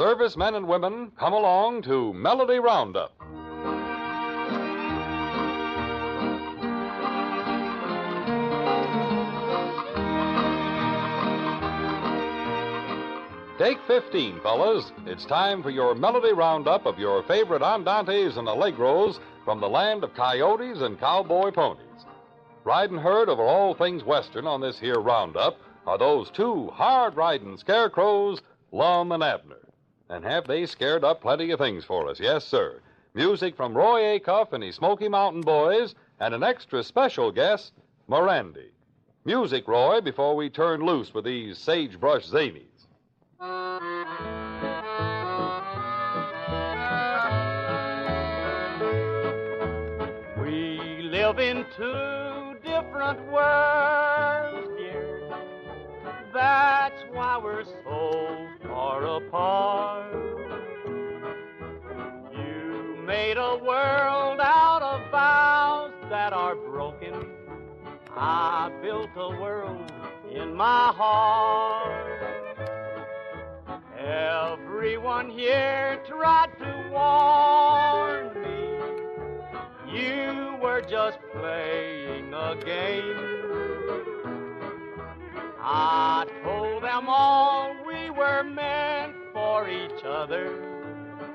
Servicemen and women, come along to Melody Roundup. Take 15, fellas. It's time for your Melody Roundup of your favorite andantes and allegros from the land of coyotes and cowboy ponies. Riding herd over all things Western on this here Roundup are those two hard-riding scarecrows, Lum and Abner. And have they scared up plenty of things for us, yes, sir. Music from Roy Acuff and his Smoky Mountain Boys, and an extra special guest, Mirandy. Music, Roy, before we turn loose with these sagebrush zanies. We live in two different worlds, dear. That's why we're so far apart. You made a world out of vows that are broken. I built a world in my heart. Everyone here tried to warn me. You were just playing a game. I told them all we were meant for each other.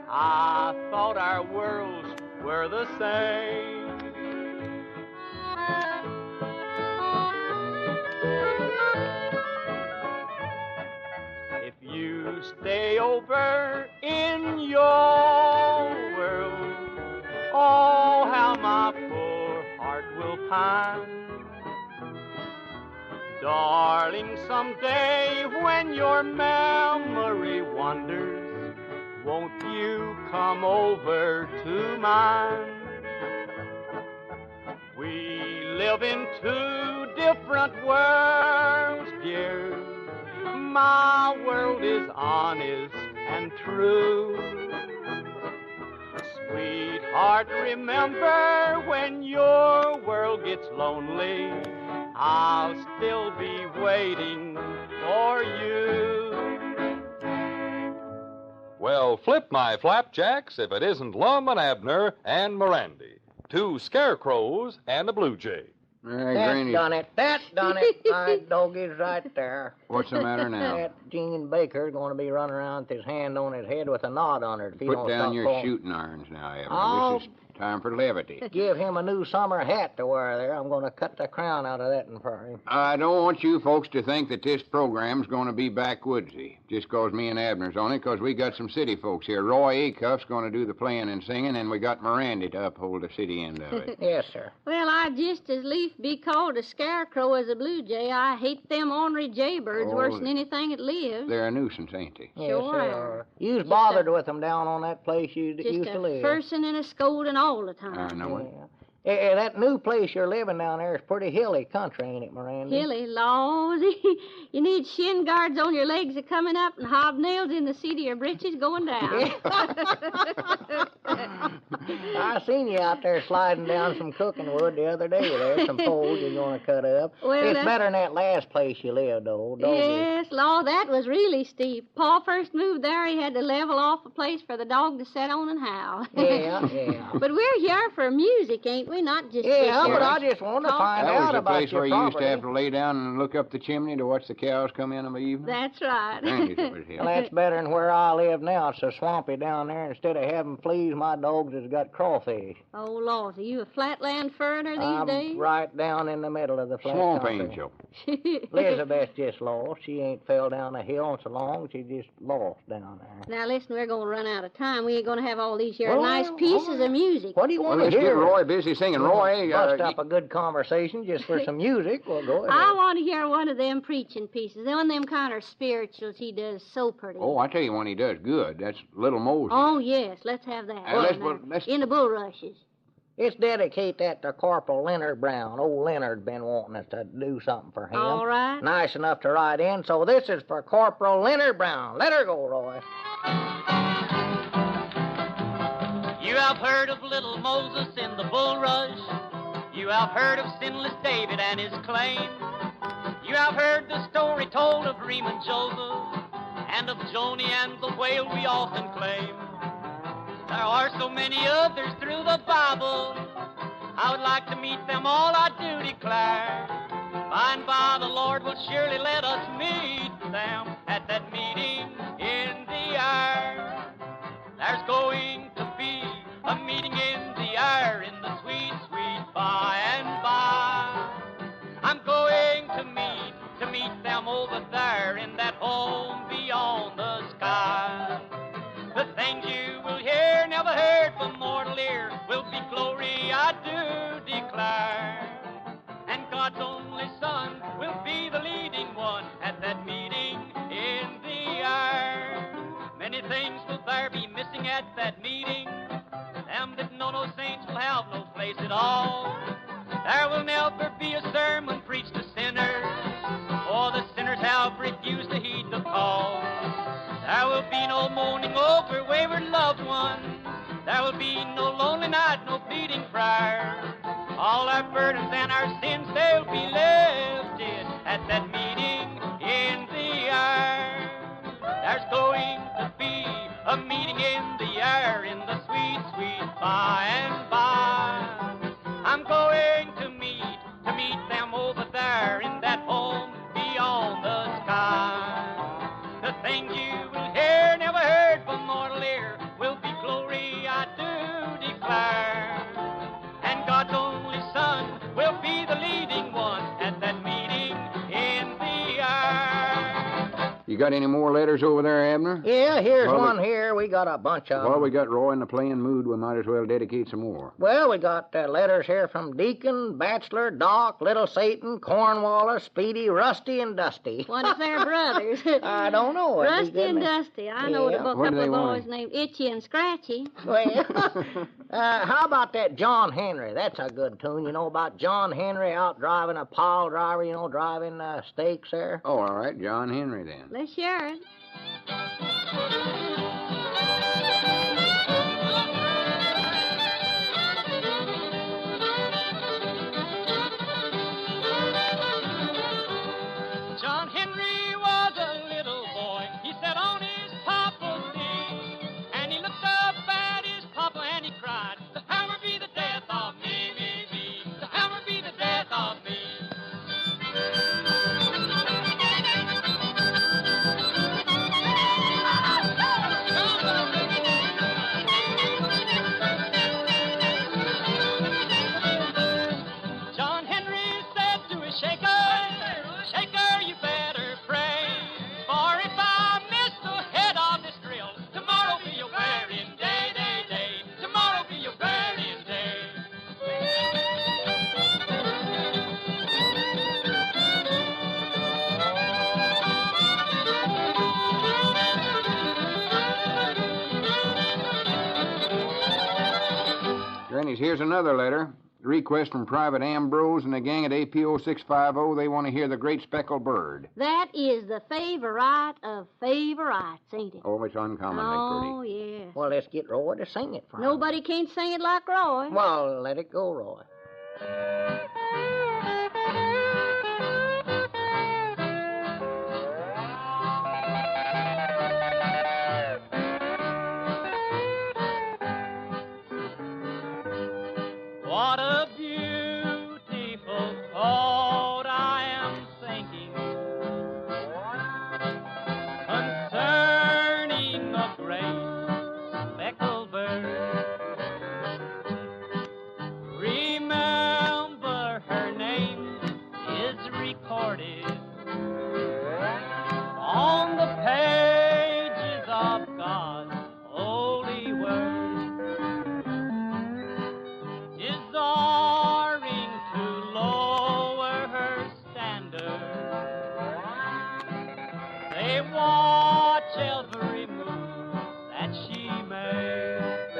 I thought our worlds were the same. If you stay over in your world, oh, how my poor heart will pine. Darling, someday when your memory wanders, won't you come over to mine? We live in two different worlds, dear. My world is honest and true. Sweetheart, remember when your world gets lonely, I'll still be waiting for you. Well, flip my flapjacks if it isn't Lum and Abner and Mirandy, two scarecrows and a blue jay. That's done it. That's done it. My dog is right there. What's the matter now? That Gene Baker's going to be running around with his hand on his head with a knot on it. If he Put don't down stop your calling. shooting irons now, Abner. Oh. This is time for levity. Give him a new summer hat to wear there. I'm going to cut the crown out of that one for him. I don't want you folks to think that this program's going to be backwoodsy, just 'cause me and Abner's on it, 'cause we got some city folks here. Roy Acuff's going to do the playing and singing, and we got Mirandy to uphold the city end of it. Yes, sir. Well, I'd just as lief be called a scarecrow as a blue jay. I hate them ornery jaybirds worse than anything that lives. They're a nuisance, ain't they? Yes, Sure they are. are. You was bothered with them down on that place you used to live. Just a fursing and a scolding all the time. I know it. Yeah. That new place you're living down there is pretty hilly country, ain't it, Miranda? Hilly, laws. You need shin guards on your legs a coming up and hobnails in the seat of your breeches going down. I seen you out there sliding down some cooking wood the other day. There's some poles you're going to cut up. Well, it's better than that last place you lived, though. Don't Yes, law, that was really steep. Pa first moved there, he had to level off a place for the dog to sit on and howl. Yeah, yeah. But we're here for music, ain't we? Not just Yeah, sit here but I just wanted to find That was out the about place your where you used to property. have to lay down and look up the chimney to watch the cows come in the evening. That's right. Dang, it was here. Well, that's better than where I live now. It's so swampy down there. Instead of having fleas, my dogs has got crawfish. Oh, Lord, are you a flatland foreigner these I'm days? right down in the middle of the flat Swamp country. angel. Elizabeth just lost. She ain't fell down a hill in so long. She just lost down there. Now, listen, we're going to run out of time. We ain't going to have all these here Well, nice pieces of music. What do you Well, want to let's get hear? Roy busy singing. Roy, Bust up a good conversation just for some music. Well, go ahead. I want to hear one of them preaching pieces. One of them kind of spirituals he does so pretty. oh, I tell you one he does good. That's Little Moses. Oh, yes, let's have that. let's- In the bulrushes. Let's dedicate that to Corporal Leonard Brown. Old Leonard's been wanting us to do something for him. All right. Nice enough to ride in. So this is for Corporal Leonard Brown. Let her go, Roy. You have heard of little Moses in the bulrush. You have heard of sinless David and his claim. You have heard the story told of Reem and Joseph and of Joni and the whale we often claim. There are so many others through the Bible. I would like to meet them all, I do declare. By and by the Lord will surely let us meet them at that meeting in the air. There's going to be a meeting in the air in the sweet, sweet by and by. I'm going to meet them over there in that home beyond the sky. The things you will hear, never heard from mortal ear, will be glory, I do declare. And God's only Son will be the leading one at that meeting in the air. Many things will there be missing at that meeting. Them that know no saints will have no place at all. There will never be a sermon preached to sinners, for the sinners have refused to heed the call. There will be no mourning over wayward loved ones. There will be no lonely night, no pleading prayer. All our burdens and our sins, they'll be lifted at that meeting in the air. There's going to be a meeting in the air in the sweet, sweet by and by. I'm going to meet them over there in that home beyond the sky. The things you will hear, never heard from mortal ear, will be glory, I do declare. And God's only Son will be the leading one at that meeting in the air. You got any more letters over there, Abner? Yeah, here's one here. We got a bunch of While them. we got Roy in the playing mood, we might as well dedicate some more. Well, we got letters here from Deacon, Bachelor, Doc, Little Satan, Cornwallis, Speedy, Rusty, and Dusty. What if they're brothers? I don't know. Rusty and Dusty. I know Yeah. a What do couple they of want? boys named Itchy and Scratchy. Well, how about that John Henry? That's a good tune. You know about John Henry out driving a pile driver, driving stakes there? Oh, all right, John Henry then. Let's share it. John Henry was a little boy. He sat on his papa's knee, and he looked up at his papa and he cried, "The hammer be the death of me, me, me. The hammer be the death of me." John Henry said to his shaker, "Shaker, you better pray, for if I miss the head of this drill, tomorrow be your burying day, day, day. Tomorrow be your burying day." Grannies, here's another letter. Request from Private Ambrose and the gang at APO 650. They want to hear the Great Speckled Bird. That is the favorite of favorites, ain't it? Oh, it's uncommonly Oh, pretty. yes. Well, let's get Roy to sing it for him. Nobody can't sing it like Roy. Well, let it go, Roy. What a beautiful thought I am thinking concerning a great speckled bird. Remember, her name is recorded on the pages of God's holy word. Desiring to lower her standard, they watch every move that she makes.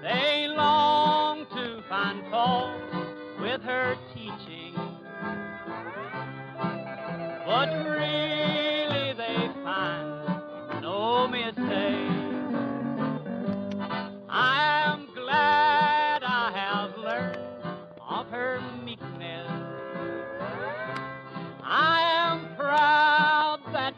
They long to find fault with her teaching, but really they find no mistake. I am glad I have learned of her meekness. I am proud that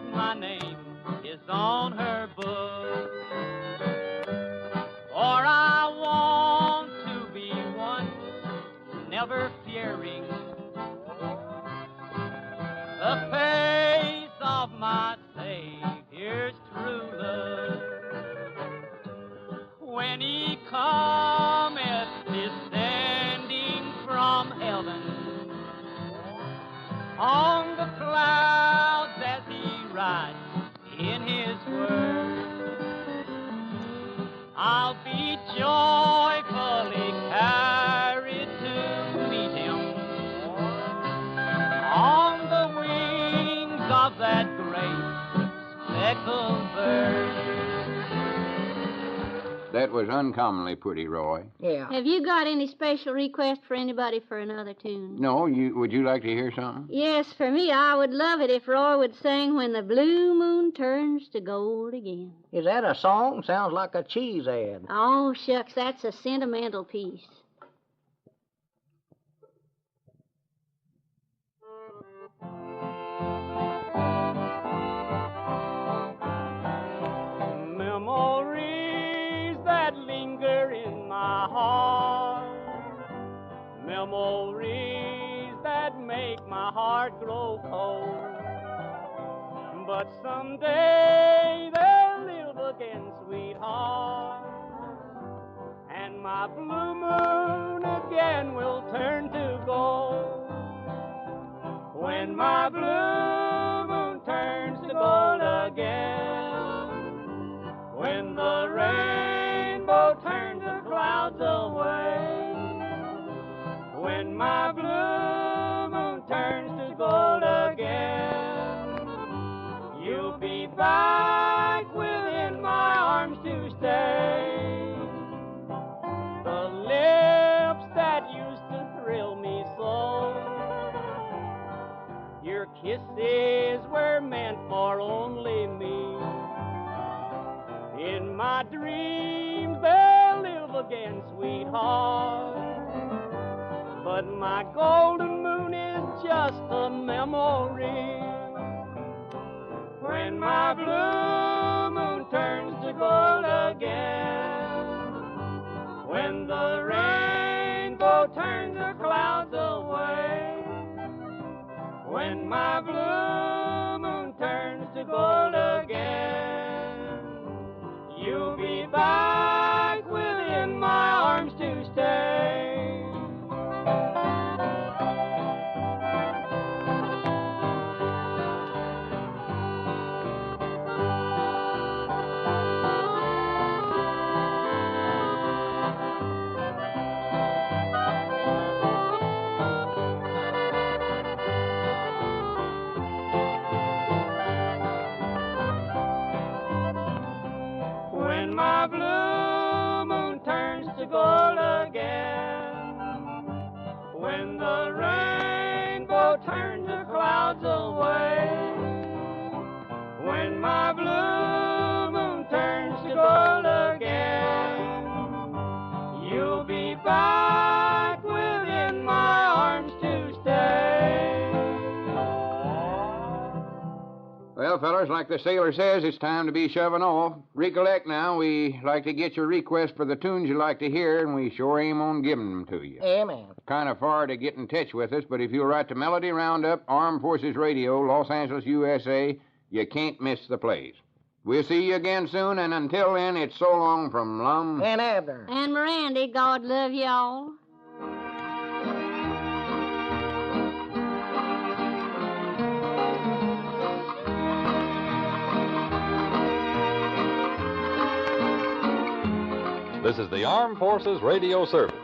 the face of my Savior's true love. When he cometh descending from heaven on the clouds as he rides in his word, I'll be joyfully carried to meet him on the wings of that great speckled bird. That was uncommonly pretty, Roy. Yeah. Have you got any special request for anybody for another tune? No, would you like to hear something? Yes, for me, I would love it if Roy would sing When the Blue Moon Turns to Gold Again. Is that a song? Sounds like a cheese ad. Oh, shucks, that's a sentimental piece. Memories that linger in my heart, memories that make my heart grow cold, but someday they'll live again, sweetheart, and my blue moon again will turn to gold. When my blue moon turns to gold again, when the rainbow turns the clouds away, when my blue moon turns to gold again, you'll be back within my arms to stay. The lips that used to thrill me so, your kisses were meant for only me. In my dreams they'll live again, sweetheart, but my golden moon is just a memory. When my blue moon turns to gold again, when the rainbow turns the clouds away, when my blue moon turns to gold again, you'll be back within my arms to stay. When my blue moon turns to gold again, when the rainbow turns the clouds away, when my blue moon turns to gold again, you'll be back within my arms to stay. Well, fellas, like the sailor says, it's time to be shoving off. Recollect now, we like to get your requests for the tunes you like to hear, and we sure aim on giving them to you. Amen. Kind of far to get in touch with us, but if you'll write to Melody Roundup, Armed Forces Radio, Los Angeles, USA, you can't miss the place. We'll see you again soon, and until then, it's so long from Lum And Abner. And Mirandy, God love y'all. This is the Armed Forces Radio Service.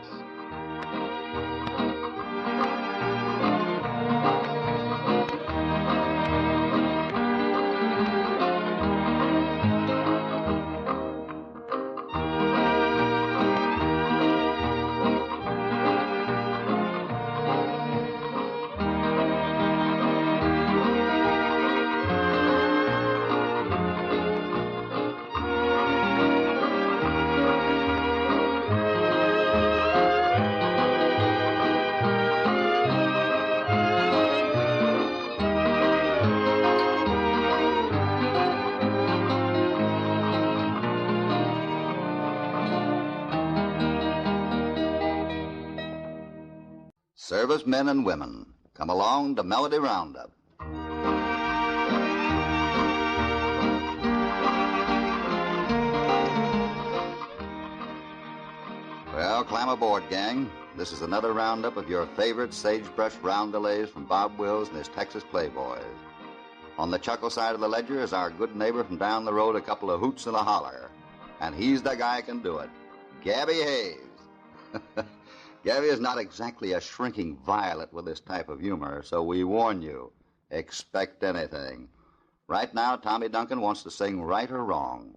Servicemen and women, come along to Melody Roundup. climb aboard, gang. This is another roundup of your favorite sagebrush roundelays from Bob Wills and his Texas Playboys. On the chuckle side of the ledger is our good neighbor from down the road, a couple of hoots and a holler. And he's the guy who can do it, Gabby Hayes. Gabby is not exactly a shrinking violet with this type of humor, so we warn you, expect anything. Right now, Tommy Duncan wants to sing Right or Wrong.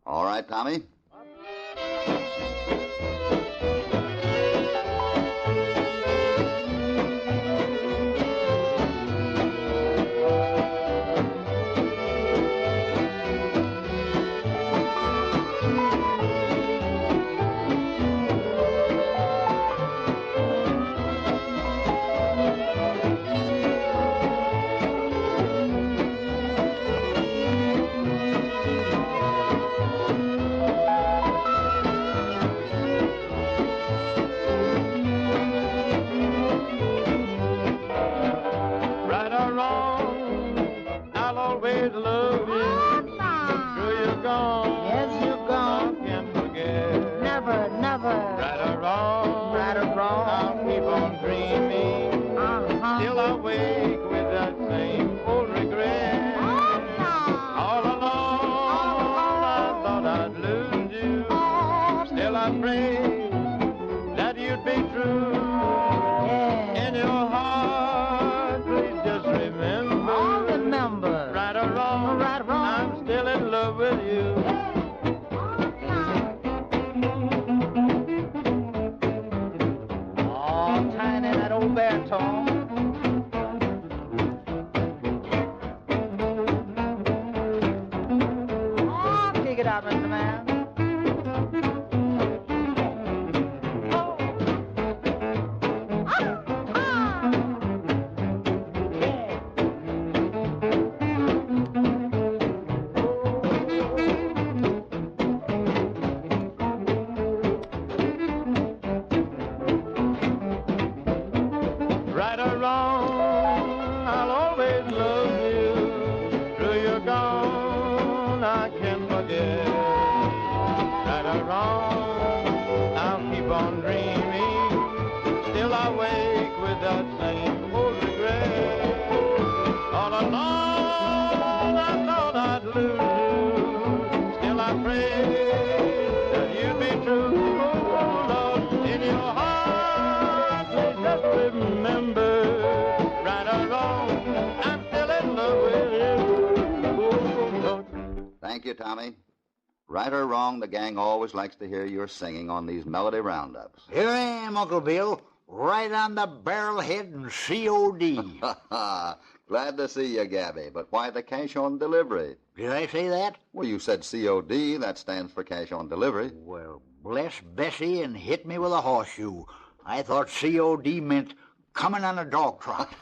All right, Tommy? Thank you, Tommy. Right or wrong, the gang always likes to hear your singing on these melody roundups. Here I am, Uncle Bill, right on the barrelhead and COD. Glad to see you, Gabby, but why the cash on delivery? Did I say that? Well, you said COD. That stands for cash on delivery. Well, bless Bessie and hit me with a horseshoe. I thought COD meant coming on a dog trot.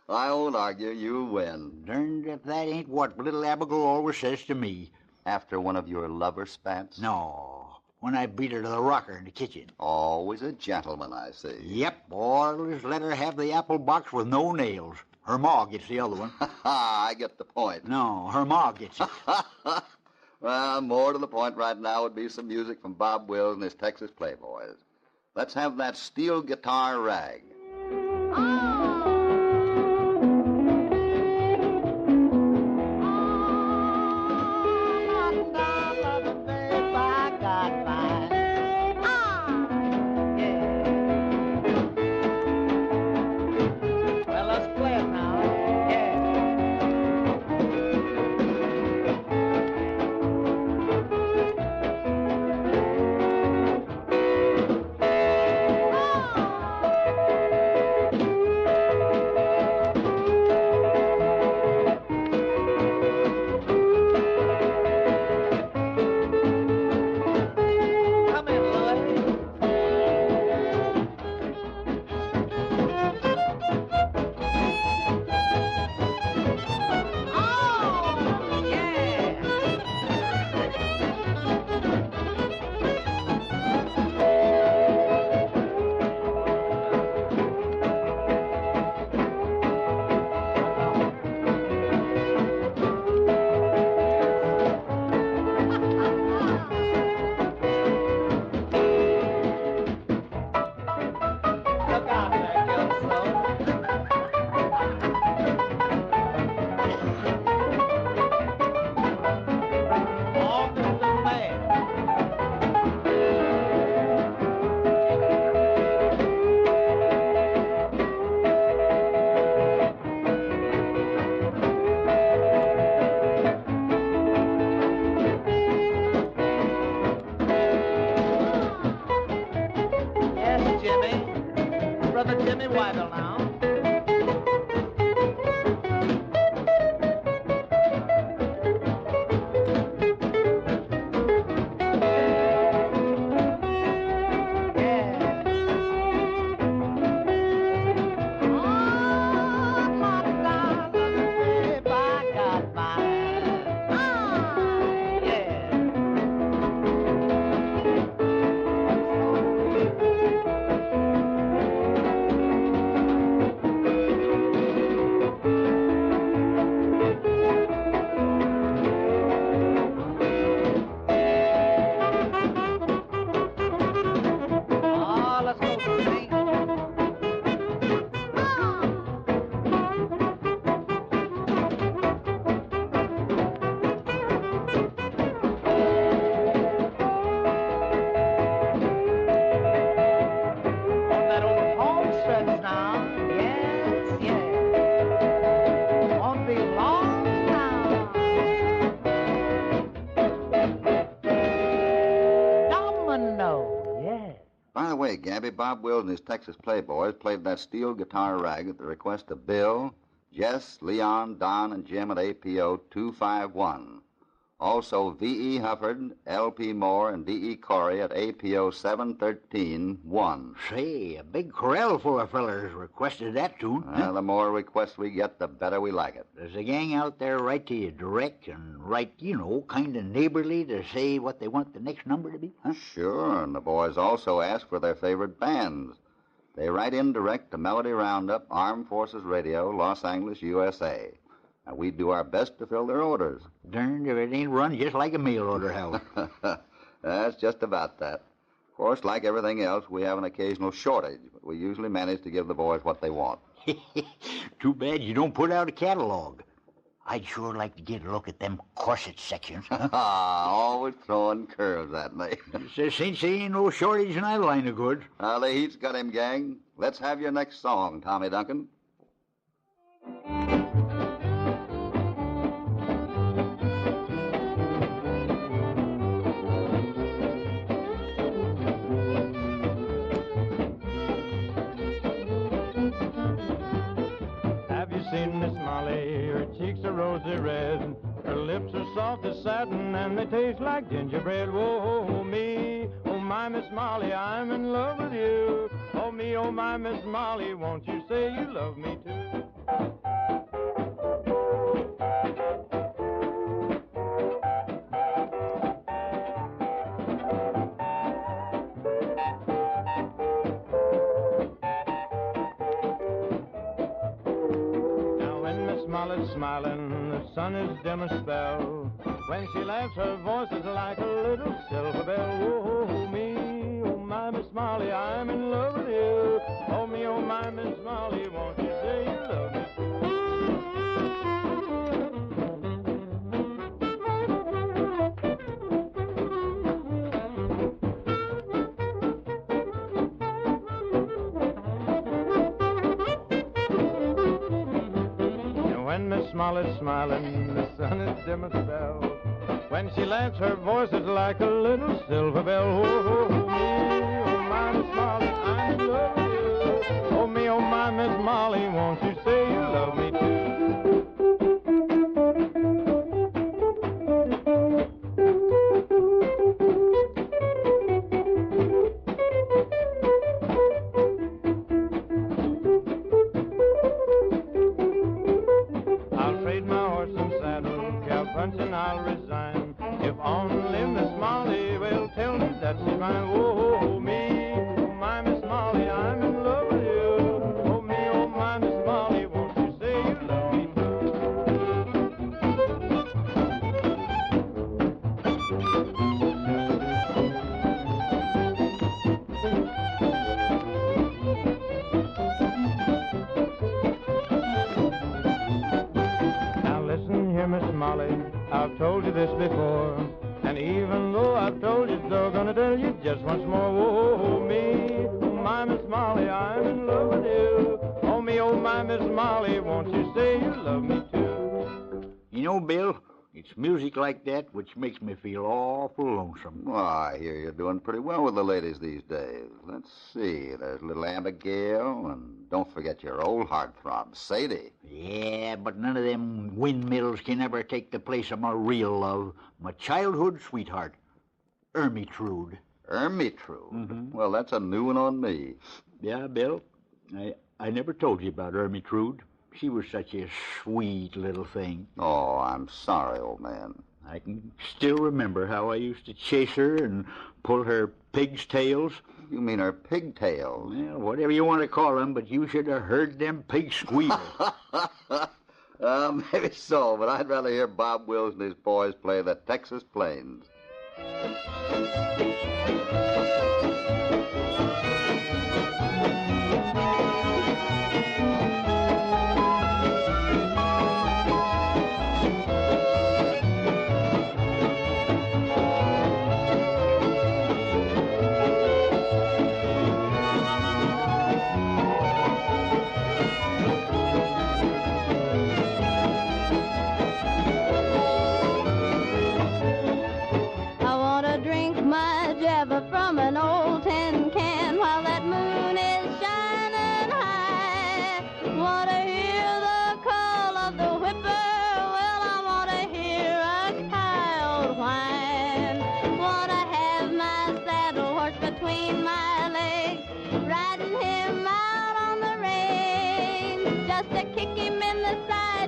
I won't argue. You win. Darned if that ain't what little Abigail always says to me. After one of your lover spats? No, when I beat her to the rocker in the kitchen. Always a gentleman, I see. Yep, always let her have the apple box with no nails. Her ma gets the other one. I get the point. No, her ma gets it. Well, more to the point right now would be some music from Bob Wills and his Texas Playboys. Let's have that steel guitar rag. Gabby, Bob Wills and his Texas Playboys played that steel guitar rag at the request of Bill, Jess, Leon, Don, and Jim at APO 251. Also, V.E. Hufford, L.P. Moore, and D.E. Corey at APO 713-1. Say, a big corral full of fellers requested that tune. The more requests we get, the better we like it. Does the gang out there write to you direct and write, kind of neighborly to say what they want the next number to be? Huh? Sure, and the boys also ask for their favorite bands. They write in direct to Melody Roundup, Armed Forces Radio, Los Angeles, USA. And we do our best to fill their orders. Darned if it ain't run just like a mail order house. That's just about that. Of course, like everything else, we have an occasional shortage, but we usually manage to give the boys what they want. Too bad you don't put out a catalog. I'd sure like to get a look at them corset sections. Huh? Always throwing curves at me. Since there ain't no shortage in that line of goods. The heat's got him, gang. Let's have your next song, Tommy Duncan. Seen Miss Molly, her cheeks are rosy red, her lips are soft as satin, and they taste like gingerbread. Whoa, me, oh my Miss Molly, I'm in love with you. Oh me, oh my Miss Molly, won't you say you love me too? Smiling, the sun is dim a spell. When she laughs, her voice is like a little silver bell. Oh, me, oh, my Miss Molly, I'm in love with you. Oh, me, oh, my Miss Molly, won't you say you love me? When Miss Molly's smiling, the sun is dim as a spell. When she laughs, her voice is like a little silver bell. Oh, me, oh, my Miss Molly, I'm in love with you. Oh, me, oh, my Miss Molly, won't you say you love me too? And I'll resign if only Miss Molly will tell me that she's mine. Oh, me, oh, my Miss Molly, I'm in love with you. Oh, me, oh, my Miss Molly, won't you say you love me Now listen here, Miss Molly, I've told you this before, and even though I've told you so, gonna tell you just once more. Oh, me, oh, my Miss Molly, I'm in love with you. Oh, me, oh, my Miss Molly, won't you say you love me too? You know, Bill, it's music like that which makes me feel awful lonesome. Well, I hear you're doing pretty well with the ladies these days. Let's see, there's little Abigail, and don't forget your old heartthrob, Sadie. Yeah, but none of them windmills can ever take the place of my real love, my childhood sweetheart, Ermytrude. Ermytrude? Mm-hmm. Well, that's a new one on me. Yeah, Bill, I never told you about Ermytrude. She was such a sweet little thing. Oh, I'm sorry, old man. I can still remember how I used to chase her and pull her pig's tails. You mean her pigtails? Well, whatever you want to call them, but you should have heard them pigs squeal. Maybe so, but I'd rather hear Bob Wills and his boys play the Texas Plains. I want to drink my java from an old tin can while that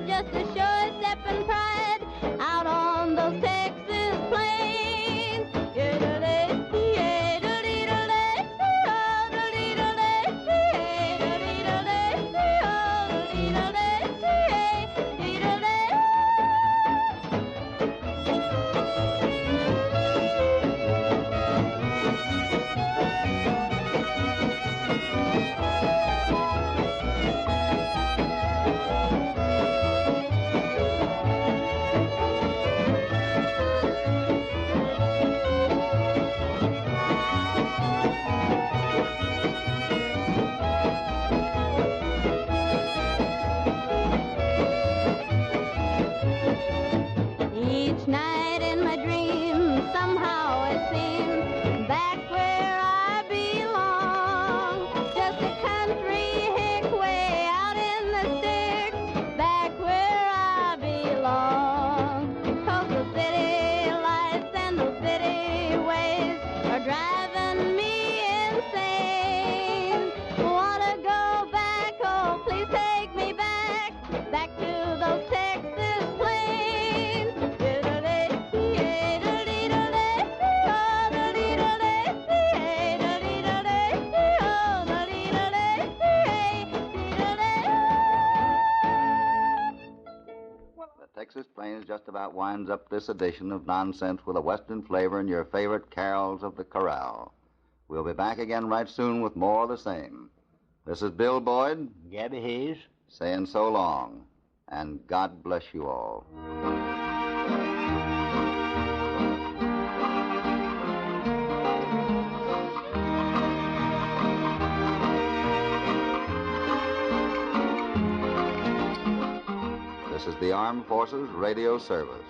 just as sure as stepping pride out on those Texas plains. Each night in my dreams, somehow it seems back where I belong. Just a country hick way out in the sticks, back where I belong. 'Cause the city lights and the city ways are driving me insane. Wanna go back, oh please take me back, back to those Texas plains. The Texas Plains just about winds up this edition of Nonsense with a Western flavor and your favorite carols of the corral. We'll be back again right soon with more of the same. This is Bill Boyd Gabby Hayes. saying so long, and God bless you all. This is the Armed Forces Radio Service.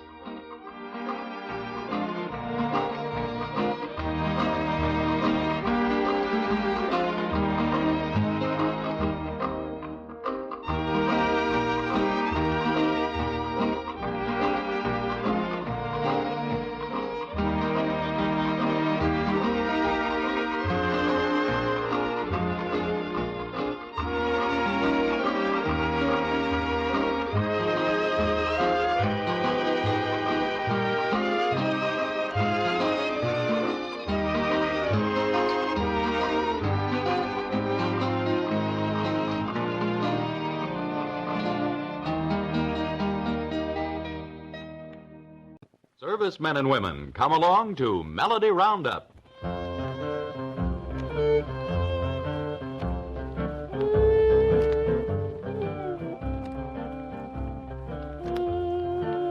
Servicemen and women, come along to Melody Roundup.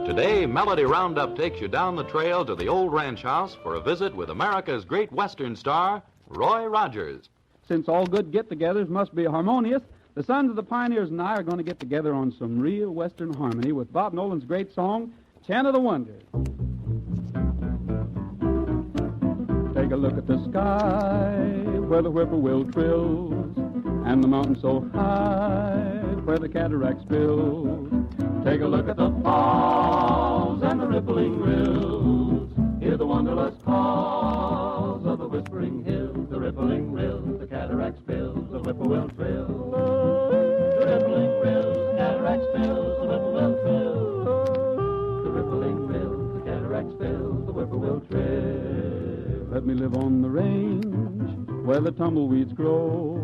Today, Melody Roundup takes you down the trail to the old ranch house for a visit with America's great Western star, Roy Rogers. Since all good get-togethers must be harmonious, the Sons of the Pioneers and I are going to get together on some real Western harmony with Bob Nolan's great song, Chant of the Wonder. Take a look at the sky where the whippoorwill trills, and the mountain so high where the cataract spills. Take a look at the falls and the rippling rills. Hear the wonderless calls of the whispering hills, the rippling rills, the cataract spills, the whippoorwill trills. The rippling rills, cataract spills, the whippoorwill trills. The rippling rills, the cataract spills, the whippoorwill trills. Let me live on the range where the tumbleweeds grow.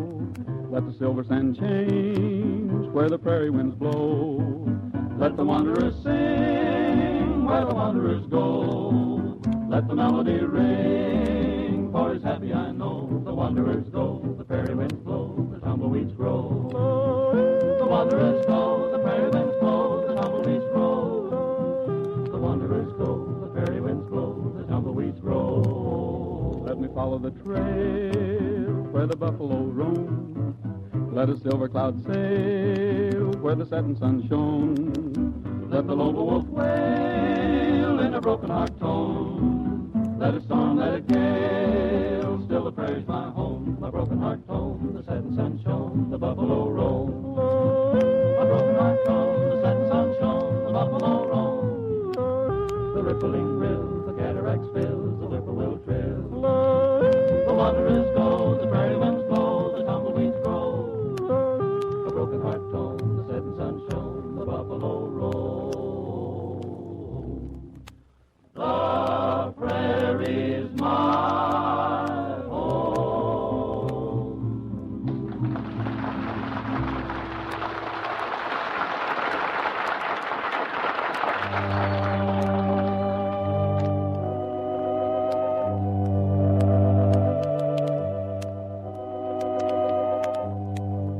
Let the silver sand change where the prairie winds blow. Let the wanderers sing where the wanderers go. Let the melody ring, for he's happy I know. The wanderers go, the prairie winds blow, the tumbleweeds grow. The wanderers go, the prairie winds blow, the tumbleweeds grow. The wanderers go, the prairie winds blow, the tumbleweeds grow. Let me follow the trail where the buffalo roam. Let a silver cloud sail where the setting sun shone. Let the lone wolf wail in a broken heart tone. Let it storm, let it gale, still the prairie's my home. My broken heart tone, the setting sun shone, the buffalo roam. My broken heart tone, the setting sun shone, the buffalo roam. The rippling rill, the cataract spills, the whippoorwill trill. The wanderers go, the prairie winds blow, the tumbleweeds grow. A broken heart tone, the setting sun shone, the buffalo roam.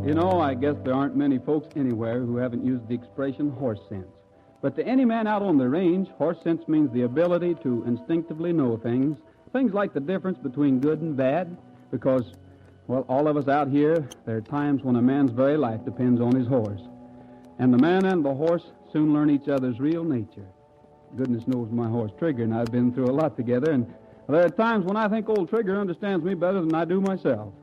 You know, I guess there aren't many folks anywhere who haven't used the expression horse sense. But to any man out on the range, horse sense means the ability to instinctively know things like the difference between good and bad, because, well, all of us out here, there are times when a man's very life depends on his horse. And the man and the horse soon learn each other's real nature. Goodness knows my horse Trigger and I've been through a lot together, and there are times when I think old Trigger understands me better than I do myself.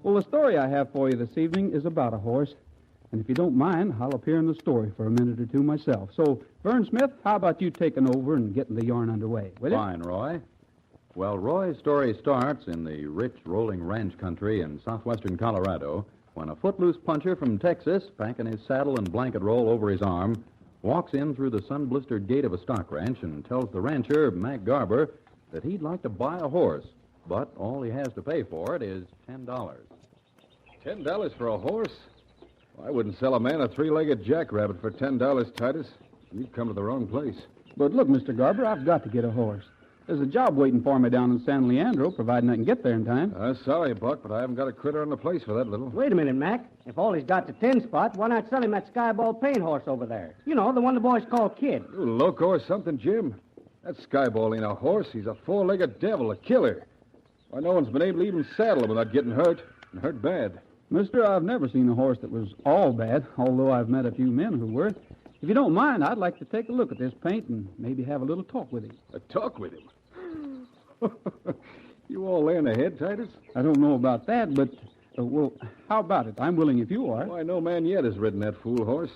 Well, the story I have for you this evening is about a horse, and if you don't mind, I'll appear in the story for a minute or two myself. So, Vern Smith, how about you taking over and getting the yarn underway, will you? Fine, Roy. Well, Roy's story starts in the rich, rolling ranch country in southwestern Colorado when a footloose puncher from Texas, packing his saddle and blanket roll over his arm, walks in through the sun-blistered gate of a stock ranch and tells the rancher, Mac Garber, that he'd like to buy a horse, but all he has to pay for it is $10. $10 for a horse? I wouldn't sell a man a three-legged jackrabbit for $10, Titus. You've come to the wrong place. But look, Mr. Garber, I've got to get a horse. There's a job waiting for me down in San Leandro, providing I can get there in time. Sorry, Buck, but I haven't got a critter on the place for that little. Wait a minute, Mac. If all he's got's a 10-spot, why not sell him that skyball paint horse over there? You know, the one the boys call Kid. You loco or something, Jim? That skyball ain't a horse. He's a four-legged devil, a killer. Why, no one's been able to even saddle him without getting hurt, and hurt bad. Mister, I've never seen a horse that was all bad, although I've met a few men who were. If you don't mind, I'd like to take a look at this paint and maybe have a little talk with him. A talk with him? You all there in the head, Titus? I don't know about that, but, well, how about it? I'm willing if you are. Why, no man yet has ridden that fool horse.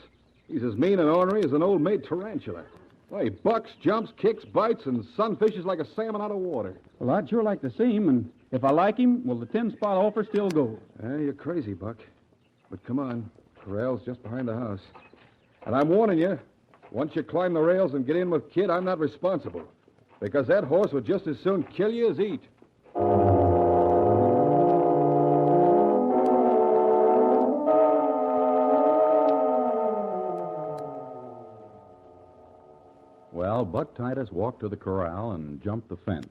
He's as mean and ornery as an old-maid tarantula. Why, he bucks, jumps, kicks, bites, and sunfishes like a salmon out of water. Well, I'd sure like to see him, and if I like him, well, the 10-spot offer still goes. You're crazy, Buck. But come on. Corral's just behind the house. And I'm warning you, once you climb the rails and get in with Kid, I'm not responsible. Because that horse would just as soon kill you as eat. Well, Buck Titus walked to the corral and jumped the fence.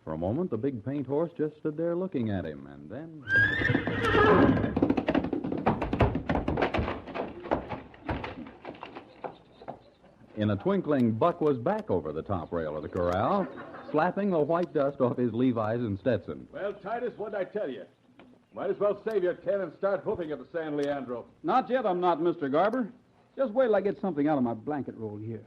For a moment, the big paint horse just stood there looking at him, and then... In a twinkling, Buck was back over the top rail of the corral, slapping the white dust off his Levi's and Stetson. Well, Titus, what'd I tell you? Might as well save your 10 and start hoofing at the San Leandro. Not yet, I'm not, Mr. Garber. Just wait till I get something out of my blanket roll here.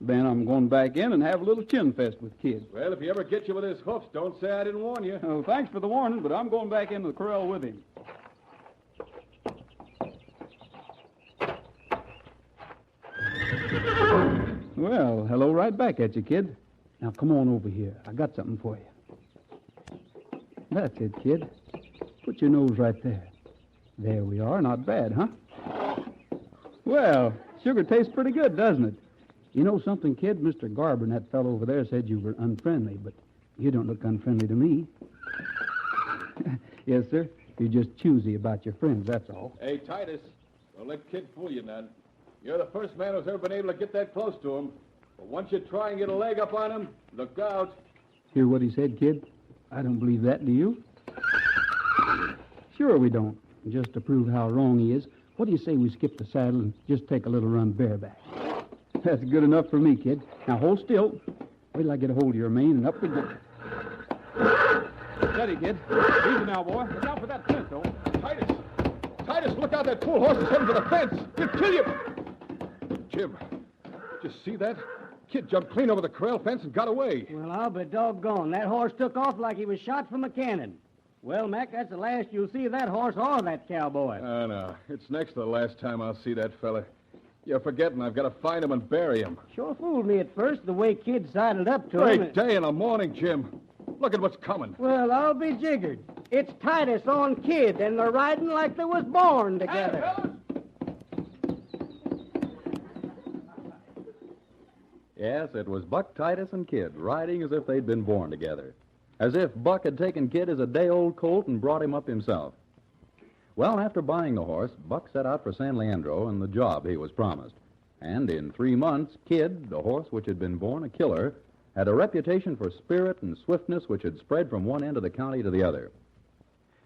Then I'm going back in and have a little chin fest with Kid. Well, if he ever gets you with his hoofs, don't say I didn't warn you. Oh, thanks for the warning, but I'm going back into the corral with him. Well, hello right back at you, Kid. Now, come on over here. I got something for you. That's it, Kid. Put your nose right there. There we are. Not bad, huh? Well, sugar tastes pretty good, doesn't it? You know something, Kid? Mr. Garber and that fellow over there said you were unfriendly, but you don't look unfriendly to me. Yes, sir. You're just choosy about your friends, that's all. Hey, Titus, don't let Kid fool you none. You're the first man who's ever been able to get that close to him. But once you try and get a leg up on him, look out. Hear what he said, Kid? I don't believe that, do you? Sure we don't. Just to prove how wrong he is, what do you say we skip the saddle and just take a little run bareback? That's good enough for me, Kid. Now, hold still. Wait till I get a hold of your mane and up we go. Steady, Kid. Easy now, boy. Look out for that fence, though. Titus, look out. That fool horse is heading for the fence. He'll kill you. Jim, did you see that? Kid jumped clean over the corral fence and got away. Well, I'll be doggone. That horse took off like he was shot from a cannon. Well, Mac, that's the last you'll see of that horse or that cowboy. No. It's next to the last time I'll see that fella. You're forgetting I've got to find him and bury him. Sure fooled me at first, the way Kid sidled up to him. Great day in the morning, Jim. Look at what's coming. Well, I'll be jiggered. It's Titus on Kid, and they're riding like they was born together. Hey, fellas! Yes, it was Buck Titus and Kid, riding as if they'd been born together. As if Buck had taken Kid as a day-old colt and brought him up himself. Well, after buying the horse, Buck set out for San Leandro and the job he was promised. And in 3 months, Kid, the horse which had been born a killer, had a reputation for spirit and swiftness which had spread from one end of the county to the other.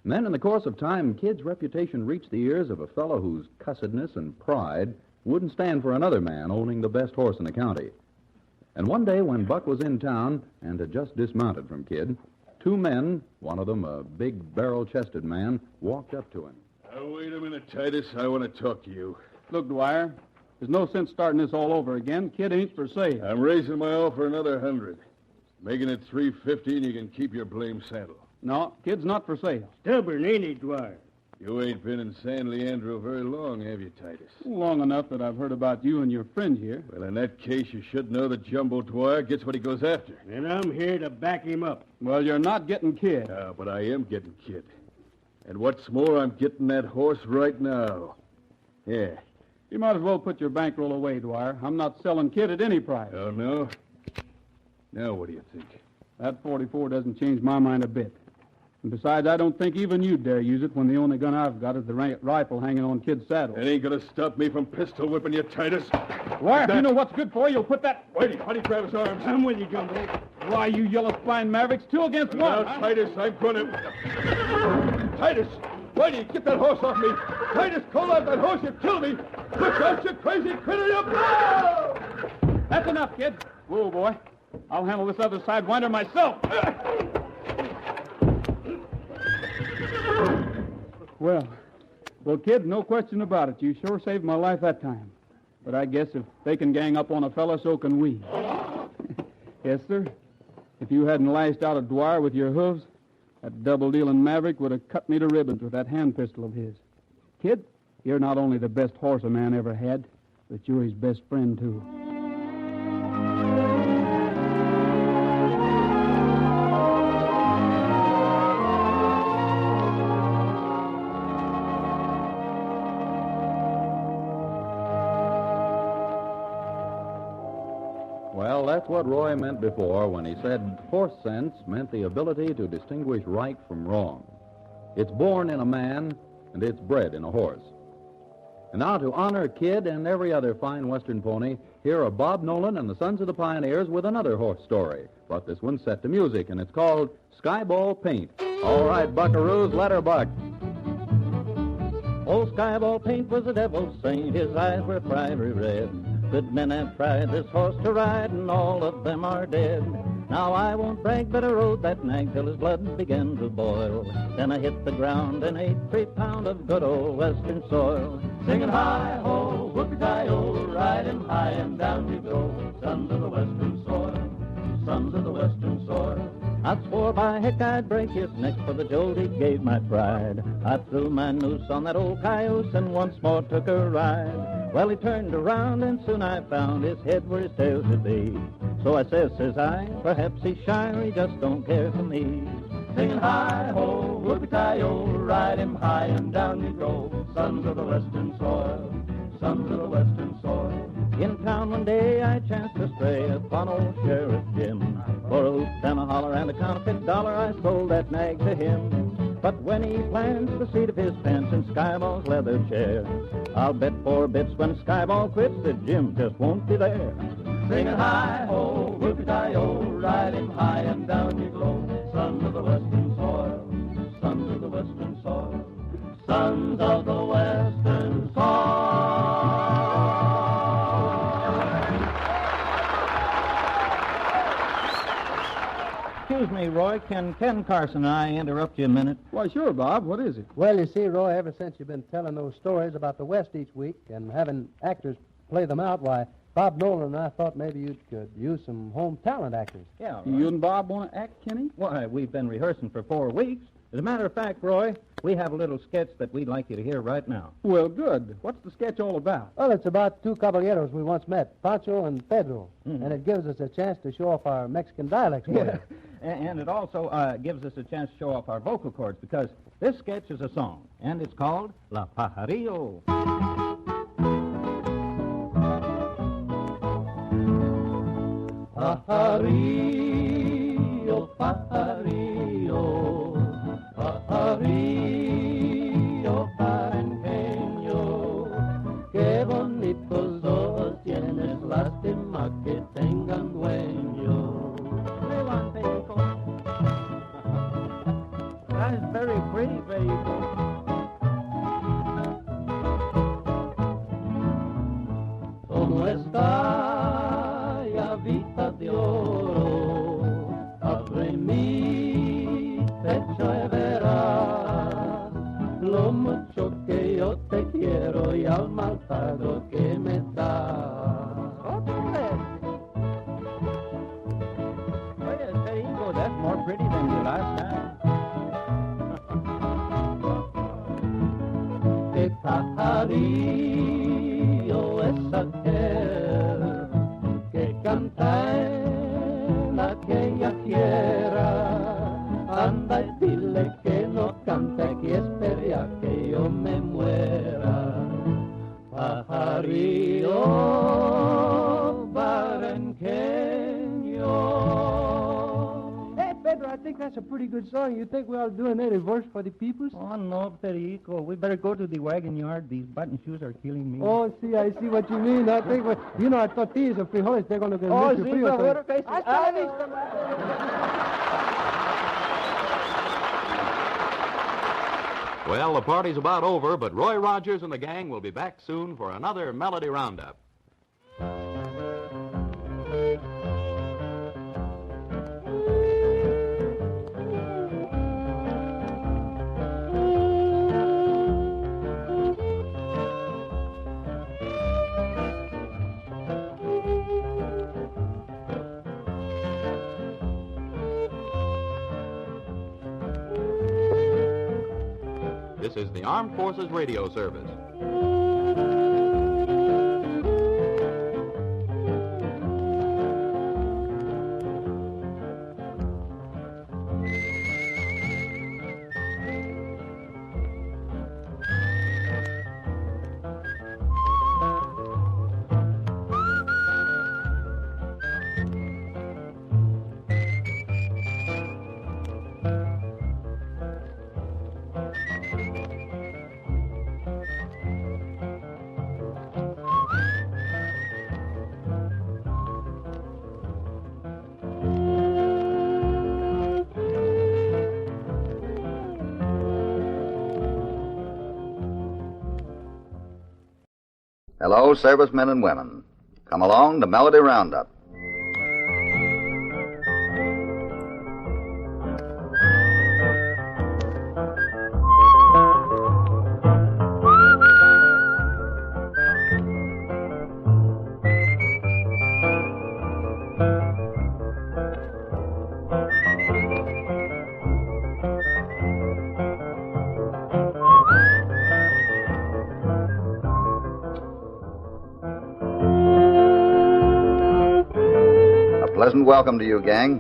And then in the course of time, Kid's reputation reached the ears of a fellow whose cussedness and pride wouldn't stand for another man owning the best horse in the county. And one day when Buck was in town and had just dismounted from Kid, 2 men, one of them a big barrel-chested man, walked up to him. Now, wait a minute, Titus. I want to talk to you. Look, Dwyer, there's no sense starting this all over again. Kid ain't for sale. I'm raising my offer another 100. Making it $350, and you can keep your blame saddle. No, Kid's not for sale. Stubborn, ain't he, Dwyer? You ain't been in San Leandro very long, have you, Titus? Long enough that I've heard about you and your friend here. Well, in that case, you should know that Jumbo Dwyer gets what he goes after. And I'm here to back him up. Well, you're not getting Kid. But I am getting Kid. And what's more, I'm getting that horse right now. Yeah. You might as well put your bankroll away, Dwyer. I'm not selling Kid at any price. Oh, no? Now, what do you think? That 44 doesn't change my mind a bit. And besides, I don't think even you dare use it when the only gun I've got is the rifle hanging on Kid's saddle. It ain't going to stop me from pistol whipping you, Titus. Why, if you know what's good for you, you'll put that... Whitey, how do you grab his arms? I'm with you, Jumbo. Why, you yellow-spine mavericks, 2 against 1. Now, Titus, I'm going to... Titus! Whitey, get that horse off me! Titus, call out that horse! You kill me! Look out, you crazy critter! You blow! That's enough, Kid. Whoa, boy. I'll handle this other sidewinder myself. Well, Kid, no question about it. You sure saved my life that time. But I guess if they can gang up on a fella, so can we. Yes, sir. If you hadn't lashed out a Dwyer with your hooves, that double-dealing maverick would have cut me to ribbons with that hand pistol of his. Kid, you're not only the best horse a man ever had, but you're his best friend, too. Well, that's what Roy meant before when he said horse sense meant the ability to distinguish right from wrong. It's born in a man, and it's bred in a horse. And now to honor Kid and every other fine Western pony, here are Bob Nolan and the Sons of the Pioneers with another horse story. But this one's set to music, and it's called Skyball Paint. All right, buckaroos, let her buck. Old Skyball Paint was a devil's saint. His eyes were fiery red. Good men have tried this horse to ride, and all of them are dead. Now I won't brag, but I rode that nag till his blood began to boil. Then I hit the ground and ate 3 pound of good old western soil. Singing hi-ho, whoopie-di-o, ride him high and down you go. Sons of the western soil, sons of the western soil. I swore by heck I'd break his neck for the jolt he gave my pride. I threw my noose on that old cayuse and once more took a ride. Well, he turned around and soon I found his head where his tail should be. So I says I, perhaps he's shy or he just don't care for me. Singing hi-ho, whoopie-di-o, ride him high and down you go. Sons of the western soil, sons of the western soil. In town one day I chanced to stray upon old Sheriff Jim. For a hoop and a holler and a counterfeit dollar I sold that nag to him. But when he plans the seat of his pants in Skyball's leather chair, I'll bet 4 bits when Skyball quits that Jim just won't be there. Singing hi-ho, whoopie-di-o, ride him high and down you go. Sons of the western soil, sons of the western soil, sons of the western soil. Excuse me, Roy. Can Ken Carson and I interrupt you a minute? Why, sure, Bob. What is it? Well, you see, Roy, ever since you've been telling those stories about the West each week and having actors play them out, why, Bob Nolan and I thought maybe you could use some home talent actors. Yeah, right. You and Bob want to act, Kenny? Why, we've been rehearsing for 4 weeks. As a matter of fact, Roy, we have a little sketch that we'd like you to hear right now. Well, good. What's the sketch all about? Well, it's about 2 caballeros we once met, Pancho and Pedro. Mm-hmm. And it gives us a chance to show off our Mexican dialects. Yeah. And it also gives us a chance to show off our vocal cords, because this sketch is a song, and it's called La Pajarillo. Pajarillo, pajarillo, pajarillo parenqueño, qué bonitos ojos tiene. nuestra llavita de oro. Abre mi pecho y verás lo mucho que yo te quiero y al maltrato que me das. Oye, Perico, that's more pretty than the last time. Que pajarillo es aquel que canta en aquella tierra. Anda y dile que no cante, que espera que yo me muera. Pajarillo barranqueño. Hey, Pedro, I think that's a pretty good song. You think we ought to do another verse for the peoples? Oh, no, Perico. We better go to the wagon yard. These button shoes are killing me. Oh, see, I see what you mean. I think, tortillas or frijoles, they're going to get Oh, mucho sí, frío. seguro que sí. Hasta la vista, Well, the party's about over, but Roy Rogers and the gang will be back soon for another Melody Roundup. This is the Armed Forces Radio Service. Hello, servicemen and women. Come along to Melody Roundup. Pleasant welcome to you, gang.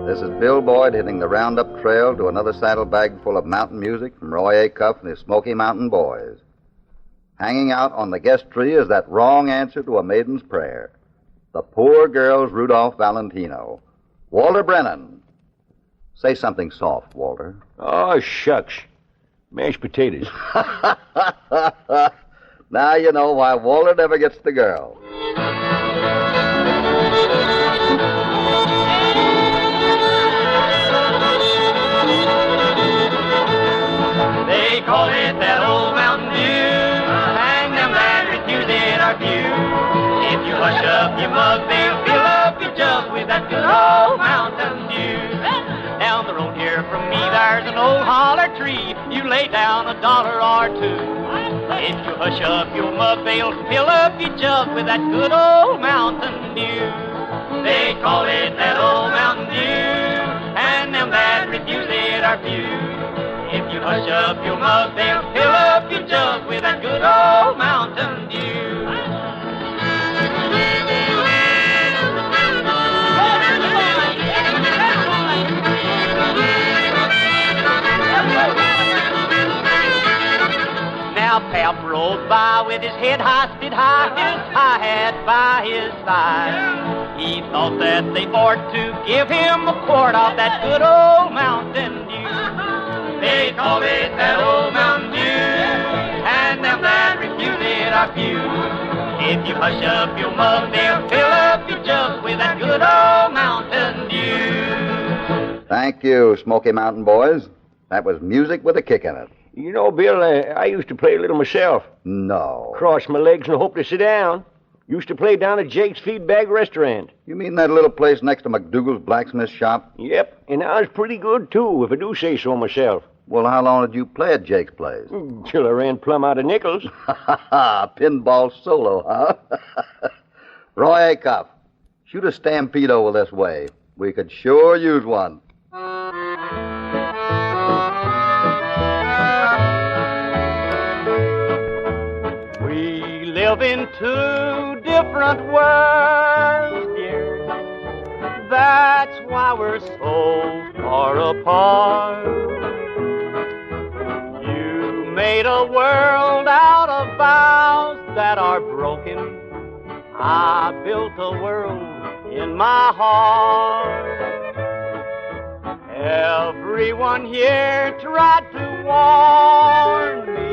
This is Bill Boyd hitting the Roundup trail to another saddlebag full of mountain music from Roy A. Cuff and his Smoky Mountain Boys. Hanging out on the guest tree is that wrong answer to a maiden's prayer. The poor girl's Rudolph Valentino. Walter Brennan. Say something soft, Walter. Oh, shucks. Mashed potatoes. Now you know why Walter never gets the girl. They call it that old Mountain Dew, and them that refuse it are few. If you hush up your mug, they'll fill up your jug with that good old Mountain Dew. Down the road here from me, there's an old holler tree. You lay down $1 or two. If you hush up your mug, they'll fill up your jug with that good old Mountain Dew. They call it that old Mountain Dew, and them that refuse it are few. If you hush up your mug, they'll fill up your jug with that good old Mountain Dew. Now Pap rode by with his head hoisted high, his high hat by his side. He thought that they ought to give him a quart of that good old Mountain Dew. They call it that old Mountain Dew, and them that refuse it are few. If you hush up your mug, they'll fill up your jug with that good old Mountain Dew. Thank you, Smoky Mountain Boys. That was music with a kick in it. You know, Bill, I used to play a little myself. No. Cross my legs and hope to sit down. Used to play down at Jake's Feedbag Restaurant. You mean that little place next to McDougal's blacksmith shop? Yep, and I was pretty good, too, if I do say so myself. Well, how long did you play at Jake's place? Till I ran plumb out of nickels. Pinball solo, huh? Roy Acuff, shoot a stampede over this way. We could sure use one. We live in two different worlds, dear. That's why we're so far apart. You made a world out of vows that are broken. I built a world in my heart. Everyone here tried to warn me.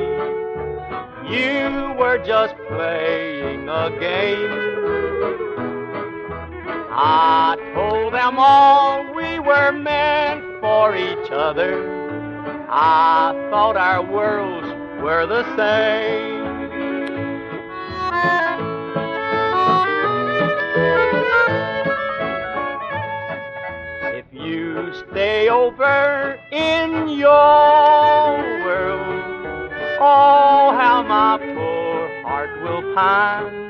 You were just playing a game. I told them all we were meant for each other. I thought our worlds were the same. If you stay over in your world, oh, how my poor heart will pine.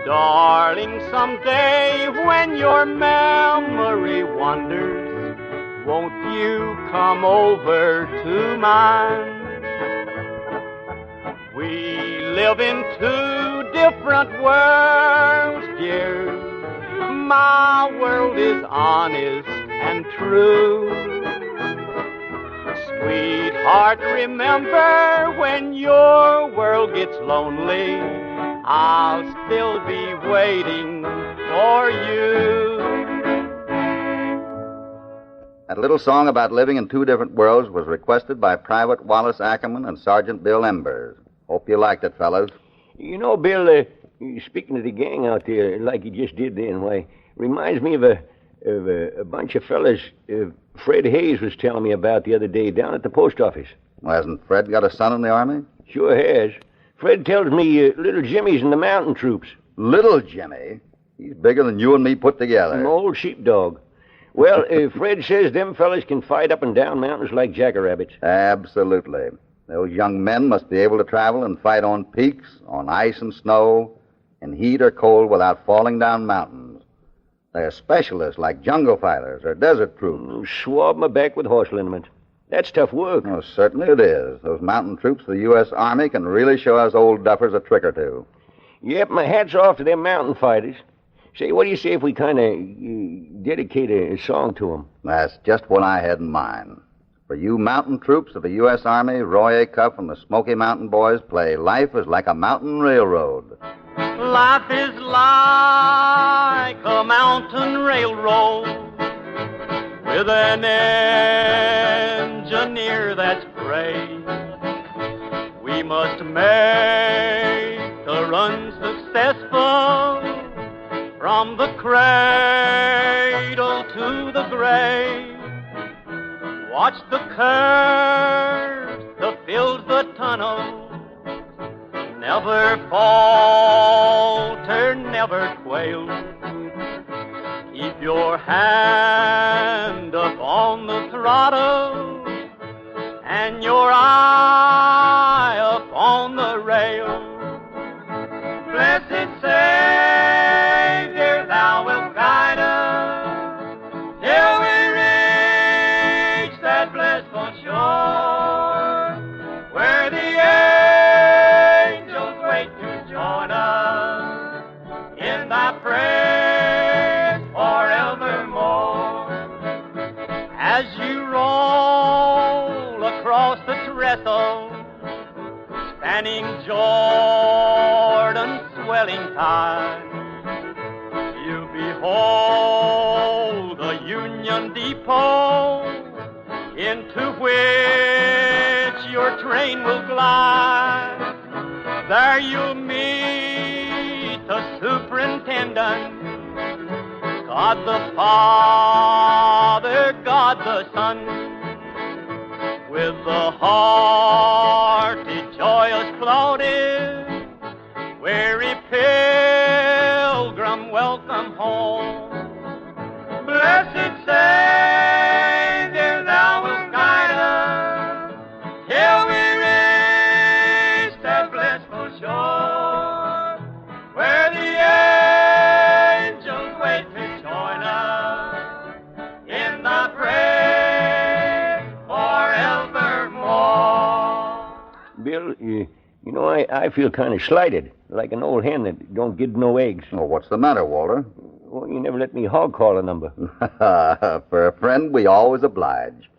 Darling, someday when your memory wanders, won't you come over to mine? We live in two different worlds, dear. My world is honest and true. Sweetheart, remember when your world gets lonely, I'll still be waiting for you. That little song about living in two different worlds was requested by Private Wallace Ackerman and Sergeant Bill Embers. Hope you liked it, fellas. You know, Bill, speaking of the gang out there, like you just did then, why, reminds me of a bunch of fellas Fred Hayes was telling me about the other day down at the post office. Well, hasn't Fred got a son in the Army? Sure has. Fred tells me little Jimmy's in the mountain troops. Little Jimmy? He's bigger than you and me put together. An old sheepdog. Well, Fred says them fellas can fight up and down mountains like jackrabbits. Absolutely. Those young men must be able to travel and fight on peaks, on ice and snow, in heat or cold without falling down mountains. They're specialists like jungle fighters or desert troops. Swab my back with horse liniment. That's tough work. Oh, certainly it is. Those mountain troops of the U.S. Army can really show us old duffers a trick or two. Yep, my hat's off to them mountain fighters. Say, what do you say if we kind of dedicate a song to them? That's just what I had in mind. For you mountain troops of the U.S. Army, Roy Acuff and the Smoky Mountain Boys play Life is Like a Mountain Railroad. Life is like a mountain railroad with an engineer that's brave. We must make the run successful from the cradle to the grave. Watch the curves, the fields, the tunnels. Never falter, never quail. Keep your hand up on the throttle and your eye up on the rail. Blessed Savior, thou wilt guide us till we reach that blissful shore where the angels wait to join us in thy praise forevermore. As you roll across the trestle, spanning Jordan's swelling tide, you behold the Union Depot into which your train will glide. There you'll meet the superintendent, God the Father, God the Son, with the hearty, joyous Claudius, where Bill. You know, I feel kind of slighted, like an old hen that don't get no eggs. Well, what's the matter, Walter? Well, you never let me hog call a number. For a friend, we always oblige.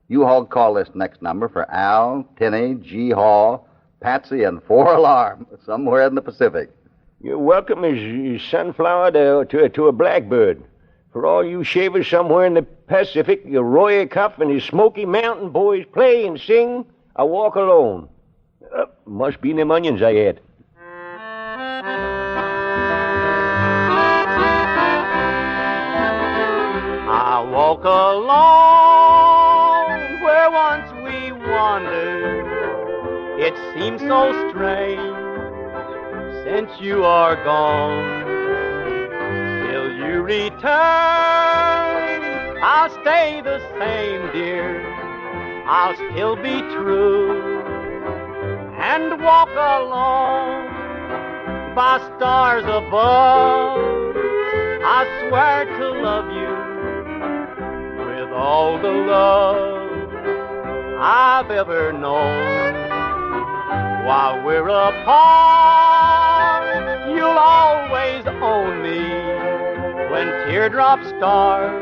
You hog call this next number for Al, Tinny, G. Haw, Patsy, and 4 Alarm, somewhere in the Pacific. You're welcome as sunflower to a blackbird. For all you shavers somewhere in the Pacific, your Roy Cuff and his Smoky Mountain boys play and sing, I walk alone. Must be them onions I ate. I walk alone where once we wandered. It seems so strange since you are gone. Till you return, I'll stay the same, dear. I'll still be true and walk alone by stars above. I swear to love you with all the love I've ever known. While we're apart, you'll always own me. When teardrops start,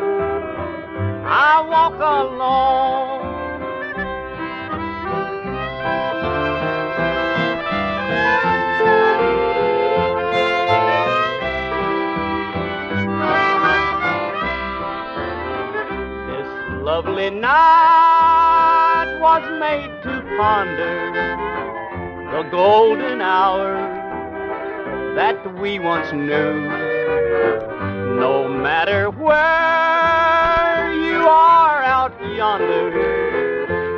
I walk alone. Lovely night was made to ponder the golden hour that we once knew. No matter where you are out yonder,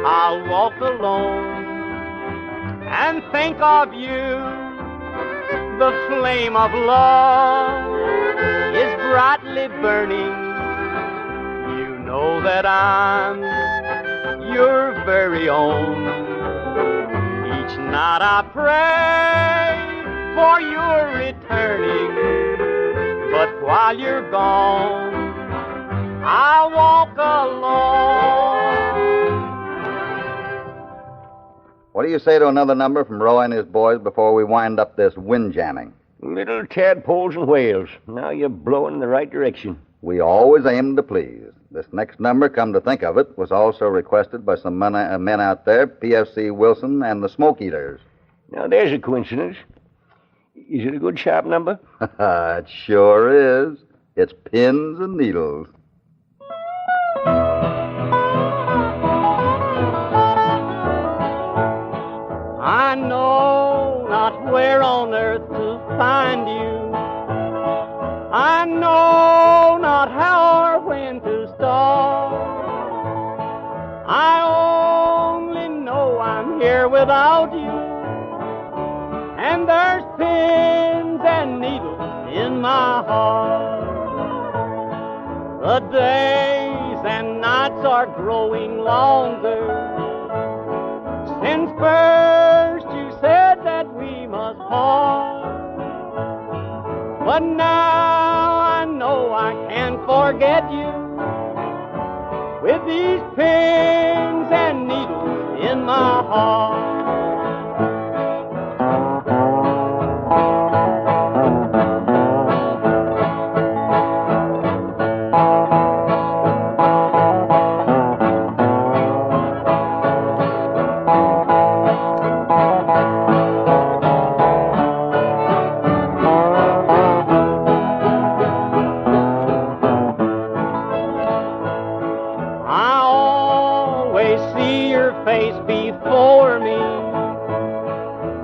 I'll walk alone and think of you. The flame of love is brightly burning. Know that I'm your very own. Each night I pray for your returning, but while you're gone, I walk alone. What do you say to another number from Roy and his boys before we wind up this wind jamming? Little tadpoles and whales. Now you're blowing in the right direction. We always aim to please. This next number, come to think of it, was also requested by some men out there, PFC Wilson and the Smoke Eaters. Now, there's a coincidence. Is it a good sharp number? It sure is. It's pins and needles. I know not where on earth to find you. I know not how or when to start. I only know I'm here without you, and there's pins and needles in my heart. The days and nights are growing longer. Since first you said that we must part, but now I know I can't forget you. With these pins and needles in my heart.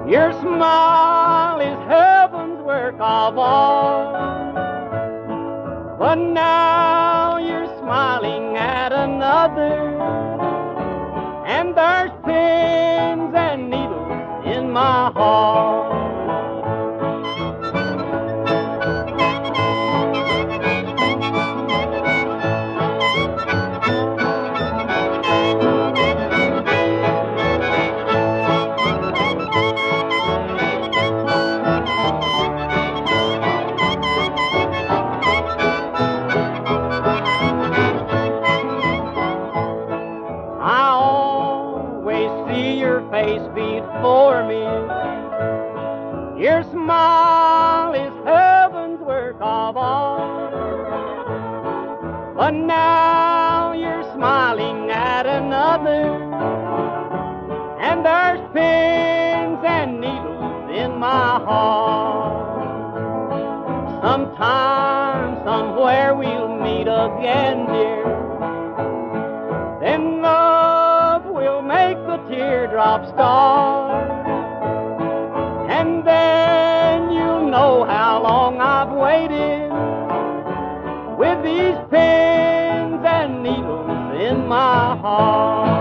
Your smile is heaven's work of art, but now you're smiling at another, and there's pins and needles in my heart. Sometime, somewhere we'll meet again, dear. Then love will make the teardrops start. And then you'll know how long I've waited with these pins and needles in my heart.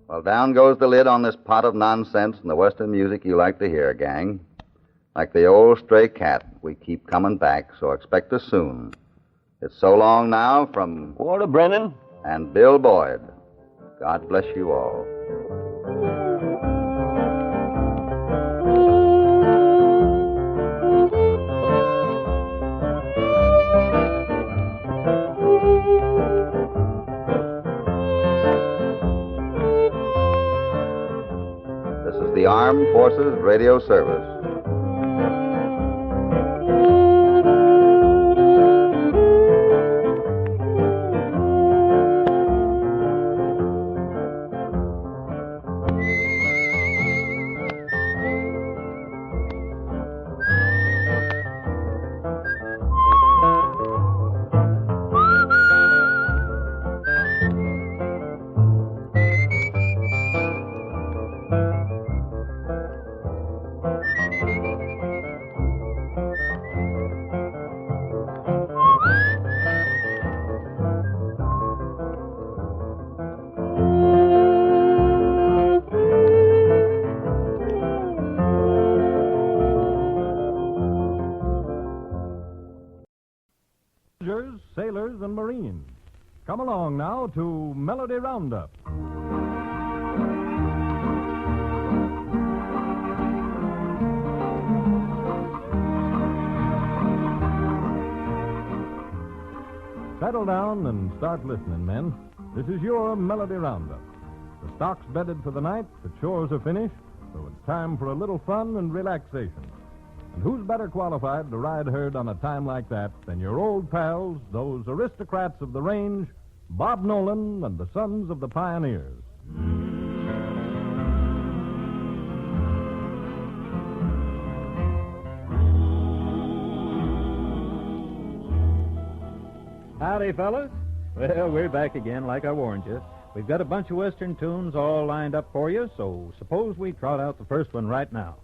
Well, down goes the lid on this pot of nonsense and the Western music you like to hear, gang. Like the old stray cat, we keep coming back, so expect us soon. It's so long now from Walter Brennan and Bill Boyd. God bless you all. This is the Armed Forces Radio Service. Sailors, and Marines. Come along now to Melody Roundup. Settle down and start listening, men. This is your Melody Roundup. The stock's bedded for the night, the chores are finished, so it's time for a little fun and relaxation. And who's better qualified to ride herd on a time like that than your old pals, those aristocrats of the range, Bob Nolan and the Sons of the Pioneers. Howdy, fellas. Well, we're back again like I warned you. We've got a bunch of Western tunes all lined up for you, so suppose we trot out the first one right now.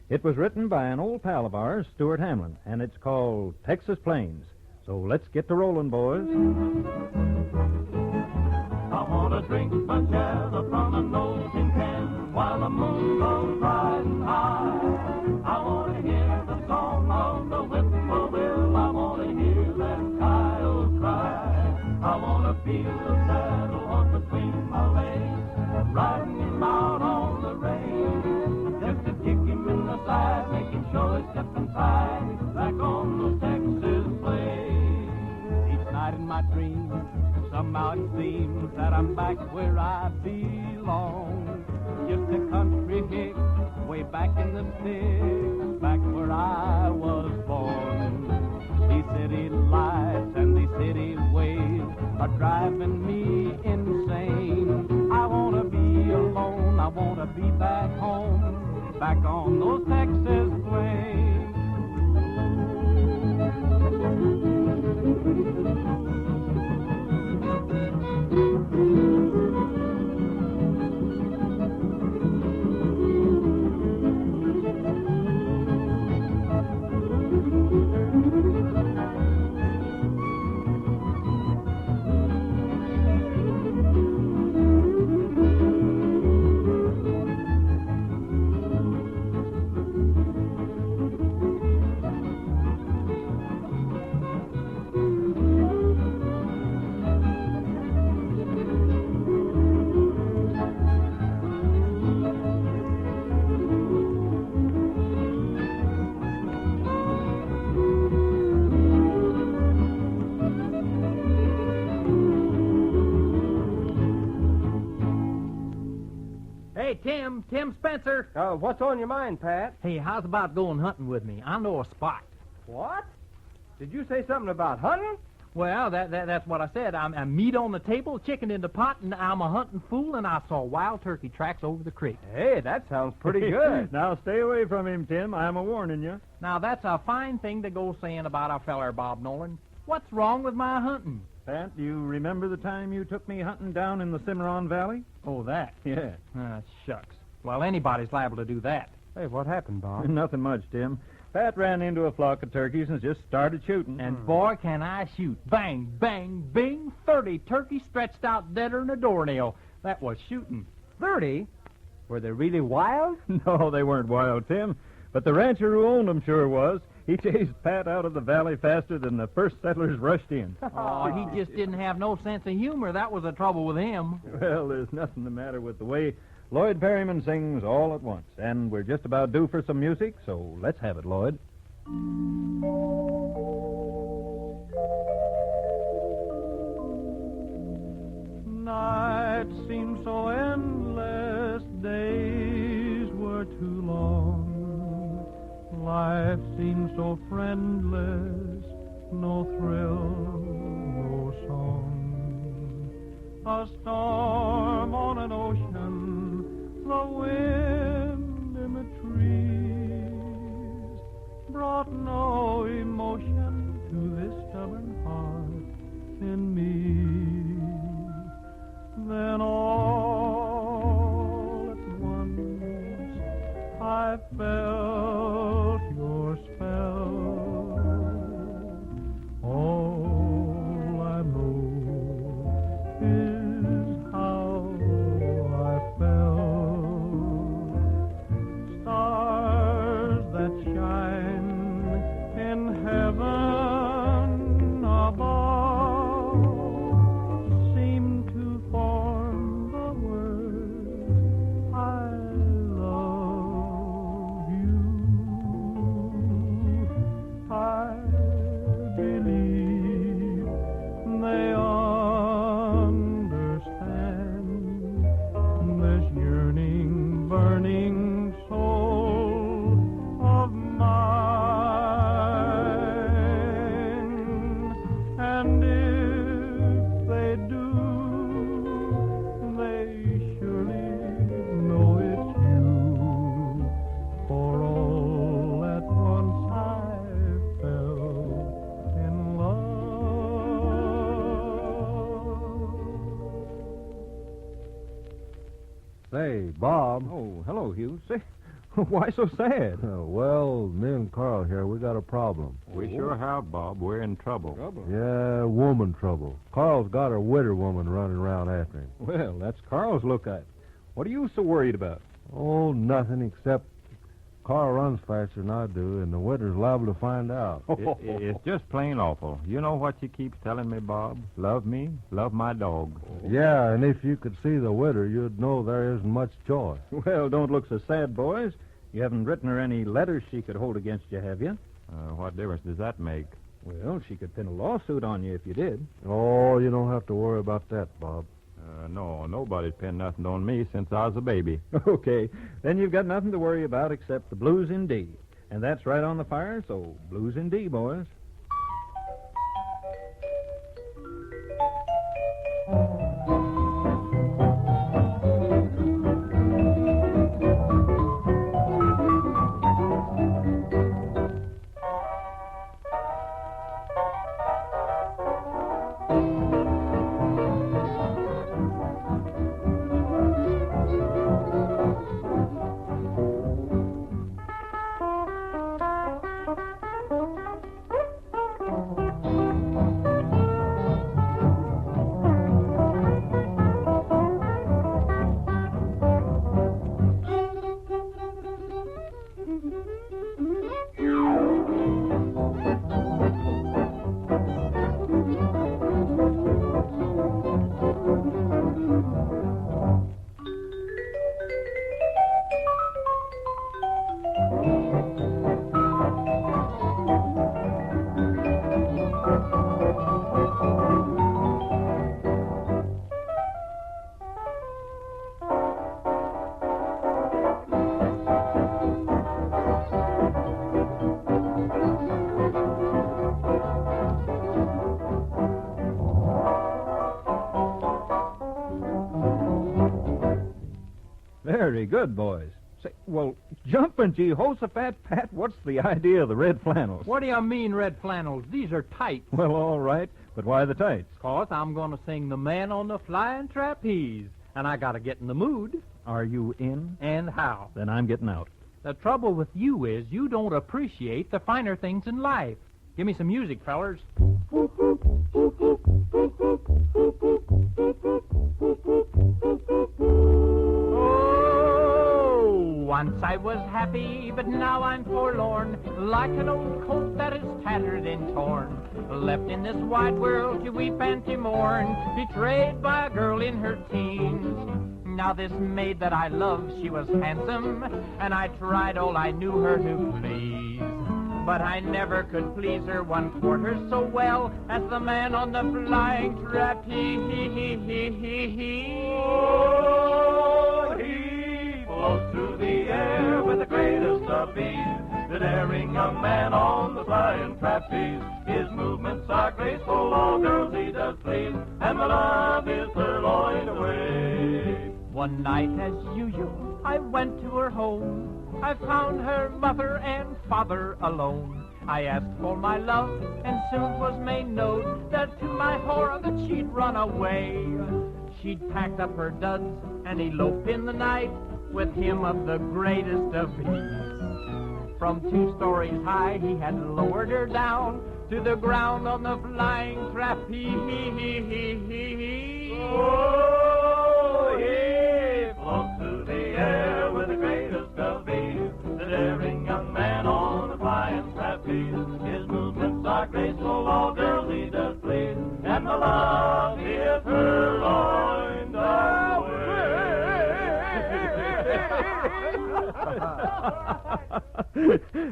It was written by an old pal of ours, Stuart Hamlin, and it's called Texas Plains. So let's get to rolling, boys. I want to drink my java from an old tin can while the moon goes riding high. I want to hear the song of the whippoorwill. I want to hear that coyote cry. I want to feel the saddle horse between my legs, riding him out on the range, just to kick him in the side, making sure he's stepping tight, like on those Texas plains. Each night in my dreams, somehow it seems that I'm back where I belong. Just a country hick, way back in the sticks, back where I was born. These city lights and these city ways are driving me insane. I want to be alone, I want to be back home, back on those Texas plains. Tim Spencer. What's on your mind, Pat? Hey, how's about going hunting with me? I know a spot. What? Did you say something about hunting? Well, that's what I said. I'm meat on the table, chicken in the pot, and I'm a hunting fool, and I saw wild turkey tracks over the creek. Hey, that sounds pretty good. Now, stay away from him, Tim. I'm a-warning you. Now, that's a fine thing to go saying about our feller, Bob Nolan. What's wrong with my hunting? Pat, do you remember the time you took me hunting down in the Cimarron Valley? Oh, that? Yeah. Shucks. Well, anybody's liable to do that. Hey, what happened, Bob? Nothing much, Tim. Pat ran into a flock of turkeys and just started shooting. And boy, can I shoot. Bang, bang, bing, 30 turkeys stretched out deader than a doornail. That was shooting. 30? Were they really wild? No, they weren't wild, Tim. But the rancher who owned them sure was. He chased Pat out of the valley faster than the first settlers rushed in. Oh, he just didn't have no sense of humor. That was the trouble with him. Well, there's nothing the matter with the way Lloyd Perryman sings all at once. And we're just about due for some music, so let's have it, Lloyd. Night seemed so endless, days were too long. Life seemed so friendless, no thrill, no song. A storm on an ocean, the wind in the trees brought no emotion to this stubborn heart in me. Then all at once I felt your spell. All I know is how I felt. Stars that shine in heaven above seem to form the words I love you. I believe they understand this yearning, burning soul of mine. And if they do, they surely know it's you. For all at once I fell in love. Say, Bob. Oh, hello, Hugh. Say, why so sad? Well, me and Carl here, we got a problem. We sure have, Bob. We're in trouble. Yeah, woman trouble. Carl's got a widder woman running around after him. Well, that's Carl's lookout. What are you so worried about? Oh, nothing except Carl runs faster than I do, and the widder's liable to find out. It's just plain awful. You know what she keeps telling me, Bob? Love me, love my dog. Yeah, and if you could see the widder, you'd know there isn't much choice. Well, don't look so sad, boys. You haven't written her any letters she could hold against you, have you? What difference does that make? Well, she could pin a lawsuit on you if you did. Oh, you don't have to worry about that, Bob. No, nobody's pinned nothing on me since I was a baby. Okay, then you've got nothing to worry about except the blues in D. And that's right on the fire, so blues in D, boys. good, boys. Say, well, jumping Jehoshaphat, Pat, what's the idea of the red flannels? What do you mean, red flannels? These are tights. Well, all right, but why the tights? 'Cause I'm going to sing The Man on the Flying Trapeze, and I got to get in the mood. Are you in? And how? Then I'm getting out. The trouble with you is you don't appreciate the finer things in life. Give me some music, fellers. Once I was happy, but now I'm forlorn, like an old coat that is tattered and torn. Left in this wide world to weep and to mourn, betrayed by a girl in her teens. Now this maid that I loved, she was handsome, and I tried all I knew her to please. But I never could please her 1/4 so well as the man on the flying trapeze. Oh, he floats through the air with the greatest of ease. The daring young man on the flying trapeze. His movements are graceful, all girls he does please, and my love is purloined away. One night, as usual, I went to her home. I found her mother and father alone. I asked for my love, and soon was made known that to my horror that she'd run away. She'd packed up her duds and eloped in the night with him of the greatest of ease. From 2 stories high, he had lowered her down to the ground on the flying trapeze. Oh, he floats through the air with the greatest of ease. The daring young man on the flying trapeze. His movements are graceful, all girls he does please, and my love is purloined away.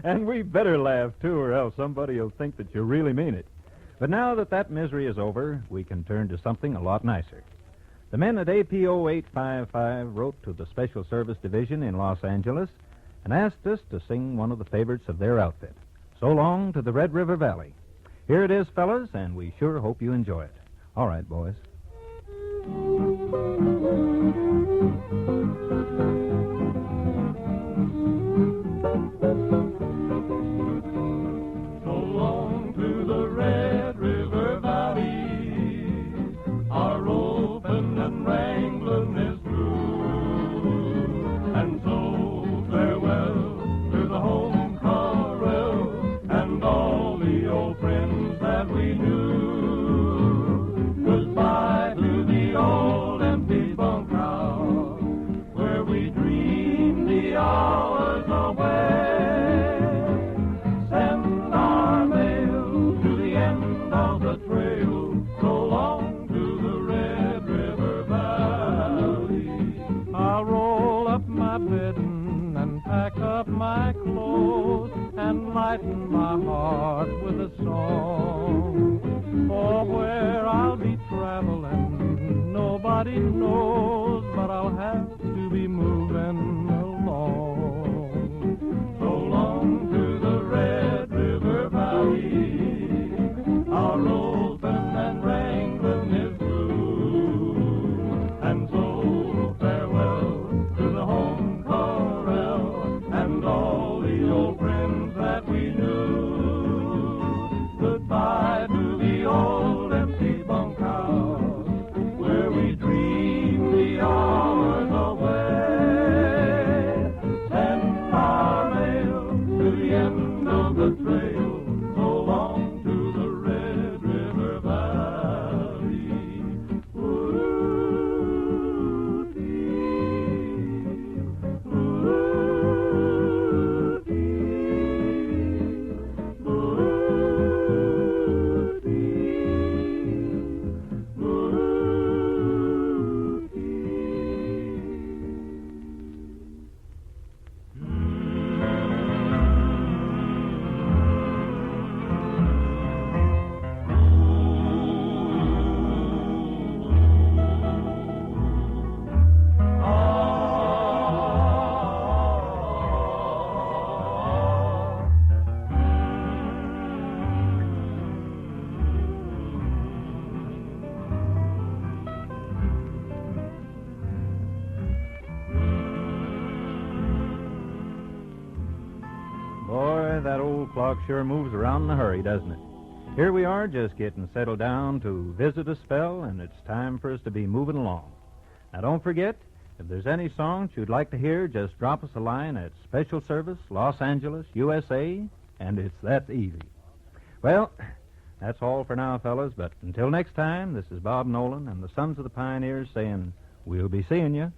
And we better laugh, too, or else somebody will think that you really mean it. But now that misery is over, we can turn to something a lot nicer. The men at APO 855 wrote to the Special Service Division in Los Angeles and asked us to sing one of the favorites of their outfit, So Long to the Red River Valley. Here it is, fellas, and we sure hope you enjoy it. All right, boys. So long to the Red River Valley, our open and wrangling is through, and so farewell to the home corral and all the old friends that we knew. Goodbye to the old empty bunkhouse where we dreamed the hours away. Send our mail to the end of the trail. So long to the Red River Valley. I'll roll up my bedding and pack up my clothes and lighten my heart with a song. For where I'll be traveling, nobody knows, but I'll have to be moving along. So long to the Red River Valley. Our open and wrangling is through, and so farewell to the home corral and all the old friends that we knew. Goodbye to the old empty bunkhouse where we dreamed the hours away. Boy, that old clock sure moves around in a hurry, doesn't it? Here we are, just getting settled down to visit a spell, and it's time for us to be moving along. Now, don't forget, if there's any songs you'd like to hear, just drop us a line at Special Service, Los Angeles, USA, and it's that easy. Well, that's all for now, fellas, but until next time, this is Bob Nolan and the Sons of the Pioneers saying, we'll be seeing you.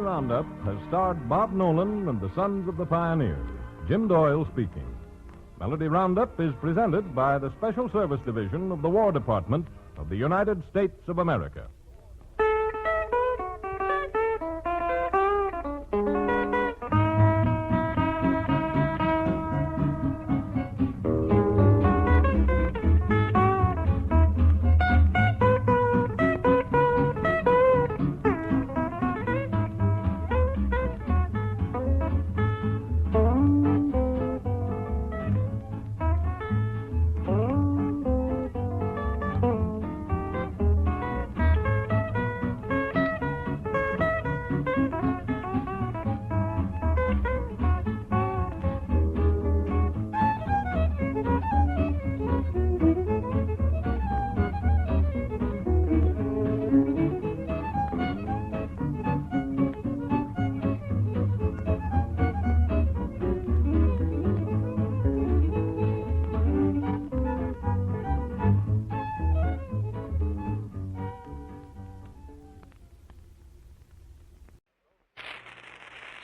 Roundup has starred Bob Nolan and the Sons of the Pioneers. Jim Doyle speaking. Melody Roundup is presented by the Special Service Division of the War Department of the United States of America.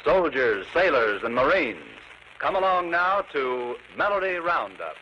Soldiers, sailors, and Marines, come along now to Melody Roundup.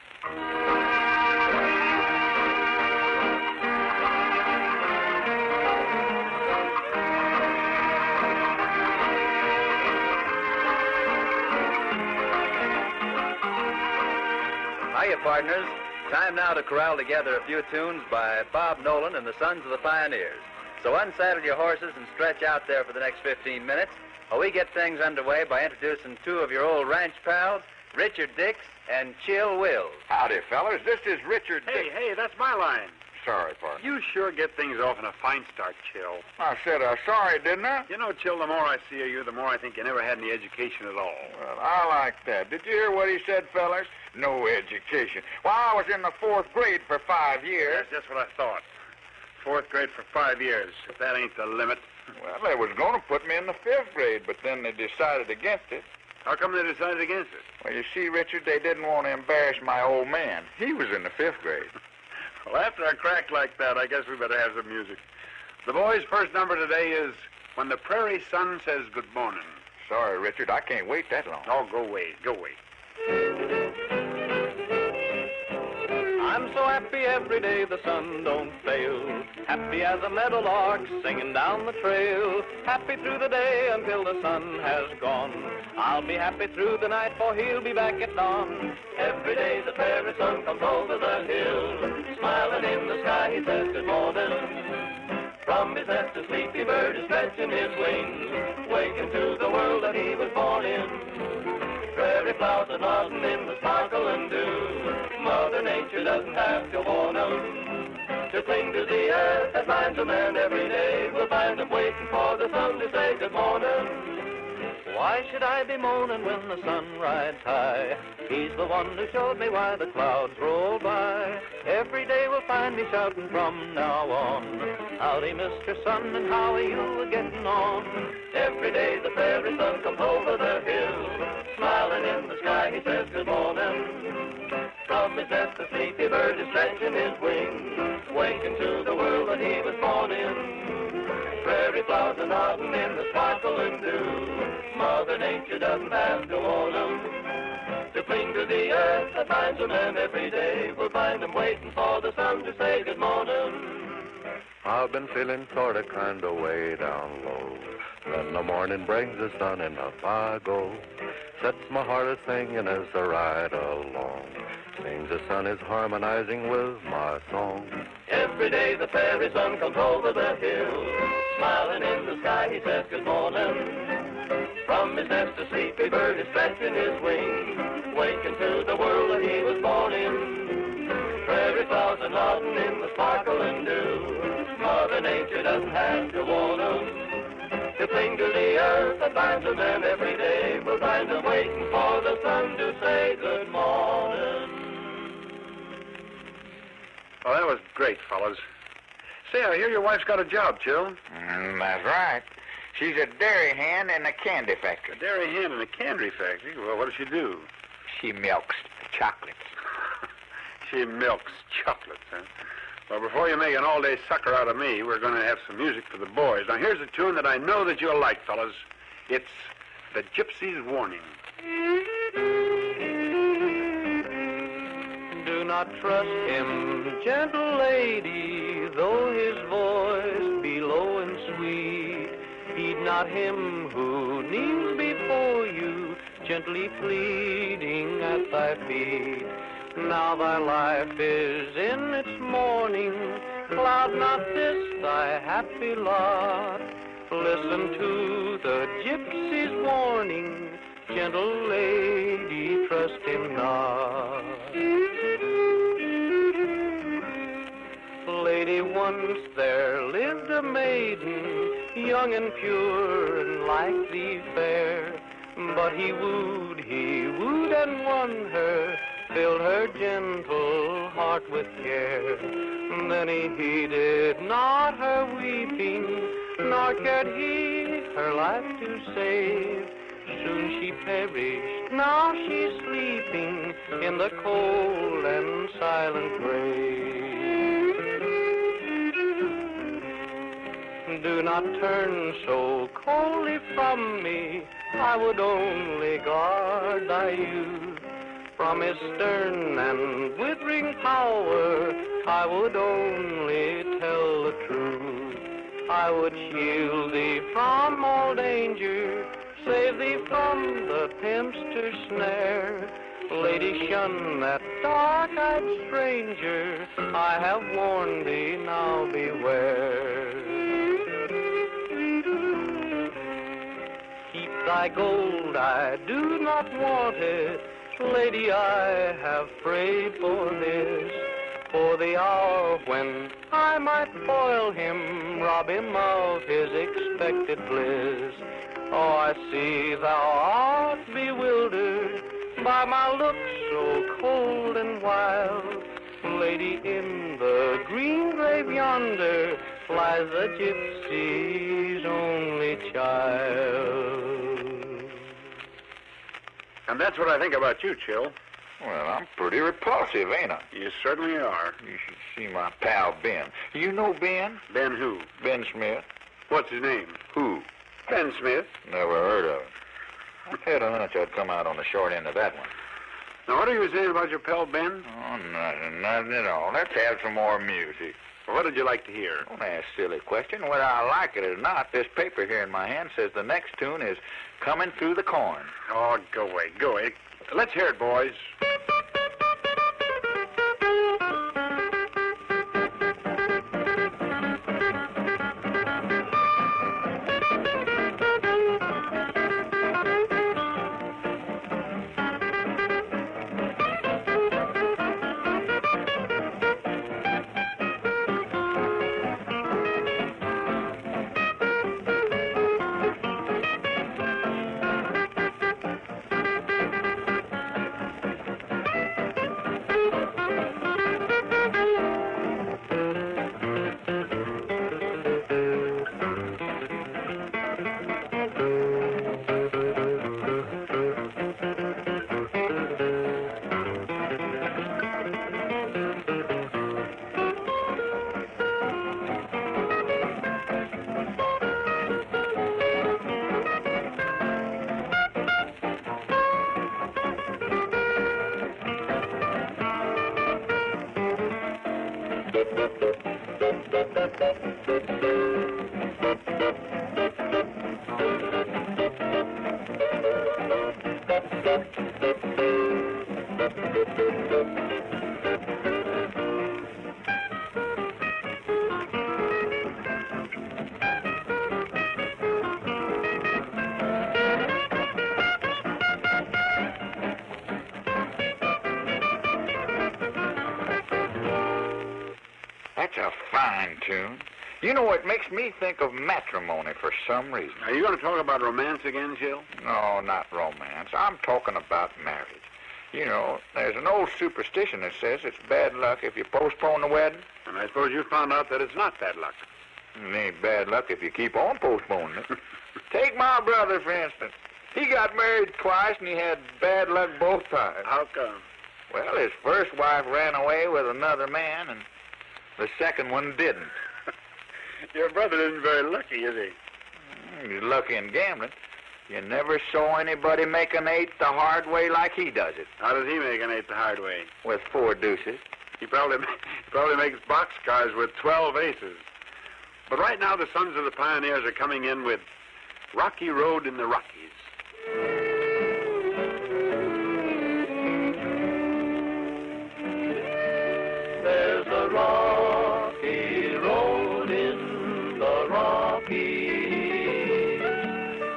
Hiya, partners. Time now to corral together a few tunes by Bob Nolan and the Sons of the Pioneers. So unsaddle your horses and stretch out there for the next 15 minutes. We get things underway by introducing two of your old ranch pals, Richard Dix and Chill Wills. Howdy, fellas. This is Richard Dix. Hey, that's my line. Sorry, partner. You sure get things off in a fine start, Chill. I said sorry, didn't I? You know, Chill, the more I see of you, the more I think you never had any education at all. Well, I like that. Did you hear what he said, fellas? No education. Well, I was in the 4th grade for 5 years. That's just what I thought. 4th grade for 5 years. If that ain't the limit. Well, they was going to put me in the 5th grade, but then they decided against it. How come they decided against it? Well, you see, Richard, they didn't want to embarrass my old man. He was in the 5th grade. Well, after a crack like that, I guess we better have some music. The boys' first number today is When the Prairie Sun Says Good Morning. Sorry, Richard, I can't wait that long. Oh, go wait. I'm so happy every day the sun don't fail. Happy as a meadowlark singing down the trail. Happy through the day until the sun has gone. I'll be happy through the night, for he'll be back at dawn. Every day the prairie sun comes over the hill. Smiling in the sky, he says good morning. From his nest a sleepy bird is stretching his wings, waking to the world that he was born in. Prairie flowers are nodding in the sparkle and dew. Mother Nature doesn't have to warn them to cling to the earth that finds a man every day. We'll find him waiting for the sun to say good morning. Why should I be moaning when the sun rides high? He's the one who showed me why the clouds roll by. Every day will find me shouting from now on. Howdy, Mr. Sun, and how are you getting on? Every day the prairie sun comes over the hill. Smiling in the sky, he says good morning. From his nest the sleepy bird is stretching his wings, waking to the world that he was born in. Prairie flowers are nodding in the sparkle and dew. Mother Nature doesn't have to warn them to cling to the earth that finds a man every day. We'll find him waiting for the sun to say good morning. I've been feeling sorta kinda way down low. Then the morning brings the sun and up I go. Sets my heart a-singing as I ride along. Seems the sun is harmonizing with my song. Every day the prairie sun comes over the hill. Smiling in the sky, he says good morning. From his nest a sleepy bird is stretching his wings, waking to the world that he was born in. Prairie clouds are nodding in the sparkling dew. Mother Nature doesn't have to warn them to cling to the earth that binds them, and every day we'll find them waiting for the sun to say good morning. Well, that was great, fellas. Say, I hear your wife's got a job, Chill. That's right. She's a dairy hand in a candy factory. A dairy hen in a candy factory? Well, what does she do? She milks chocolates. She milks chocolates, huh? Well, before you make an all-day sucker out of me, we're going to have some music for the boys. Now, here's a tune that I know that you'll like, fellas. It's The Gypsy's Warning. Do not trust him, gentle lady, though his voice be low and sweet. Heed not him who kneels before you, gently pleading at thy feet. Now thy life is in its morning, cloud not this thy happy lot. Listen to the gypsy's warning, gentle lady, trust him not. Lady, once there lived a maiden, young and pure and like thee fair. But he wooed and won her, filled her gentle heart with care. Then he heeded not her weeping, nor cared he her life to save. Soon she perished, now she's sleeping in the cold and silent grave. Do not turn so coldly from me, I would only guard thy youth. From his stern and withering power, I would only tell the truth. I would shield thee from all danger, save thee from the tempter's snare. Lady, shun that dark-eyed stranger, I have warned thee, now beware. Keep thy gold, I do not want it, lady, I have prayed for this, for the hour when I might foil him, rob him of his expected bliss. Oh, I see thou art bewildered by my looks so cold and wild. Lady, in the green grave yonder lies the gypsy's only child. And that's what I think about you, Chill. Well, I'm pretty repulsive, ain't I? You certainly are. You should see my pal Ben. You know Ben? Ben who? Ben Smith. What's his name? Who? Ben Smith. Never heard of him. I had a hunch I'd come out on the short end of that one. Now, what are you saying about your pal Ben? Oh, nothing at all. Let's have some more music. Well, what did you like to hear? Don't ask silly question. Whether I like it or not, this paper here in my hand says the next tune is Coming Through the Corn. Oh, go away, go away. Let's hear it, boys. fine tune. You know, it makes me think of matrimony for some reason. Are you going to talk about romance again, Jill? No, not romance. I'm talking about marriage. You know, there's an old superstition that says it's bad luck if you postpone the wedding. And I suppose you found out that it's not bad luck. It ain't bad luck if you keep on postponing it. Take my brother, for instance. He got married twice, and he had bad luck both times. How come? Well, his first wife ran away with another man, and the second one didn't. Your brother isn't very lucky, is he? He's lucky in gambling. You never saw anybody make an 8 the hard way like he does it. How does he make an 8 the hard way? With 4 deuces. He probably makes boxcars with 12 aces. But right now, the Sons of the Pioneers are coming in with Rocky Road in the Rockies. There's a rocky road in the Rockies,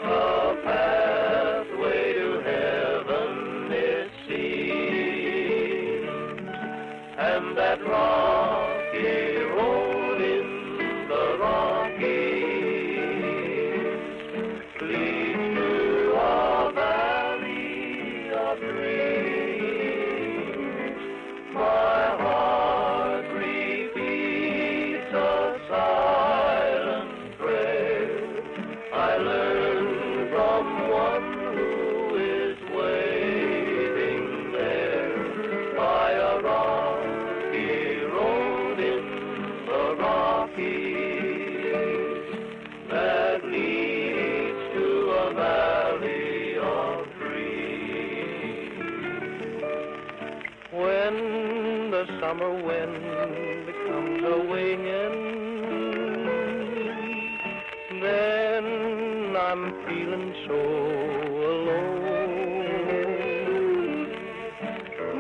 a pathway to heaven it seems, and that rocky road in the Rockies leads to a valley of dreams. My heart repeats a silent prayer I learned from one who is waiting there by a rocky road in the Rockies that leads to a valley of dreams. When the summer wind comes a-winging, then I'm feeling so alone.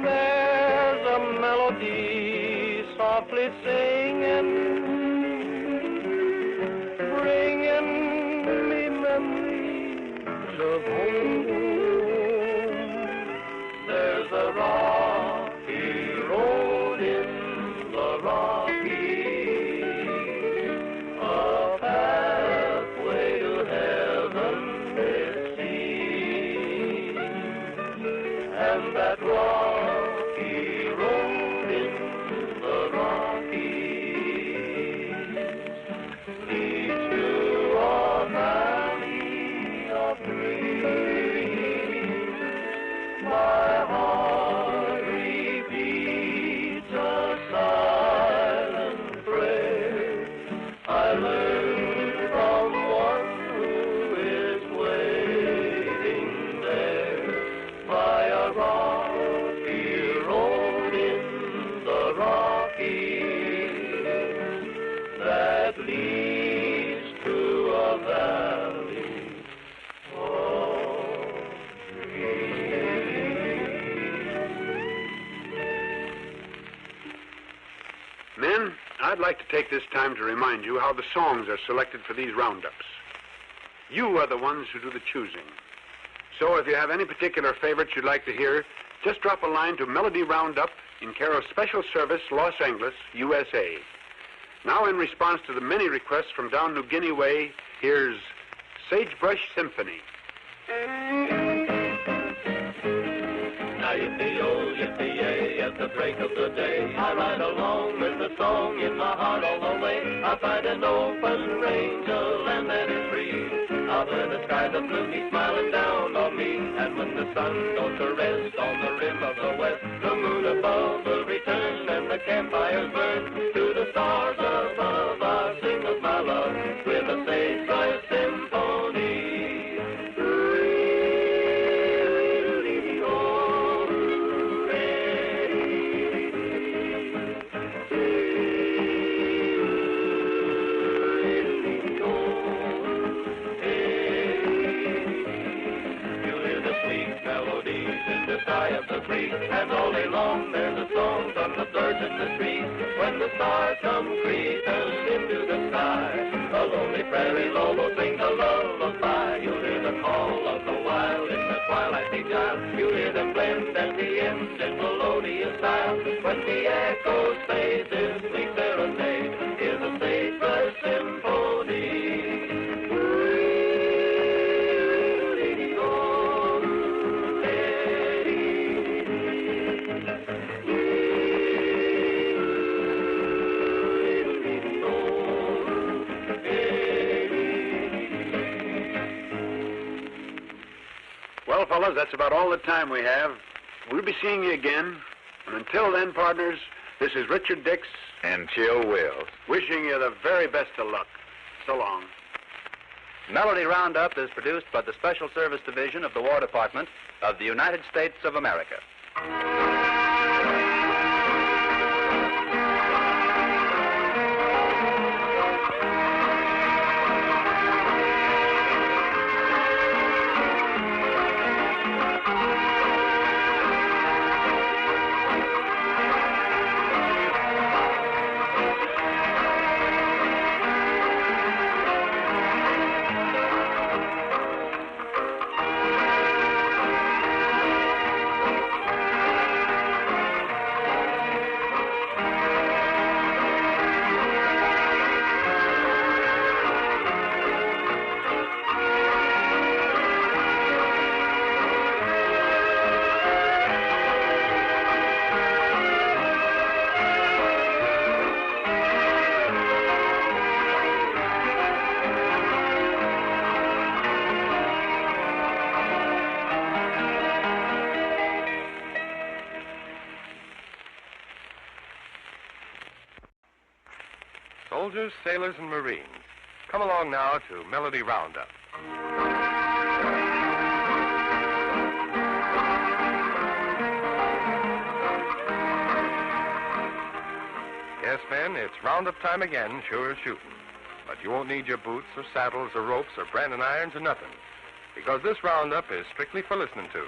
There's a melody softly singing, bringing me memories of home. There's a rocky road in the Rockies, a pathway to heaven it seems, and that rocky road in the Rockies leads to a valley of dreams. My heart repeats a silent prayer I learned from one who is waiting there by a rocky road in the Rockies that leads to a valley of Men, I'd like to take this time to remind you how the songs are selected for these roundups. You are the ones who do the choosing. So if you have any particular favorites you'd like to hear, just drop a line to Melody Roundup in care of Special Service, Los Angeles, USA. Now, in response to the many requests from down New Guinea way, here's Sagebrush Symphony. Now yippee-oh, yippee-yay, at the break of the day, I ride along with a song in my heart all the way. I find an open range, a land that is free. Out where the skies are blue, he's smiling down on me. And when the sun goes to rest on the rim of the west, the moon above will return and the campfires burn. To the stars above I sing of my love with a sagebrush symphony. Of the breeze, and all day long there's a song from the birds in the trees. When the stars come creeping into the sky, a lonely prairie lolo sings a lullaby. You'll hear the call of the wild in the twilight beguile. You'll hear them blend at the end in melodious style. When the echoes fade, this sweet serenade is a Well, fellas, that's about all the time we have. We'll be seeing you again. And until then, partners, this is Richard Dix and Chill Wills, wishing you the very best of luck. So long. Melody Roundup is produced by the Special Service Division of the War Department of the United States of America. Soldiers, sailors, and Marines, come along now to Melody Roundup. Yes, men, it's Roundup time again, sure as shooting. But you won't need your boots or saddles or ropes or branding irons or nothing, because this Roundup is strictly for listening to.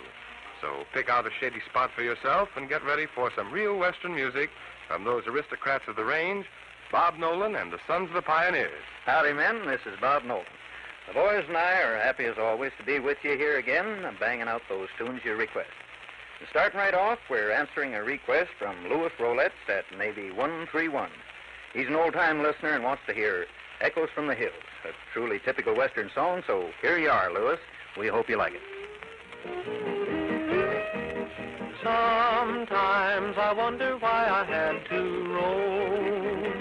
So pick out a shady spot for yourself and get ready for some real Western music from those aristocrats of the range, Bob Nolan and the Sons of the Pioneers. Howdy, men. This is Bob Nolan. The boys and I are happy as always to be with you here again, banging out those tunes you request. And starting right off, we're answering a request from Louis Roletts at Navy 131. He's an old-time listener and wants to hear Echoes from the Hills, a truly typical Western song, so here you are, Louis. We hope you like it. Sometimes I wonder why I had to roam.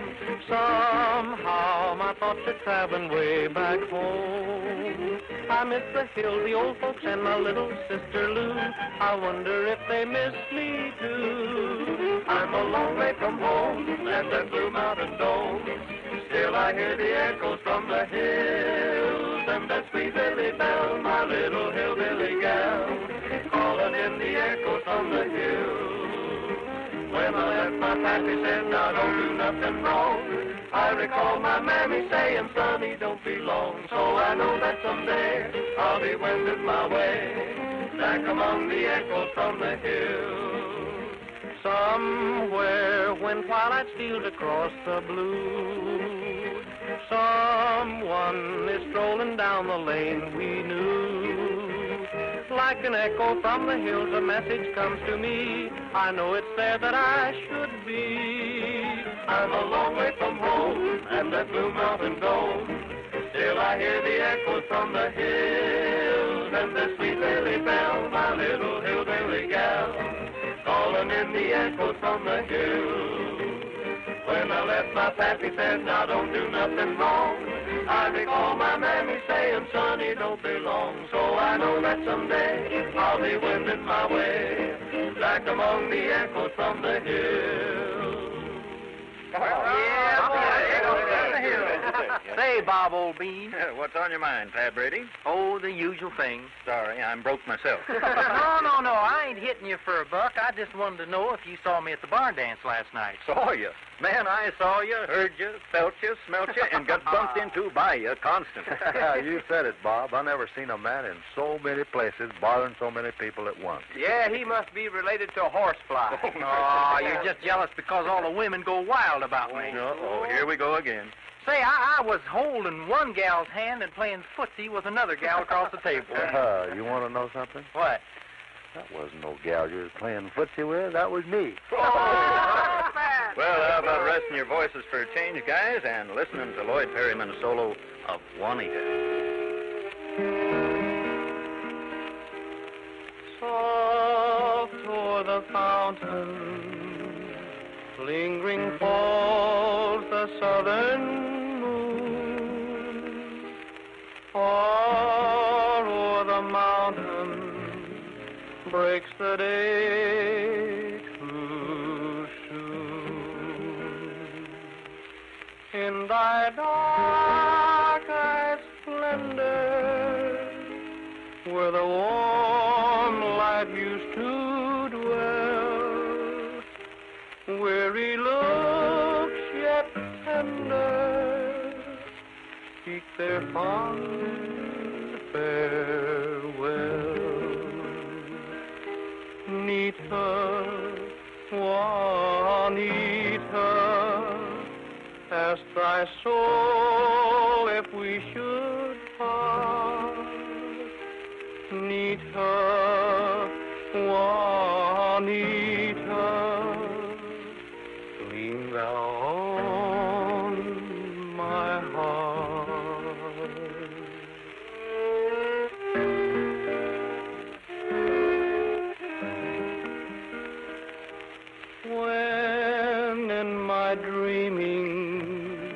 Somehow my thoughts are traveling way back home. I miss the hills, the old folks, and my little sister Lou. I wonder if they miss me too. I'm a long way from home and that blue mountain dome. Still I hear the echoes from the hills and that sweet Lily Bell, my little hillbilly gal, calling in the echoes from the hills. When I left my pappy said, now don't do nothing wrong, I recall my mammy saying, sonny, don't be long. So I know that someday I'll be wending my way back among the echoes from the hills. Somewhere when twilight steals across the blue, someone is strolling down the lane we knew. Like an echo from the hills, a message comes to me. I know it's there that I should be. I'm a long way from home and that blue mountain dome. Still I hear the echoes from the hills and the sweet Lily Bell, my little hillbilly gal, calling in the echoes from the hills. When I left my pappy said, now don't do nothing wrong, I recall my mammy saying, sonny, don't be long. So I know that someday I'll be wending my way back among the echoes from the hills. Say, Bob, old bean. What's on your mind, Pat Brady? Oh, the usual thing. Sorry, I'm broke myself. No, I ain't hitting you for a buck. I just wanted to know if you saw me at the barn dance last night. Saw you? Man, I saw you, heard you, felt you, smelt you, and got bumped into by you constantly. You said it, Bob. I never seen a man in so many places bothering so many people at once. Yeah, he must be related to a horsefly. Oh, you're just jealous because all the women go wild about me. Oh, here we go again. Say, I was holding one gal's hand and playing footsie with another gal across the table. You want to know something? What? That wasn't no gal you was playing footsie with. That was me. Well, how about resting your voices for a change, guys, and listening to Lloyd Perryman's solo of Juanita. Soft o'er the fountain, lingering falls the southern moon. Far o'er the mountain, breaks the day too soon. In thy dark eyes splendor, where the warm light used to dwell, weary looks yet tender speak their fond farewell. Nita, Juanita, ask thy soul if we should part. Nita, Juanita, lean thou on my heart. When in my dreaming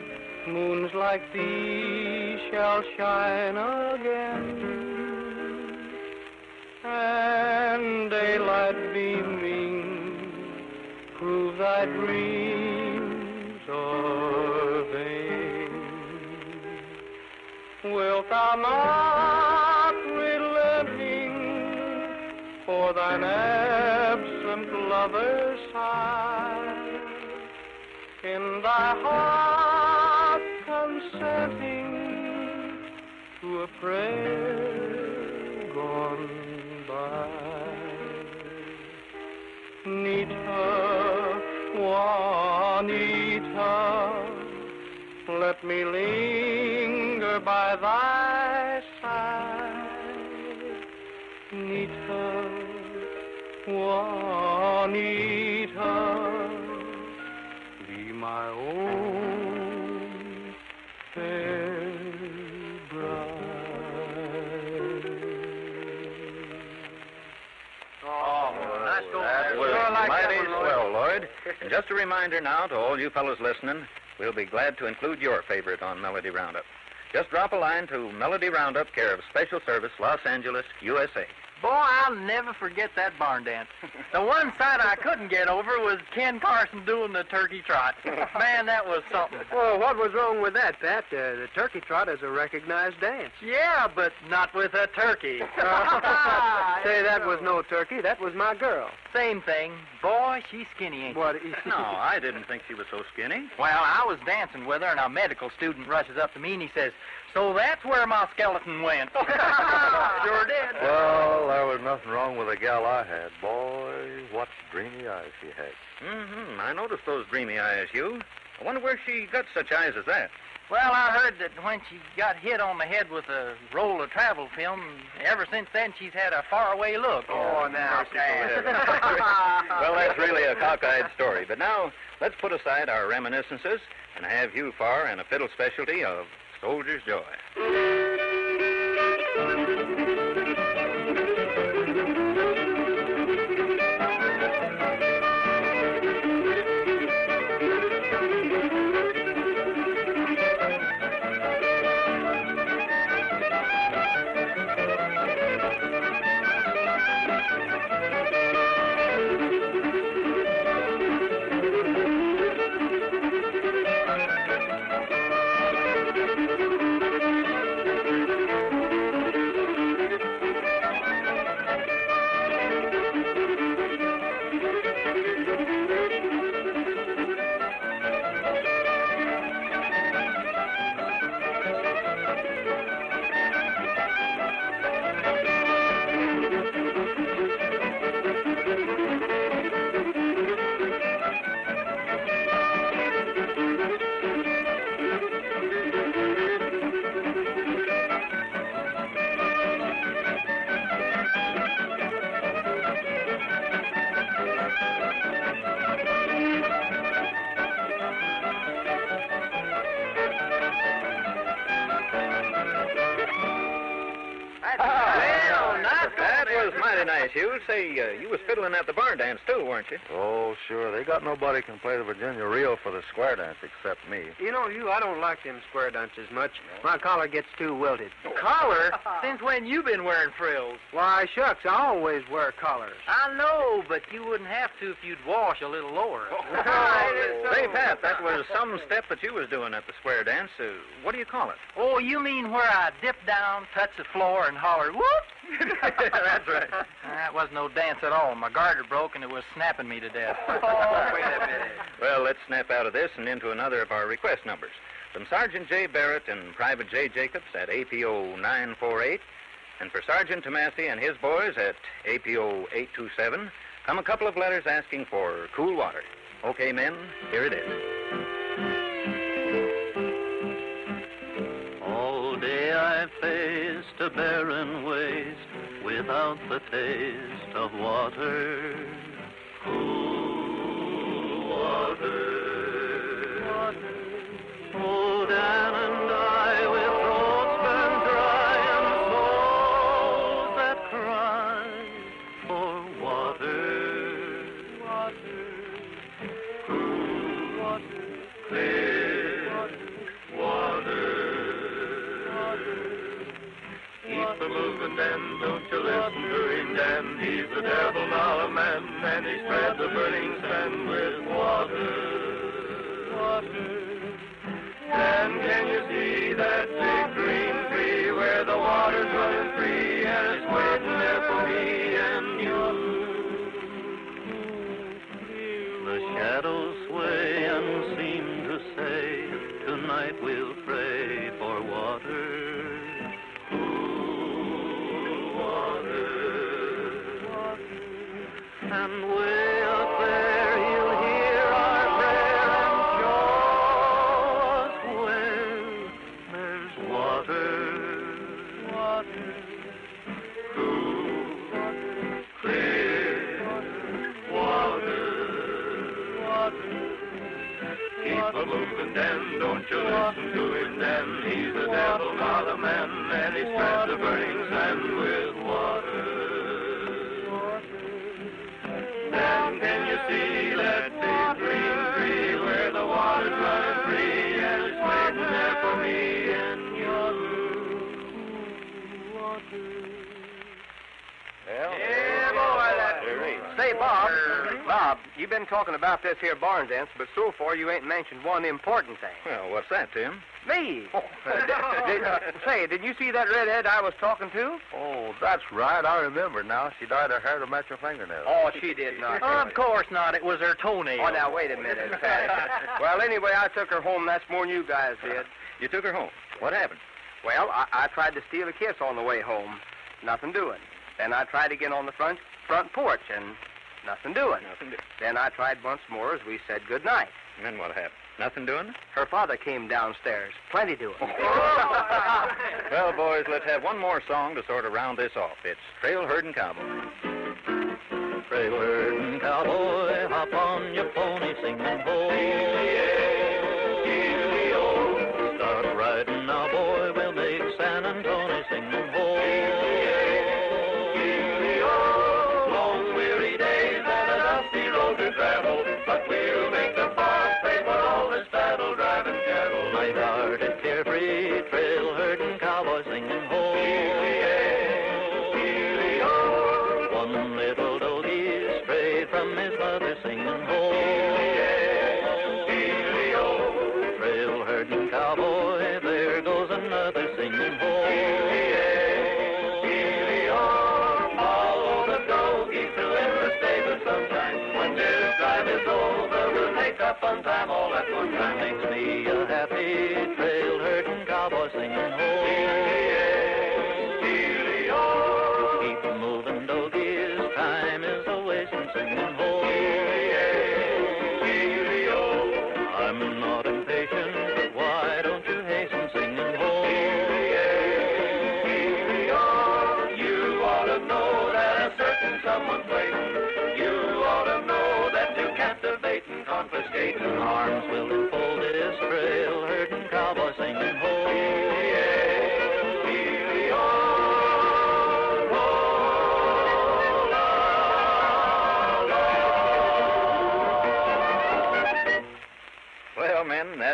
moons like these shall shine again, and daylight beaming prove thy dreams are vain, wilt thou not relenting for thine absent lover's sigh, in thy heart consenting to a prayer gone by? Nita, Juanita, let me linger by thy side. Nita, Juanita, be my own fair bride. That was mighty swell, Lloyd. And just a reminder now to all you fellows listening, we'll be glad to include your favorite on Melody Roundup. Just drop a line to Melody Roundup, care of Special Service, Los Angeles, USA. Boy, I'll never forget that barn dance. The one side I couldn't get over was Ken Carson doing the turkey trot. Man, that was something. Well, what was wrong with that, Pat? The turkey trot is a recognized dance. Yeah, but not with a turkey. Say, that was no turkey. That was my girl. Same thing. Boy, she's skinny, ain't she? What? No, I didn't think she was so skinny. Well, I was dancing with her, and a medical student rushes up to me, and he says, "So that's where my skeleton went." Sure did. Well, there was nothing wrong with the gal I had. Boy, what dreamy eyes she had. Mm-hmm. I noticed those dreamy eyes, Hugh. I wonder where she got such eyes as that. Well, I heard that when she got hit on the head with a roll of travel film, ever since then she's had a faraway look. Oh, now, well, that's really a cockeyed story. But now, let's put aside our reminiscences and have Hugh Farr and a fiddle specialty of Soldier's Joy. mighty nice, Hugh. Say, you was fiddling at the barn dance, too, weren't you? Oh, sure. They got nobody can play the Virginia reel for the square dance except me. You know, Hugh, I don't like them square dances much. My collar gets too wilted. Collar? Since when you been wearing frills? Why, shucks, I always wear collars. I know, but you wouldn't have to if you'd wash a little lower. Say, Pat, that was some step that you was doing at the square dance. What do you call it? Oh, you mean where I dip down, touch the floor, and holler, whoop? That's right. That wasn't no dance at all. My garter broke, and it was snapping me to death. Oh, wait a minute. Well, let's snap out of this and into another of our request numbers. From Sergeant J. Barrett and Private J. Jacobs at APO 948, and for Sergeant Tomasi and his boys at APO 827, come a couple of letters asking for cool water. Okay, men, here it is. All day I faced a barren waste without the taste of water. Cool water. Oh, Dan and I, with throats burned dry and souls that cry for water. Cool water. Clear water. Keep the moving, Dan, don't you listen to him, Dan. He's the devil, not a man, and he spreads the burning sand with water. And can you see that big green tree where the water's running free and it's waiting there for me and you? The shadows sway and seem to say, tonight we'll pray for water. Cool water. And way up there he'll hear our prayer and show us where there's water. Cool, clear water. Keep a moving, Dan, don't you listen to him, Dan. He's the devil, not a man, and he spreads the burning sand with water. Dan, can you see that big green tree where the water's running free and it's waiting there for me and Say, Bob, you've been talking about this here barn dance, but so far you ain't mentioned one important thing. Well, what's that, Tim? Me. Did you see that redhead I was talking to? Oh, that's right. I remember now. She dyed her hair to match her fingernails. Oh, she did not. Of course not. It was her toenail. Oh, now, wait a minute. Well, anyway, I took her home. That's more than you guys did. You took her home. What happened? Well, I tried to steal a kiss on the way home. Nothing doing. Then I tried to get on the front porch, and nothing doing. Then I tried once more as we said good night. And then what happened? Nothing doing? Her father came downstairs. Plenty doing. Well, boys, let's have one more song to sort of round this off. It's Trail Herdin' Cowboy. Trail herdin' cowboy, hop on your pony, singing ho. Start riding now, boy, we'll make San Antonio singing ho. Long weary days and a dusty road to travel, but we'll make the farm pay for all this battle driving cattle. Light-hearted, carefree, trail herdin' cowboy singing ho. One little doggy strayed from his mother singing ho. Trail herding cowboy, there goes another singing ho. Follow the doggy through in the stable sometime. When this drive is over, we'll make a fun time all at one time. Makes me a happy trail herding cowboy singing ho. Keep moving doggies, time is a wasting singing ho. I'm not impatient, but why don't you hasten singing ho? You ought to know that a certain someone's waiting. You ought to know that to captivate and confiscate arms will enfold his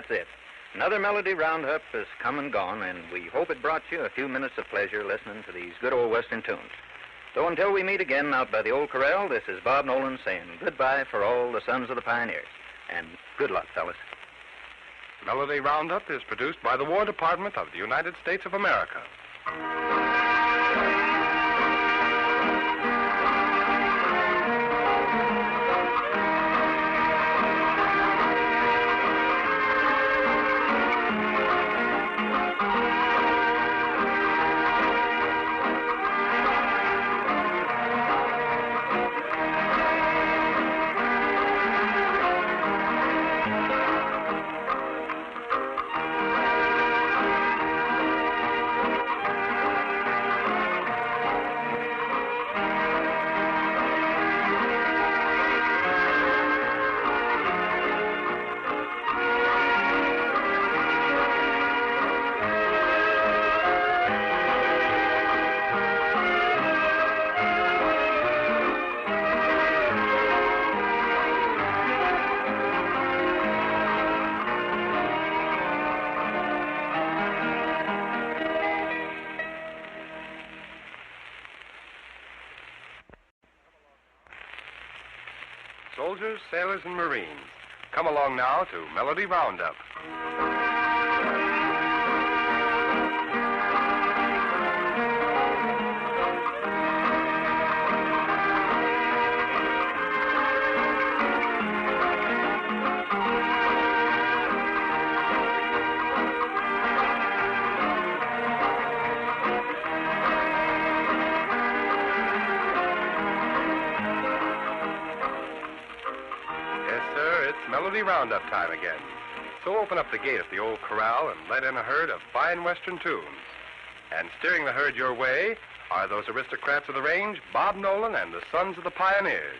that's it. Another Melody Roundup has come and gone, and we hope it brought you a few minutes of pleasure listening to these good old Western tunes. So until we meet again out by the old corral, this is Bob Nolan saying goodbye for all the sons of the pioneers. And good luck, fellas. Melody Roundup is produced by the War Department of the United States of America. Soldiers, sailors, and Marines, come along now to Melody Roundup. Melody Roundup time again. So open up the gate at the old corral and let in a herd of fine Western tunes. And steering the herd your way are those aristocrats of the range, Bob Nolan and the Sons of the Pioneers.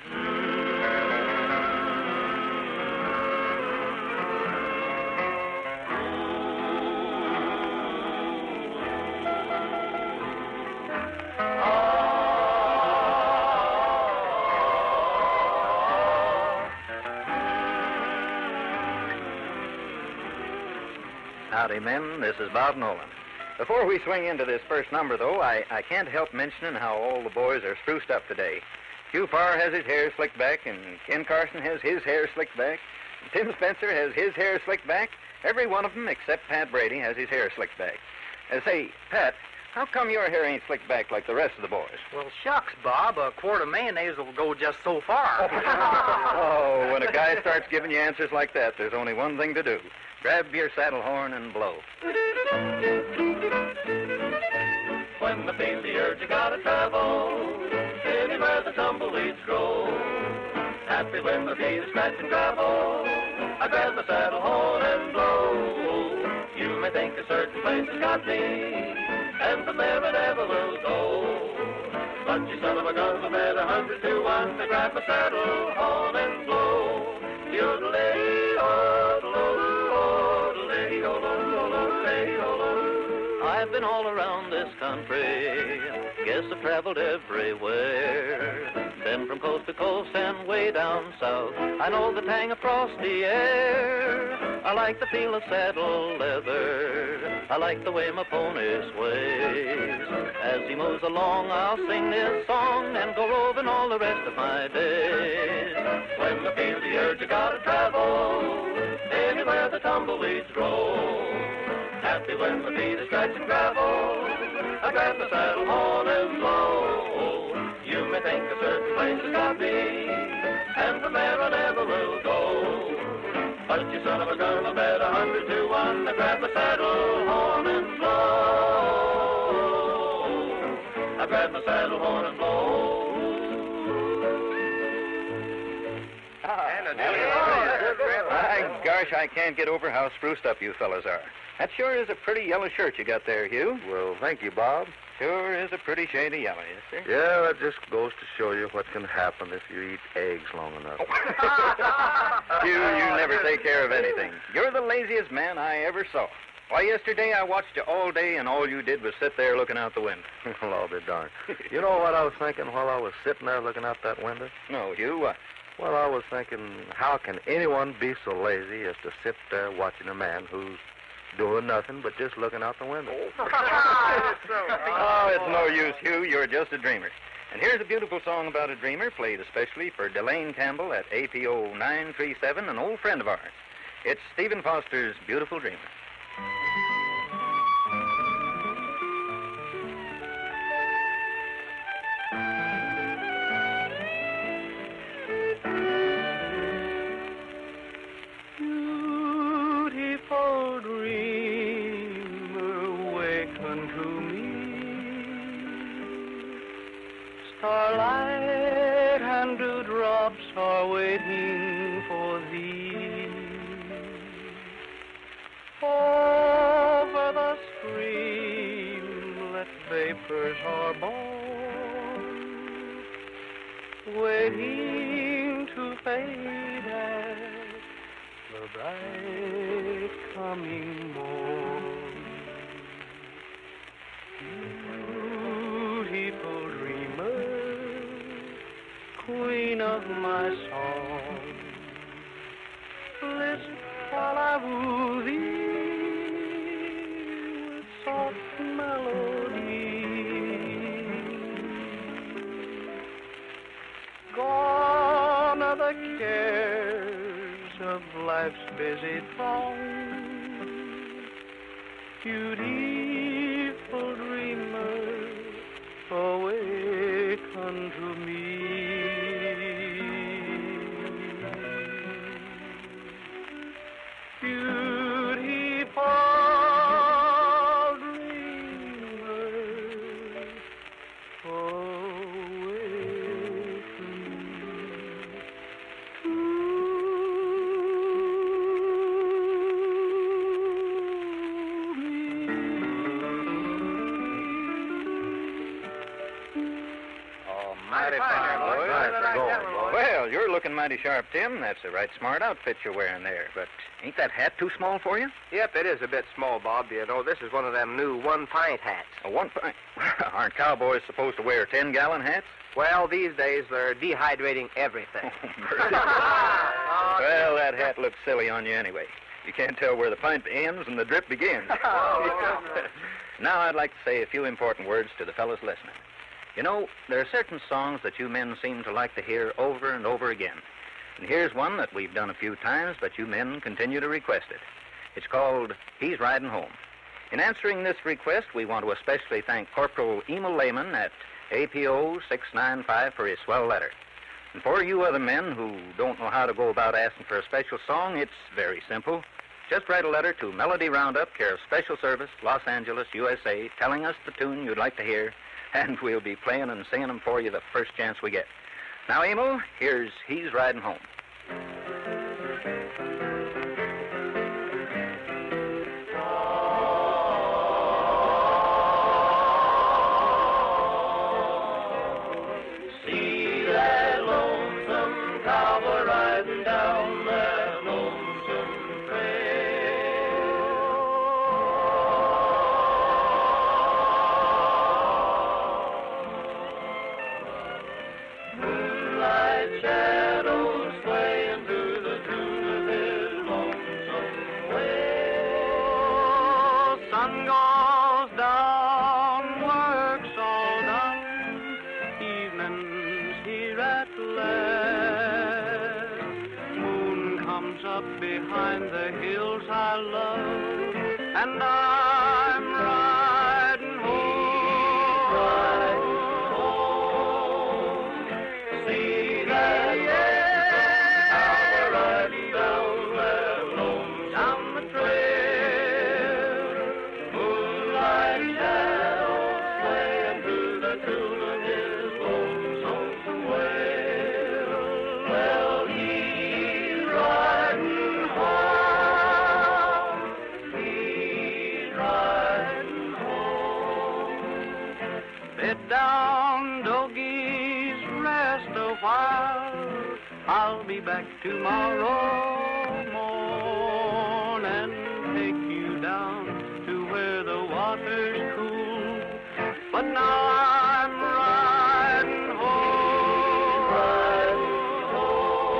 Howdy, men. This is Bob Nolan. Before we swing into this first number, though, I can't help mentioning how all the boys are spruced up today. Hugh Parr has his hair slicked back, and Ken Carson has his hair slicked back. Tim Spencer has his hair slicked back. Every one of them except Pat Brady has his hair slicked back. Say, Pat, how come your hair ain't slicked back like the rest of the boys? Well, shucks, Bob. A quart of mayonnaise will go just so far. Oh, when a guy starts giving you answers like that, there's only one thing to do. Grab your saddle horn and blow. When the field the urge, you gotta travel anywhere the tumbleweeds grow. Happy when my feet are scratching gravel, I grab my saddle horn and blow. You may think a certain place has got me, and from there I never will go. But you son of a gun, I bet 100 to 1 to grab my saddle horn and blow. I've been all around this country, guess I've traveled everywhere. Been from coast to coast and way down south, I know the tang of frosty air. I like the feel of saddle leather, I like the way my pony sways. As he moves along, I'll sing this song and go roving all the rest of my days. When the field the urge, you gotta travel anywhere the tumbleweeds grow. Happy when my feet are scratching gravel, I grab my saddle horn and blow. You may think a certain place has got me, and from there I never will go. But you son of a gun, I bet 100 to 1 I grab my saddle horn and blow. I grab my saddle horn and blow. My gosh, I can't get over how spruced up you fellas are. That sure is a pretty yellow shirt you got there, Hugh. Well, thank you, Bob. Sure is a pretty shade of yellow, yes, sir? Yeah, that just goes to show you what can happen if you eat eggs long enough. Hugh, you never take care of anything. You're the laziest man I ever saw. Why, yesterday I watched you all day, and all you did was sit there looking out the window. Well, I'll be darned. You know what I was thinking while I was sitting there looking out that window? No, Hugh, what? Well, I was thinking, how can anyone be so lazy as to sit there watching a man who's doing nothing but just looking out the window? Oh, it's no use, Hugh. You're just a dreamer. And here's a beautiful song about a dreamer, played especially for Delane Campbell at APO 937, an old friend of ours. It's Stephen Foster's Beautiful Dreamer. Beautiful dreamer, waken to me. Starlight and dewdrops are waiting for thee. Over the streamlet vapors are born, waiting to fade as the bright coming morn. Beautiful dreamer, queen of my song, listen while I woo thee with soft melody. Gone are the cares of life's busy throng. Beautiful dreamer, awaken to me. Beautiful dreamer, Mighty fine, boy. Well, you're looking mighty sharp, Tim. That's a right smart outfit you're wearing there. But ain't that hat too small for you? Yep, it is a bit small, Bob. You know, this is one of them new one-pint hats. A 1 pint? Aren't cowboys supposed to wear 10-gallon hats? Well, these days they're dehydrating everything. Well, that hat looks silly on you anyway. You can't tell where the pint ends and the drip begins. Now I'd like to say a few important words to the fellas listening. You know, there are certain songs that you men seem to like to hear over and over again. And here's one that we've done a few times, but you men continue to request it. It's called He's Riding Home. In answering this request, we want to especially thank Corporal Emil Lehman at APO 695 for his swell letter. And for you other men who don't know how to go about asking for a special song, it's very simple. Just write a letter to Melody Roundup, care of Special Service, Los Angeles, USA, telling us the tune you'd like to hear, and we'll be playing and singing them for you the first chance we get. Now, Emil, here's He's Riding Home. See that lonesome cowboy riding down that lonesome trail. Moonlight shadows swaying to the tune of his lonesome wail. Sun goes down, work's all done. Evening's here at last. Moon comes up behind the hills I love, and I'm riding home. See that cowboy riding down that lonesome trail. Moonlight shadows swaying to the tune of his lonesome wail. Well, he's riding home. He's riding home. Bed down, doggies, rest a while. I'll be back tomorrow morning. Take you down to where the water's cool. But now I'm riding home. Riding home.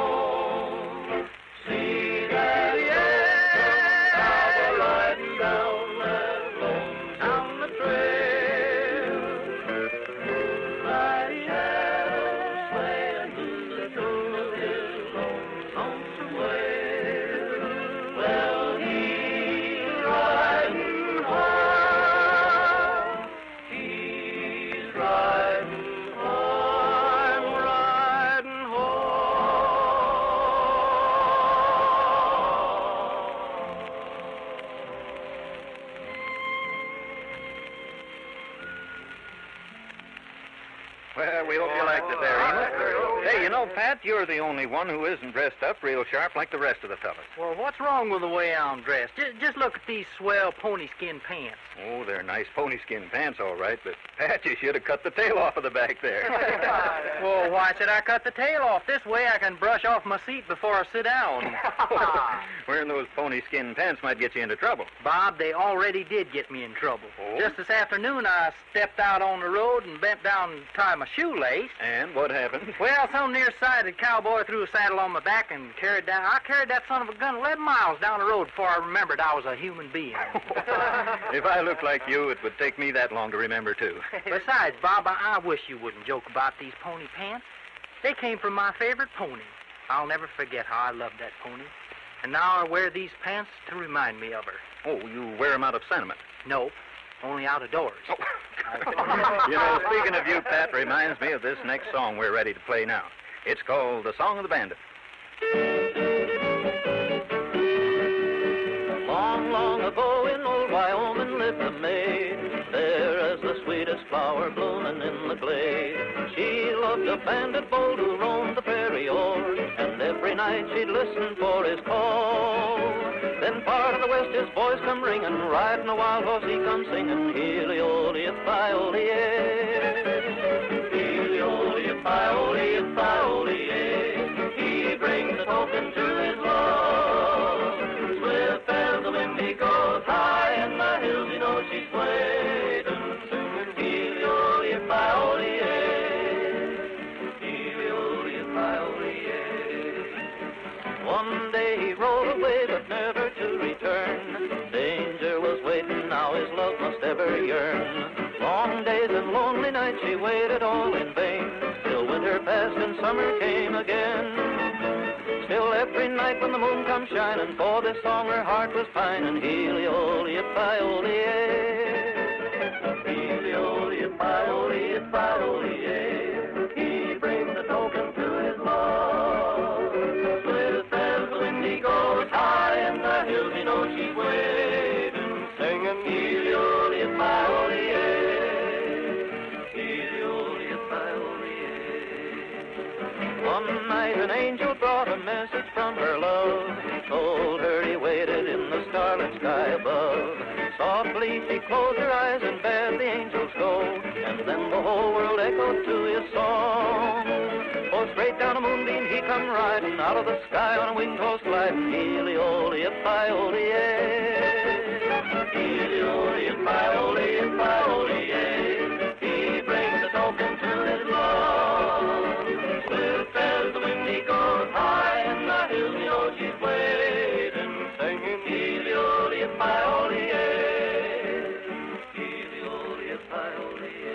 Well, we hope you liked it there, Enid. Hey, you know, Pat, you're the only one who isn't dressed up real sharp like the rest of the fellas. Well, what's wrong with the way I'm dressed? Just look at these swell pony skin pants. Oh, they're nice pony skin pants, all right, but Pat, you should have cut the tail off of the back there. Well, why should I cut the tail off? This way I can brush off my seat before I sit down. Wearing those pony skin pants might get you into trouble. Bob, they already did get me in trouble. Oh? Just this afternoon, I stepped out on the road and bent down to tie my shoelace. And what happened? Well, some nearsighted cowboy threw a saddle on my back and I carried that son of a gun 11 miles down the road before I remembered I was a human being. If I looked like you, it would take me that long to remember, too. Besides, Bob, I wish you wouldn't joke about these pony pants. They came from my favorite pony. I'll never forget how I loved that pony. And now I wear these pants to remind me of her. Oh, you wear them out of sentiment? No, only out of doors. Oh. You know, speaking of you, Pat, reminds me of this next song we're ready to play now. It's called The Song of the Bandit. Long, long ago in old Wyoming lived a maid, there as the sweetest flower blooming in the glade. She loved a bandit bold who roamed the prairie o'er, and every night she'd listen for his call. Then part of the west his voice come ringing, riding a wild horse he come singing, Healy-o-ly-if-I-o-ly-ay, Healy-o-ly-if-I-o-ly-if-I-o-ly-ay. He brings the token to his love. Swift as the wind he goes, high in the hills you know she's waiting, singing Healy-o-ly-if-I-o-ly-ay, Healy-o-ly-if-I-o-ly-ay. One day he rode away but never to return. Danger was waiting, now his love must ever yearn. Long days and lonely nights she waited all in vain, till winter passed and summer came again. Still every night when the moon comes shining, for this song her heart was pining, Healy-o-ly-if-I-o-ly-ay, Healy-o-ly-if-I-o-ly-if-I-o-ly-ay. He brings the token to his love. Swift as the wind he goes, high in the hills you know she's waiting, singing Healy-o-ly-if-I-o-ly-ay. One night an angel brought a message from her love, told her he waited in the starlit sky above. Softly she closed her eyes and bade the angels go, and then the whole world echoed to his song. For straight down a moonbeam he come riding, out of the sky on a winged horse gliding, Healy-o-ly-if-I-o-ly-ay, Healy-o-ly-if-I-o-ly-if-I-o-ly-ay. He brings the token to his love. Swift as the wind he goes, high in the hills you know she's waiting, singing Healy-o-ly-if-I-o-ly-ay, Healy-o-ly-if-I-o-ly-ay,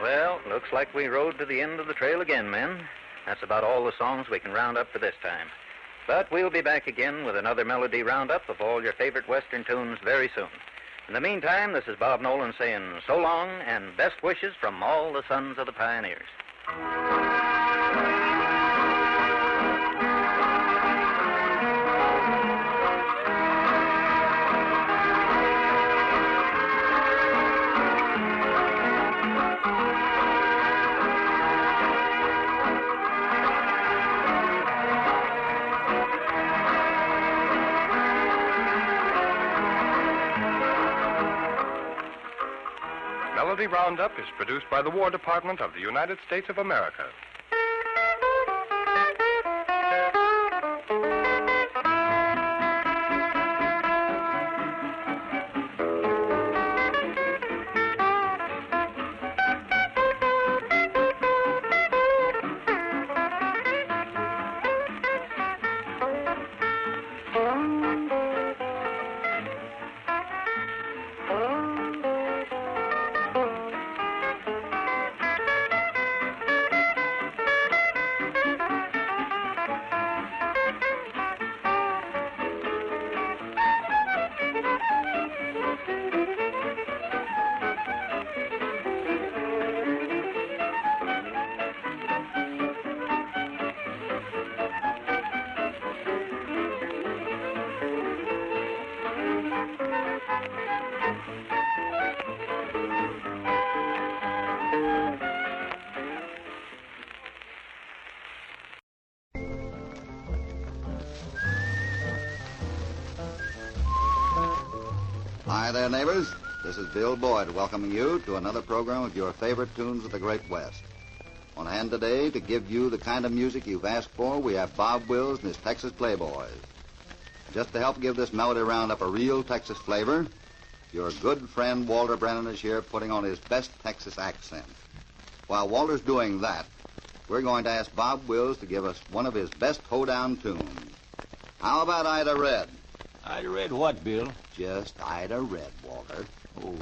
Well, looks like we rode to the end of the trail again, men. That's about all the songs we can round up for this time. But we'll be back again with another melody roundup of all your favorite Western tunes very soon. In the meantime, this is Bob Nolan saying so long and best wishes from all the sons of the pioneers. Melody Roundup is produced by the War Department of the United States of America. there, neighbors. This is Bill Boyd welcoming you to another program of your favorite tunes of the Great West. On hand today to give you the kind of music you've asked for, we have Bob Wills and his Texas Playboys. Just to help give this melody roundup a real Texas flavor, your good friend Walter Brennan is here putting on his best Texas accent. While Walter's doing that, we're going to ask Bob Wills to give us one of his best hoedown tunes. How about Ida Red? Ida Red what, Bill? Just Ida Red, Walter. Oh.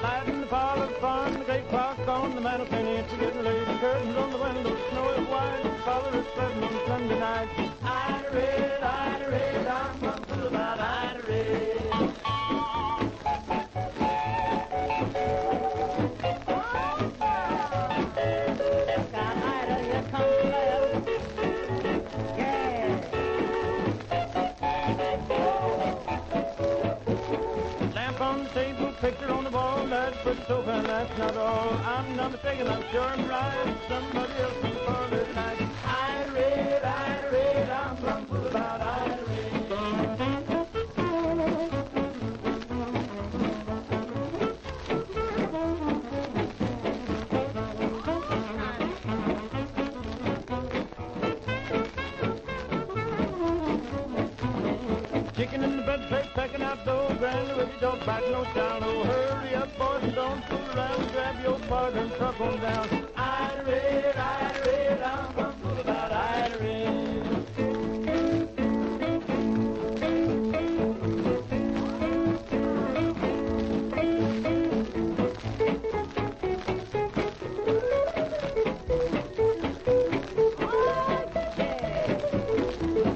Light in the parlor, fun, the great clock on the mantelpiece. It's getting late, the curtains on the window, snow is white, the color is spreading on Sunday night. Ida Red, I'm full about Ida Red. Picture on the wall, that's pretty sofa, and that's not all. I'm not mistaken, I'm sure I'm right. Somebody else in the parlor tonight. Ida Red, I'm plumb full about Ida Red. Chicken in the bread plate, pecking out dough, granny with your dog back, no child. Oh, hurry up, boys, and don't fool around. Grab your partner and truck on down. Ida Red, I'm plumb full about Ida Red.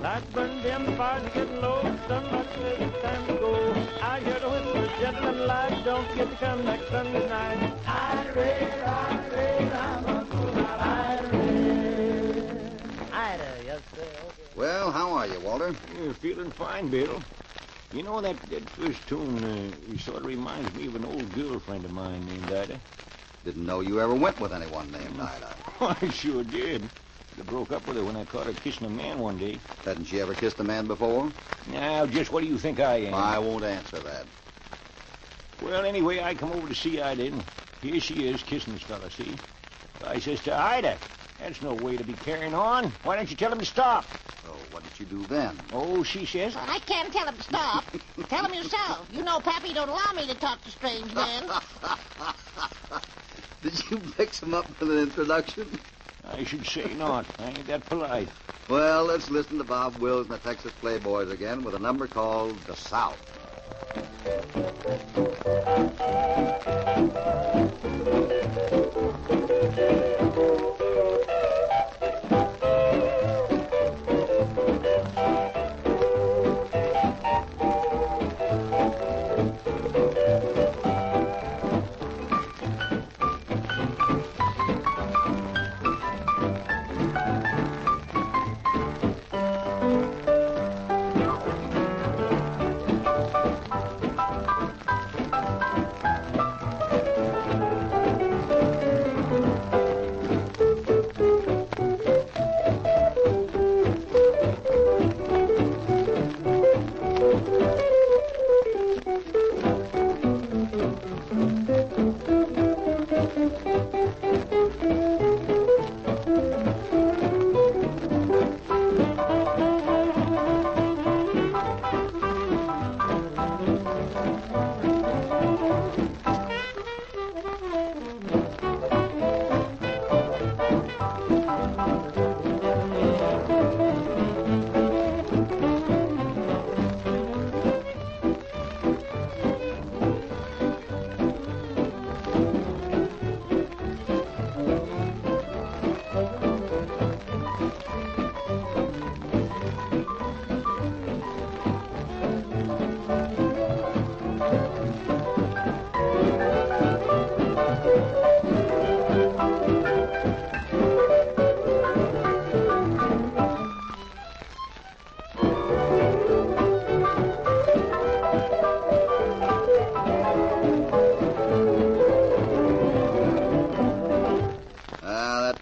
Lights burning dim, the fire's getting low. Somebody says it's time to go. I hear the whisper, gentlemen, light, don't forget to come next Sunday night. Ida Red, I'm a fool about Ida Red. Ida, yes, sir. Okay. Well, how are you, Walter? Yeah, feeling fine, Bill. You know, that first tune sort of reminds me of an old girlfriend of mine named Ida. Didn't know you ever went with anyone named Ida. I sure did. I broke up with her when I caught her kissing a man one day. Hadn't she ever kissed a man before? Now, just what do you think I am? I won't answer that. Well, anyway, I come over to see Ida, and here she is kissing this fella, see? I says to Ida, that's no way to be carrying on. Why don't you tell him to stop? Oh, what did you do then? Oh, she says, I can't tell him to stop. Tell him yourself. You know Pappy don't allow me to talk to strange men. Did you mix him up with an introduction? I should say not. I ain't that polite. Well, let's listen to Bob Wills and the Texas Playboys again with a number called The South.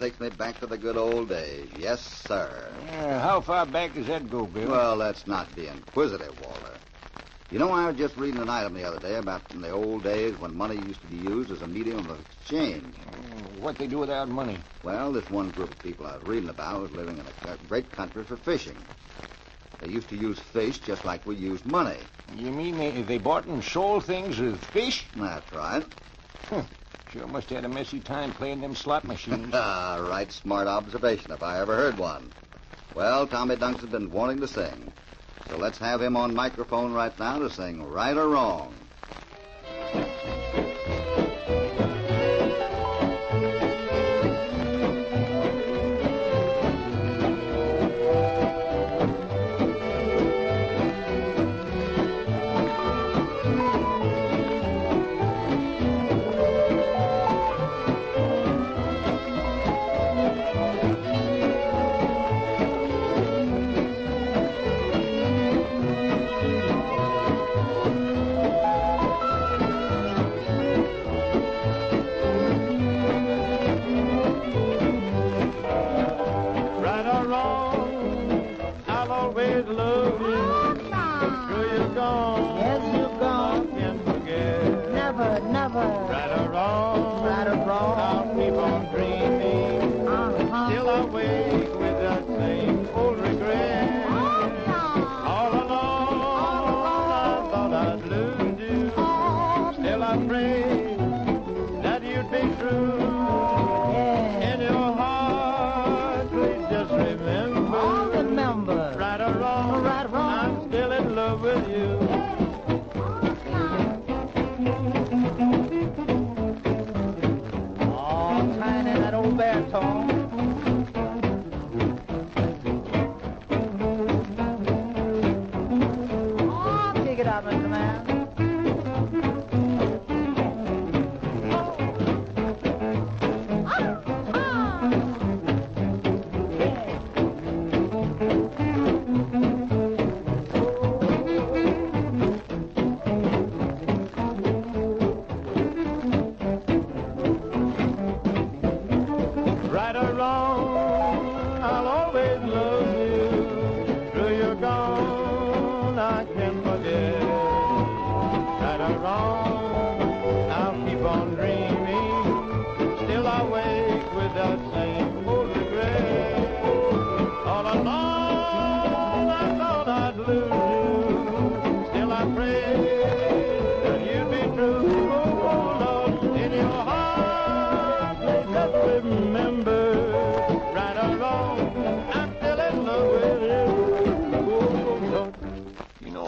takes me back to the good old days. Yes, sir. How far back does that go, Bill? Well, let's not be inquisitive, Walter. You know, I was just reading an item the other day about in the old days when money used to be used as a medium of exchange. What they do without money? Well, this one group of people I was reading about was living in a great country for fishing. They used to use fish just like we used money. You mean they bought and sold things with fish? That's right. Sure must have had a messy time playing them slot machines. Right smart observation if I ever heard one. Well, Tommy Dunkson's been wanting to sing. So let's have him on microphone right now to sing Right or Wrong.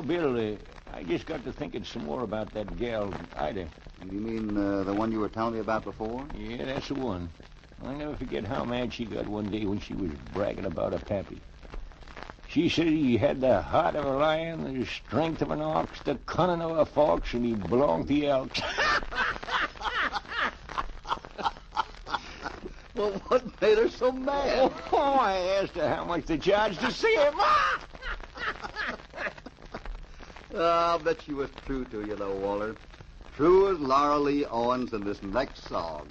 Bill, I just got to thinking some more about that gal, Ida. You mean the one you were telling me about before? Yeah, that's the one. I'll never forget how mad she got one day when she was bragging about her pappy. She said he had the heart of a lion, the strength of an ox, the cunning of a fox, and he belonged to the Elks. Well, what made her so mad? Oh, I asked her how much they charged to see him. I'll bet she was true to you, though, Walter. True as Laura Lee Owens in this next song.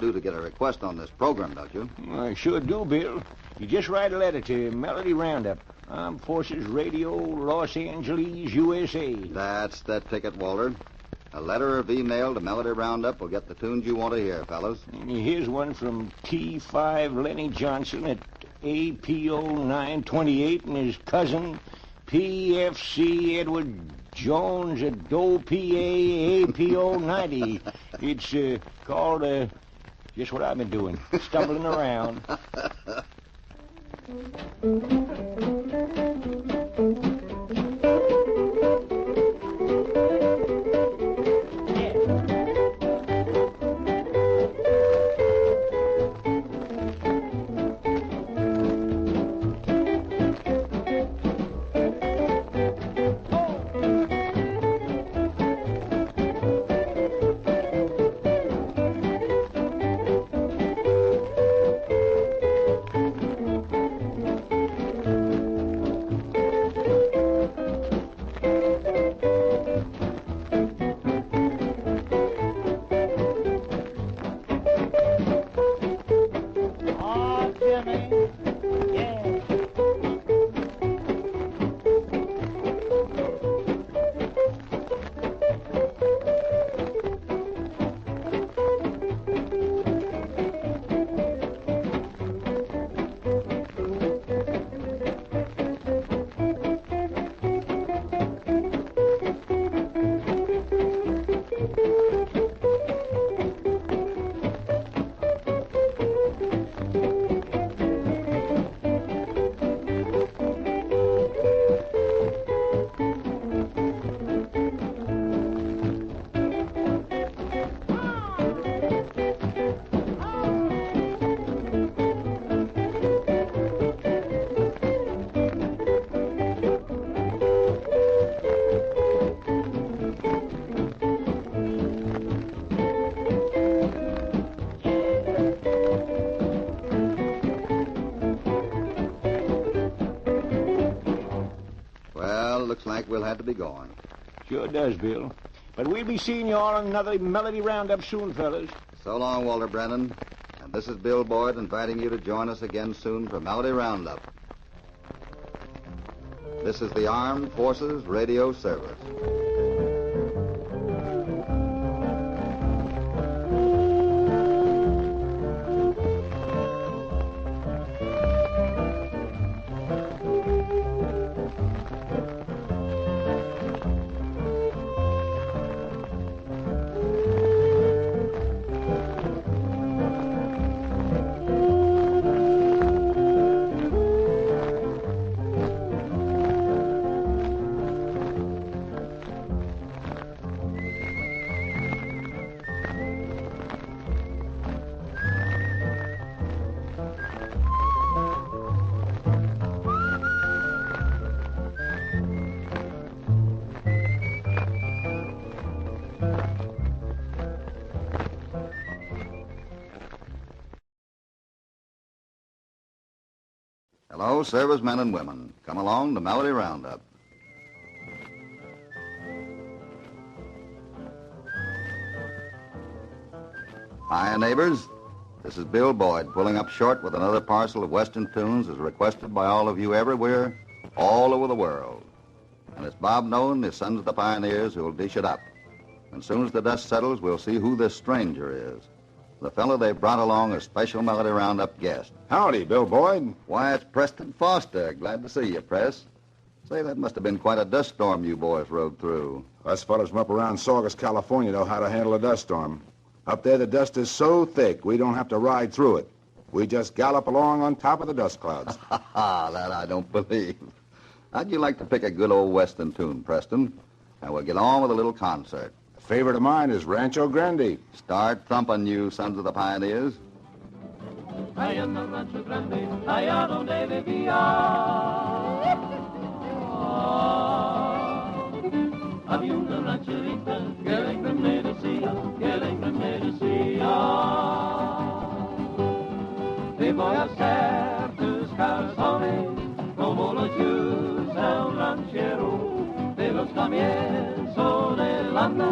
do to get a request on this program, don't you? I sure do, Bill. You just write a letter to Melody Roundup, Armed Forces Radio, Los Angeles, USA. That's that ticket, Walter. A letter of email to Melody Roundup will get the tunes you want to hear, fellas. And here's one from T5 Lenny Johnson at APO 928 and his cousin PFC Edward Jones at DOE PA APO 90. It's called just what I've been doing, stumbling around. Looks like we'll have to be going. Sure does, Bill. But we'll be seeing you all on another Melody Roundup soon, fellas. So long, Walter Brennan. And this is Bill Boyd inviting you to join us again soon for Melody Roundup. This is the Armed Forces Radio Service. Hello, servicemen and women. Come along to Melody Roundup. Hi, neighbors. This is Bill Boyd pulling up short with another parcel of Western tunes as requested by all of you everywhere, all over the world. And it's Bob Nolan, his Sons of the Pioneers, who'll dish it up. And as soon as the dust settles, we'll see who this stranger is. The fellow they brought along a special Melody Roundup guest. Howdy, Bill Boyd. Why, it's Preston Foster. Glad to see you, Press. Say, that must have been quite a dust storm you boys rode through. Us fellas from up around Saugus, California know how to handle a dust storm. Up there, the dust is so thick, we don't have to ride through it. We just gallop along on top of the dust clouds. That I don't believe. How'd you like to pick a good old Western tune, Preston? And we'll get on with a little concert. A favorite of mine is Rancho Grande. Start thumping, you Sons of the Pioneers. Allá en el Rancho Grande, allá donde vivía. Había una rancherita que alegre me decía, que alegre me decía. Te voy a hacer tus calzones como los usa un ranchero, de los comienzos del anda,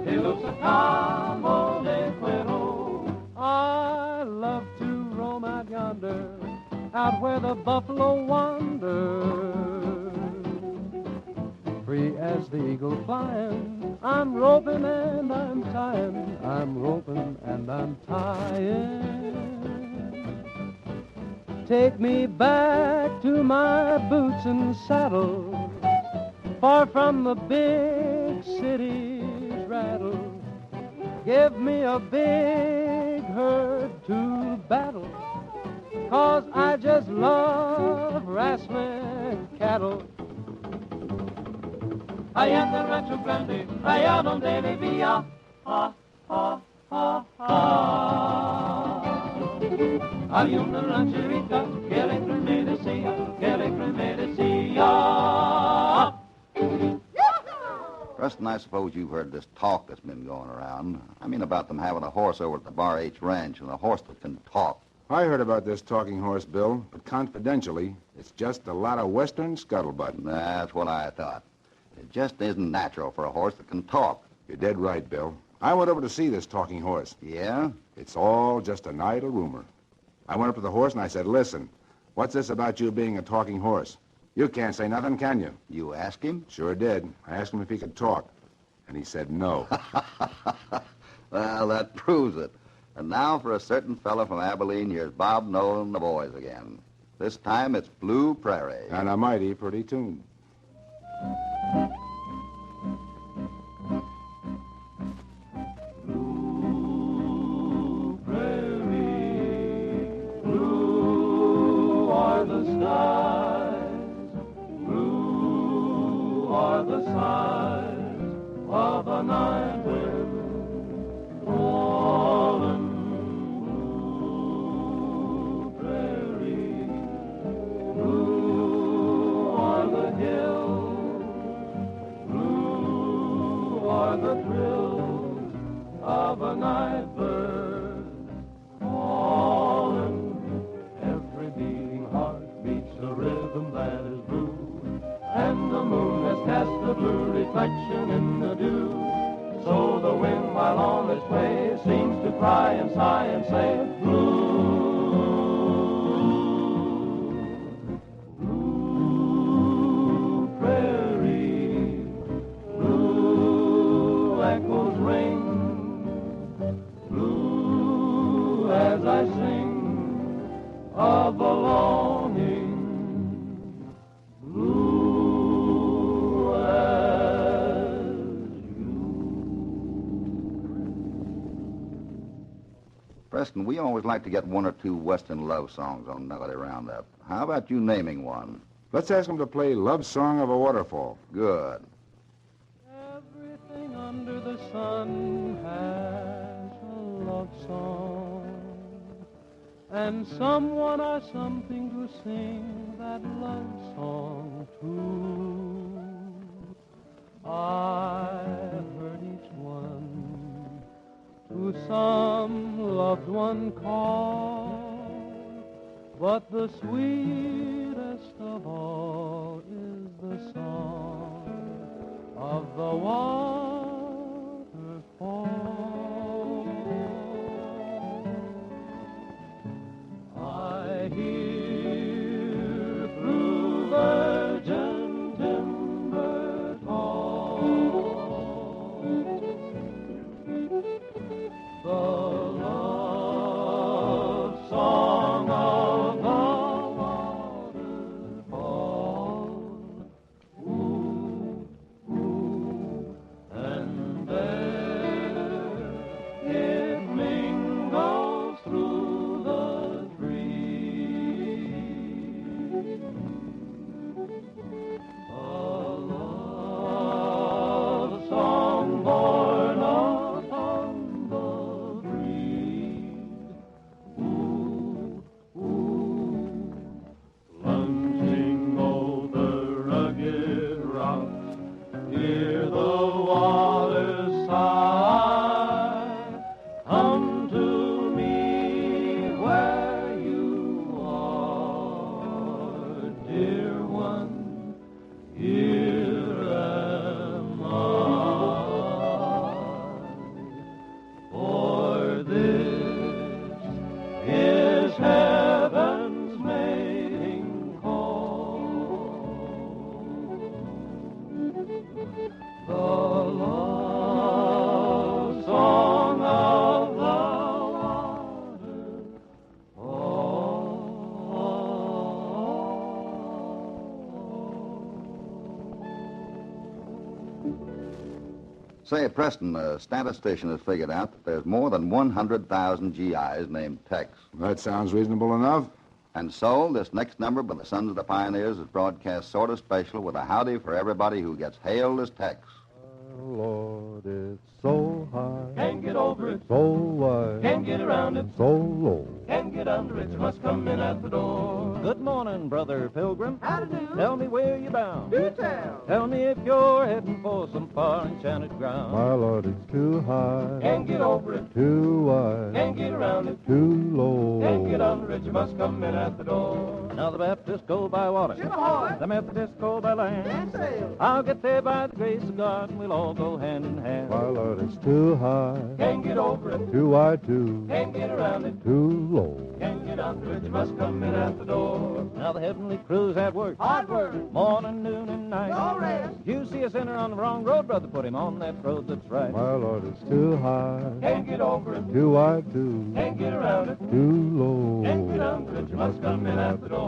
de los sacamos de cuero. out where the buffalo wander. Free as the eagle flying, I'm roping and I'm tying, I'm roping and I'm tying. Take me back to my boots and saddle, far from the big city's rattle. Give me a big herd to battle, 'cause I just love wrestling cattle. Allá en el rancho grande, allá donde vivía, había una rancherita que alegre me decía, que alegre me decía. Preston, I suppose you've heard this talk that's been going around. I mean about them having a horse over at the Bar H Ranch, and a horse that can talk. I heard about this talking horse, Bill, but confidentially, it's just a lot of Western scuttlebutt. That's what I thought. It just isn't natural for a horse that can talk. You're dead right, Bill. I went over to see this talking horse. Yeah? It's all just an idle rumor. I went up to the horse and I said, listen, what's this about you being a talking horse? You can't say nothing, can you? You asked him? Sure did. I asked him if he could talk, and he said no. Well, that proves it. And now for a certain fellow from Abilene, here's Bob Nolan and the boys again. This time it's Blue Prairie. And a mighty pretty tune. Blue prairie, blue are the skies, blue are the sighs of a night wind, fallen. Blue prairie, blue are the hills, blue are the thrills of a night bird calling. Every beating heart beats a rhythm that is blue, and the moon has cast a blue reflection in the dew. So the wind, while on its way, seems to cry and sigh and say, blue, blue prairie, blue echoes ring, blue as I sing of a longing, blue as Preston, we always like to get one or two Western love songs on Melody Roundup. How about you naming one? Let's ask him to play Love Song of a Waterfall. Good. Everything under the sun has a love song, and someone or something to sing that love song to. I've heard each one to some loved one call, but the sweetest of all is the song of the waterfall. I hear through virgin timber tall the love song of the waterfall. Ooh, ooh, and there it mingles through the trees. A love song born upon the breeze. Ooh, ooh, plunging over rugged rocks, hear the waters sigh. Come to me where you are, dear one. Here am I. For this is heaven's maiden Say, Preston, a statistician has figured out that there's more than 100,000 GIs named Tex. That sounds reasonable enough. And so, this next number by the Sons of the Pioneers is broadcast sort of special with a howdy for everybody who gets hailed as Tex. Lord, it's so high. Can't get over it. So wide. Can't get around it. So low. Can't get under it. You must come in at the door. Good morning, Brother Pilgrim. How to do? Tell me where you're bound. Do tell. Tell me if you're heading for some far enchanted ground. My Lord, it's too high. Can't get over it. Too wide. Can't get around it. Too low. Can't get under it. You must come in at the door. Now the Baptists go by water. Ship ahoy. The Methodists go by land. And sail. I'll get there by the grace of God, and we'll all go hand in hand. My Lord, it's too high. Can't get over it. Too wide, too. Can't get around it. Too low. Can't get under it. You must come in at the door. Now the heavenly crew's at work. Hard work. Morning, noon, and night. No rest. You see a sinner on the wrong road, brother, put him on that road that's right. My Lord, it's too high. Can't get over it. Too wide, too. Can't get around it. Too low. Can't get under it. You must come in at the door.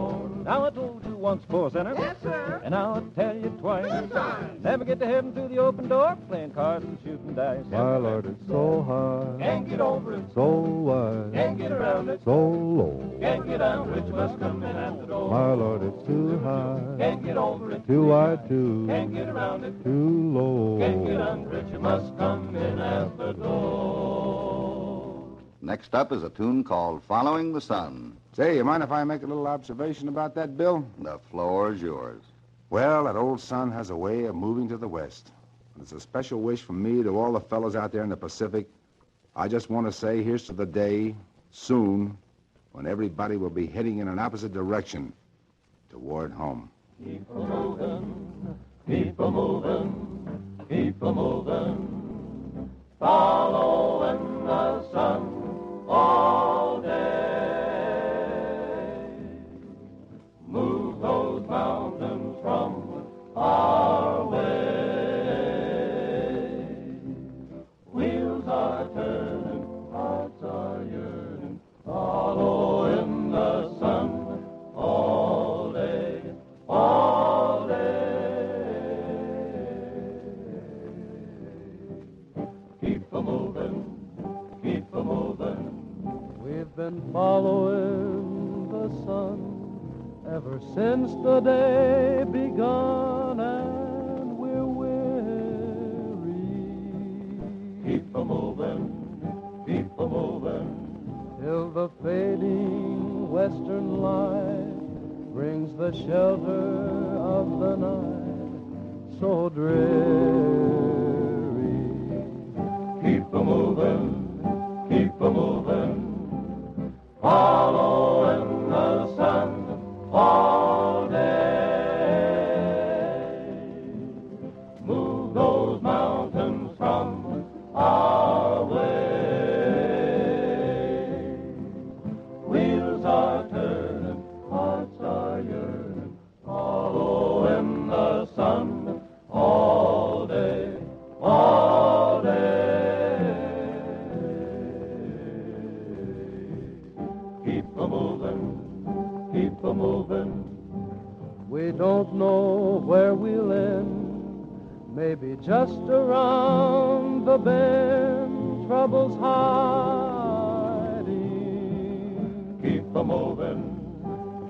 Now I told you once, poor sinner. Yes, sir. And I'll tell you twice. Good times. Never get to heaven through the open door, playing cards and shooting dice. My Lord, it's so high. Can't get over it. So wide. Can't get around it. So low. Can't get under it. You must come in at the door. My Lord, it's too high. Can't get over it. Too wide, too. Can't get around it. Too low. Can't get under it. You must come in at the door. Next up is a tune called Following the Sun. Say, you mind if I make a little observation about that, Bill? The floor is yours. Well, that old sun has a way of moving to the west. And it's a special wish from me to all the fellows out there in the Pacific. I just want to say here's to the day, soon, when everybody will be heading in an opposite direction toward home. Keep a-moving, keep a-moving, keep a-moving, following the sun all day. Move those mountains from our way. Wheels are turning, hearts are yearning, following the sun all day, all day. Keep a-moving, keep a-moving. We've been following the sun ever since the day begun, and we're weary. Keep a-moving, keep a-moving, till the fading western light brings the shelter of the night so dreary. keep a-moving, keep a-moving, following the sun all day. Move those mountains from our way. Wheels are turning, hearts are yearning, following the sun all day, all day. Keep a-moving, keep a-moving. We don't know where we'll end, maybe just around the bend, troubles hiding. Keep a-moving,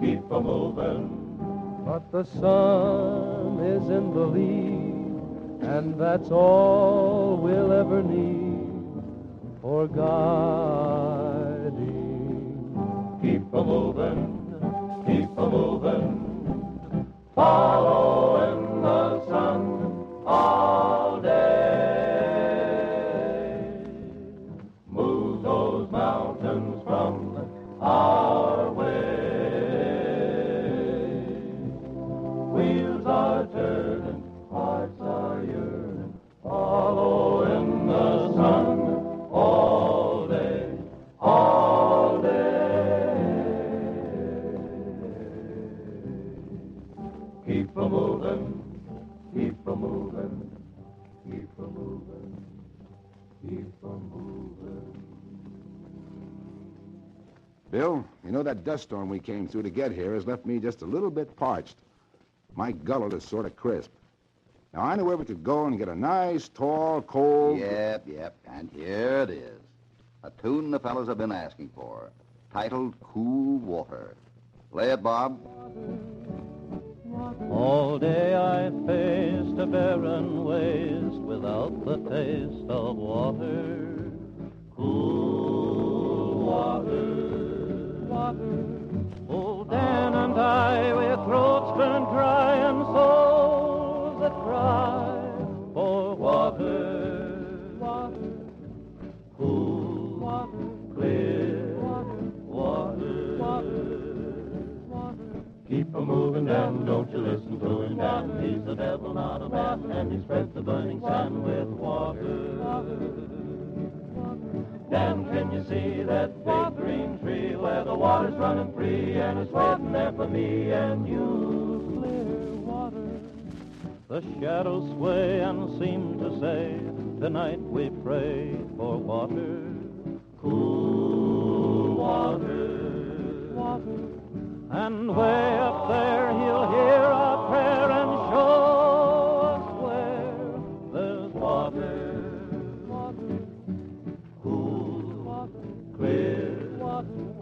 keep a-moving. But the sun is in the lead, and that's all we'll ever need for guiding. Keep a-moving, keep a-moving, following the sun all day. Move those mountains from our way. Wheels are turning, hearts are yearning, following the sun all day, all day. Keep a-moving, keep a-moving, keep a-moving, keep a-moving. Bill, you know that dust storm we came through to get here has left me just a little bit parched. My gullet is sort of crisp. Now, I know where we could go and get a nice, tall, cold... Yep. And here it is. A tune the fellas have been asking for, titled Cool Water. Play it, Bob. All day I faced a barren waste without the taste of water. Cool water. Old Dan and I, with throats burned dry and souls that cry for water. Cool water, clear water. Keep a-moving, Dan, don't you listen to him, Dan. He's the devil, not a man, and he spreads the burning sand with water. Dan, can you see that big green tree where the water's running free and it's waiting there for me and you? Clear water. The shadows sway and seem to say, tonight we pray for water. Cool water. And way up there he'll hear our prayer and show us where there's water. Cool, clear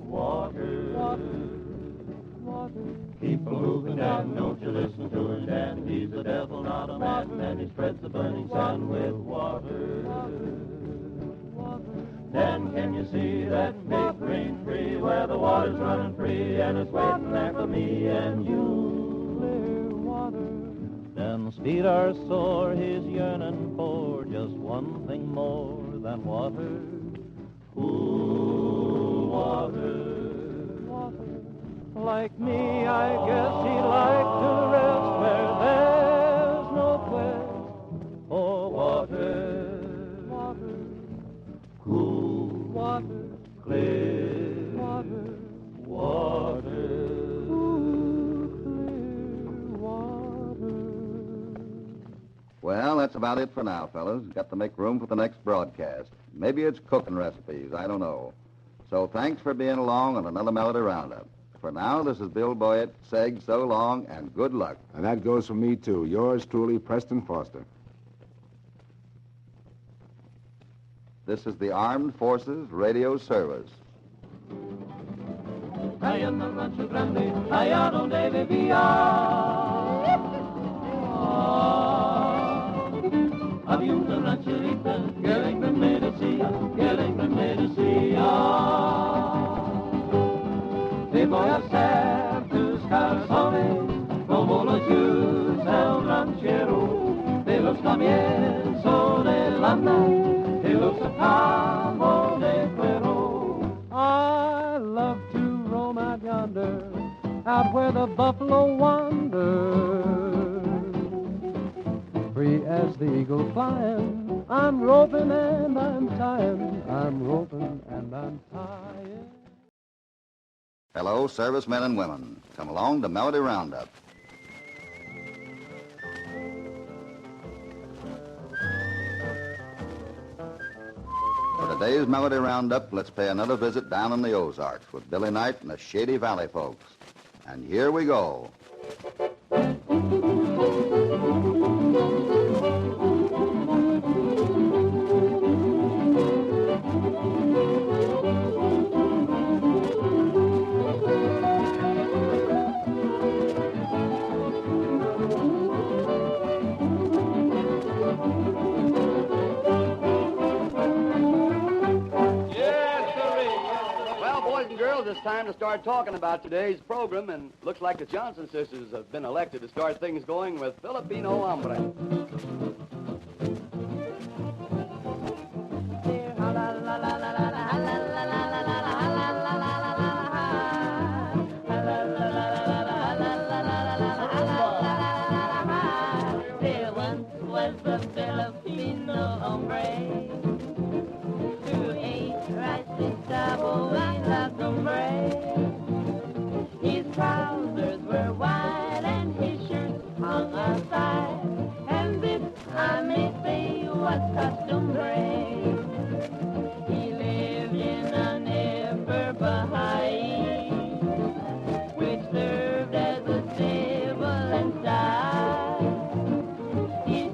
water. Keep a-moving, Dan, don't you listen to him, Dan. He's the devil, not a man, and he spreads the burning sand with water. Dan, can you see that big green tree where the water's running free and it's waiting there for me and you? Clear water. Dan's feet are sore, he's yearning for just one thing more than water. Cool water. Like me, I guess he'd like to rest where there's no quest for water. Cool water, clear water. Well, that's about it for now, fellas. Got to make room for the next broadcast. Maybe it's cooking recipes. I don't know. So thanks for being along on another Melody Roundup. For now, this is Bill Boyett saying so long and good luck. And that goes for me, too. Yours truly, Preston Foster. This is the Armed Forces Radio Service. Allá en el rancho grande, allá donde vivía. Había una rancherita que alegre me decía, te voy a hacer tus calzones como los usa un ranchero de los comienzos del andar, de los acabos de cuero. I love to roam out yonder, out where the buffalo wander. Free as the eagle flying, I'm roping and I'm tying, I'm roping and I'm tying. Hello, servicemen and women. Come along to Melody Roundup. For today's Melody Roundup, let's pay another visit down in the Ozarks with Billy Knight and the Shady Valley folks. And here we go. It's time to start talking about today's program, and looks like the Johnson sisters have been elected to start things going with Filipino Hombre. There once was a Filipino hombre who ate rice with sabo and his trousers were wide and his shirt hung aside, and this I may say was customary. He lived in an ever Baha'i, which served as a stable and style. His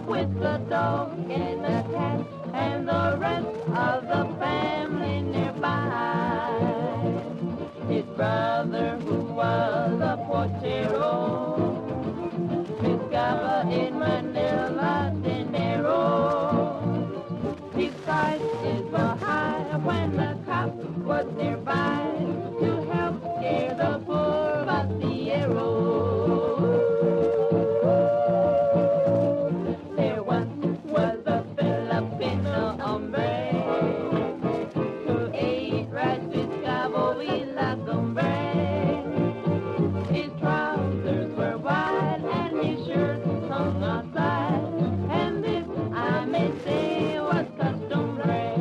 with the dog and the cat and the rest of the family nearby. His brother, who was a portero, discovered in Manila, dinero. His prices were high when the cop was nearby to help scare the poor vaciero. There once was a Filipino hombre who ate rice with cowboy la hombre. His trousers were wide and his shirt hung outside, and this I may say was customary.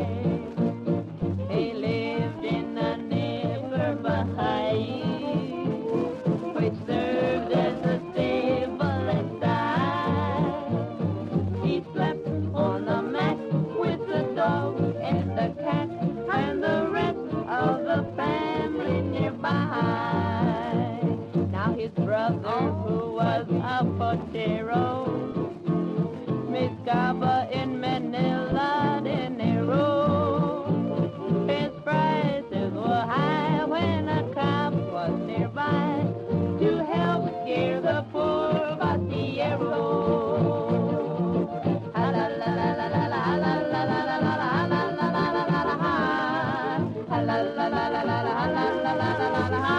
He lived in a neighborhood which served as a stable inside. He slept on a mat with the dog and the cat and the rest of the family nearby. Now his brother, who was a portero, discovered in Manila, dinero. His prices were high when a cop was nearby to help scare the poor vaciero. Ha la la la la la la la la la la la la la la la la la ha. Ha la la la la la la la la la la la ha.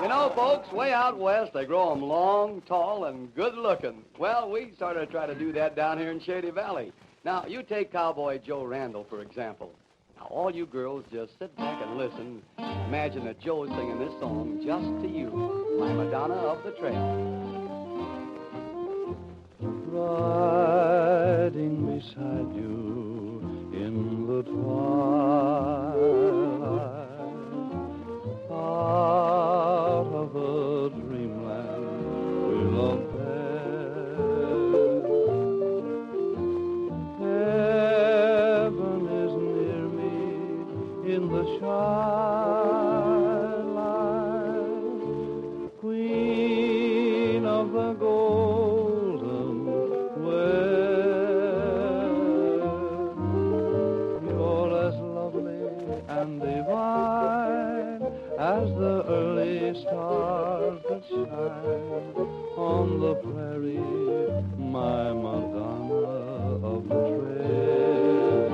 You know, folks, way out west, they grow 'em long, tall, and good-looking. Well, we started to try to do that down here in Shady Valley. Now, you take Cowboy Joe Randall, for example. Now, all you girls just sit back and listen. Imagine that Joe's singing this song just to you, my Madonna of the Trail. Riding beside you in the twilight, out of the dreamland we love best. Heaven is near me in the twilight, Queen of the golden west. You're as lovely and divine as the early stars that shine on the prairie, my Madonna of the trail.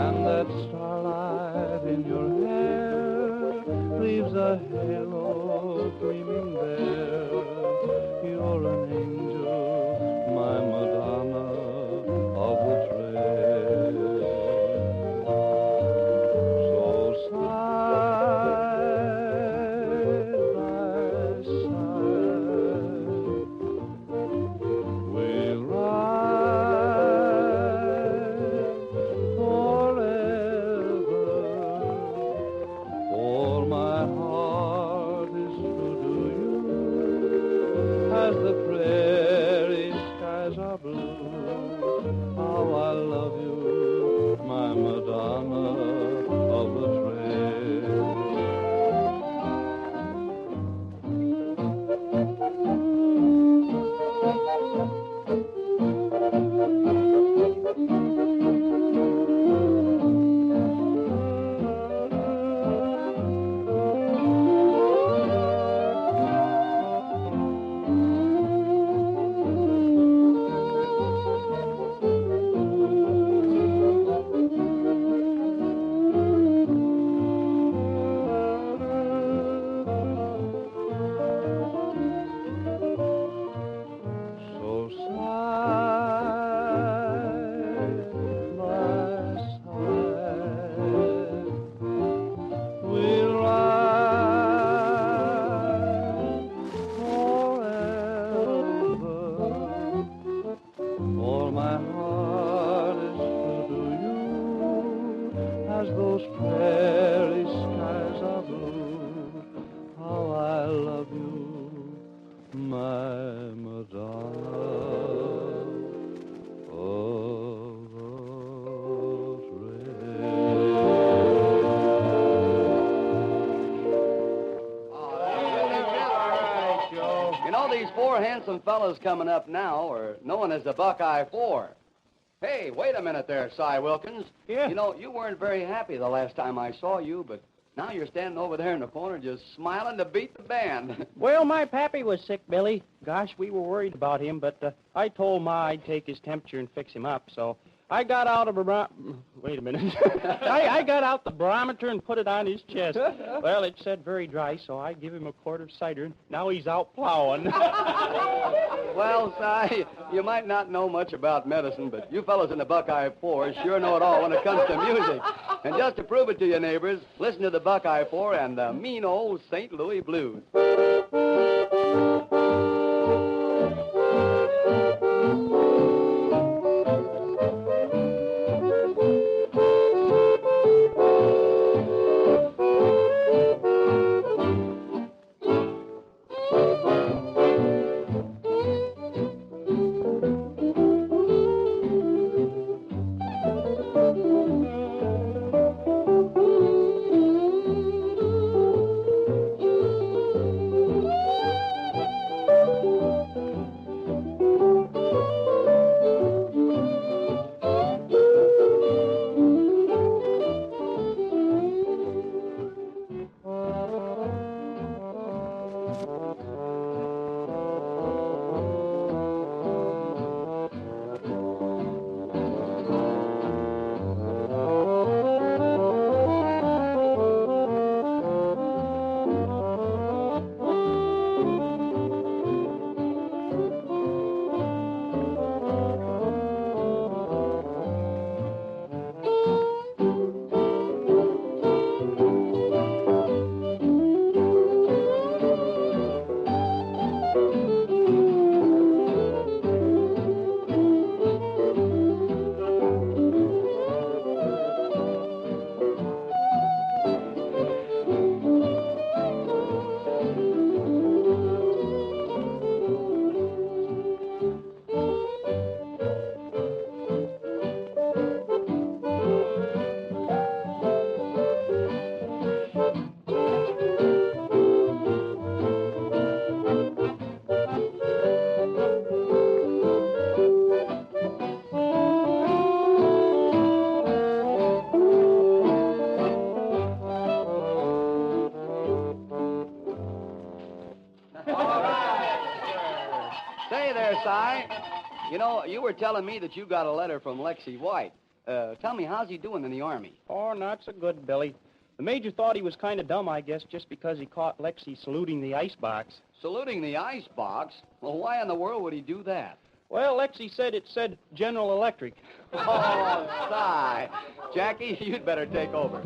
And that starlight in your hair leaves a halo gleaming there. You're an angel, my Madonna of the trail. So side by side, we'll ride forever. For my heart is true to you, Well, these four handsome fellas coming up now are known as the Buckeye Four. Hey, wait a minute there, Cy Wilkins. Yeah? You know, you weren't very happy the last time I saw you, but now you're standing over there in the corner just smiling to beat the band. Well, my pappy was sick, Billy. Gosh, we were worried about him, but I told Ma I'd take his temperature and fix him up, so I got out wait a minute. I got out the barometer and put it on his chest. Well, it said very dry, so I give him a quart of cider, and now he's out plowing. Well, Cy, you might not know much about medicine, but you fellas in the Buckeye Four sure know it all when it comes to music. And just to prove it to you, neighbors, listen to the Buckeye Four and the mean old St. Louis Blues. You know, you were telling me that you got a letter from Lexi White. Tell me, how's he doing in the Army? Oh, not so good, Billy. The major thought he was kind of dumb, I guess, just because he caught Lexi saluting the icebox. Saluting the icebox? Well, why in the world would he do that? Well, Lexi said it said General Electric. Oh, sigh. Jackie, you'd better take over.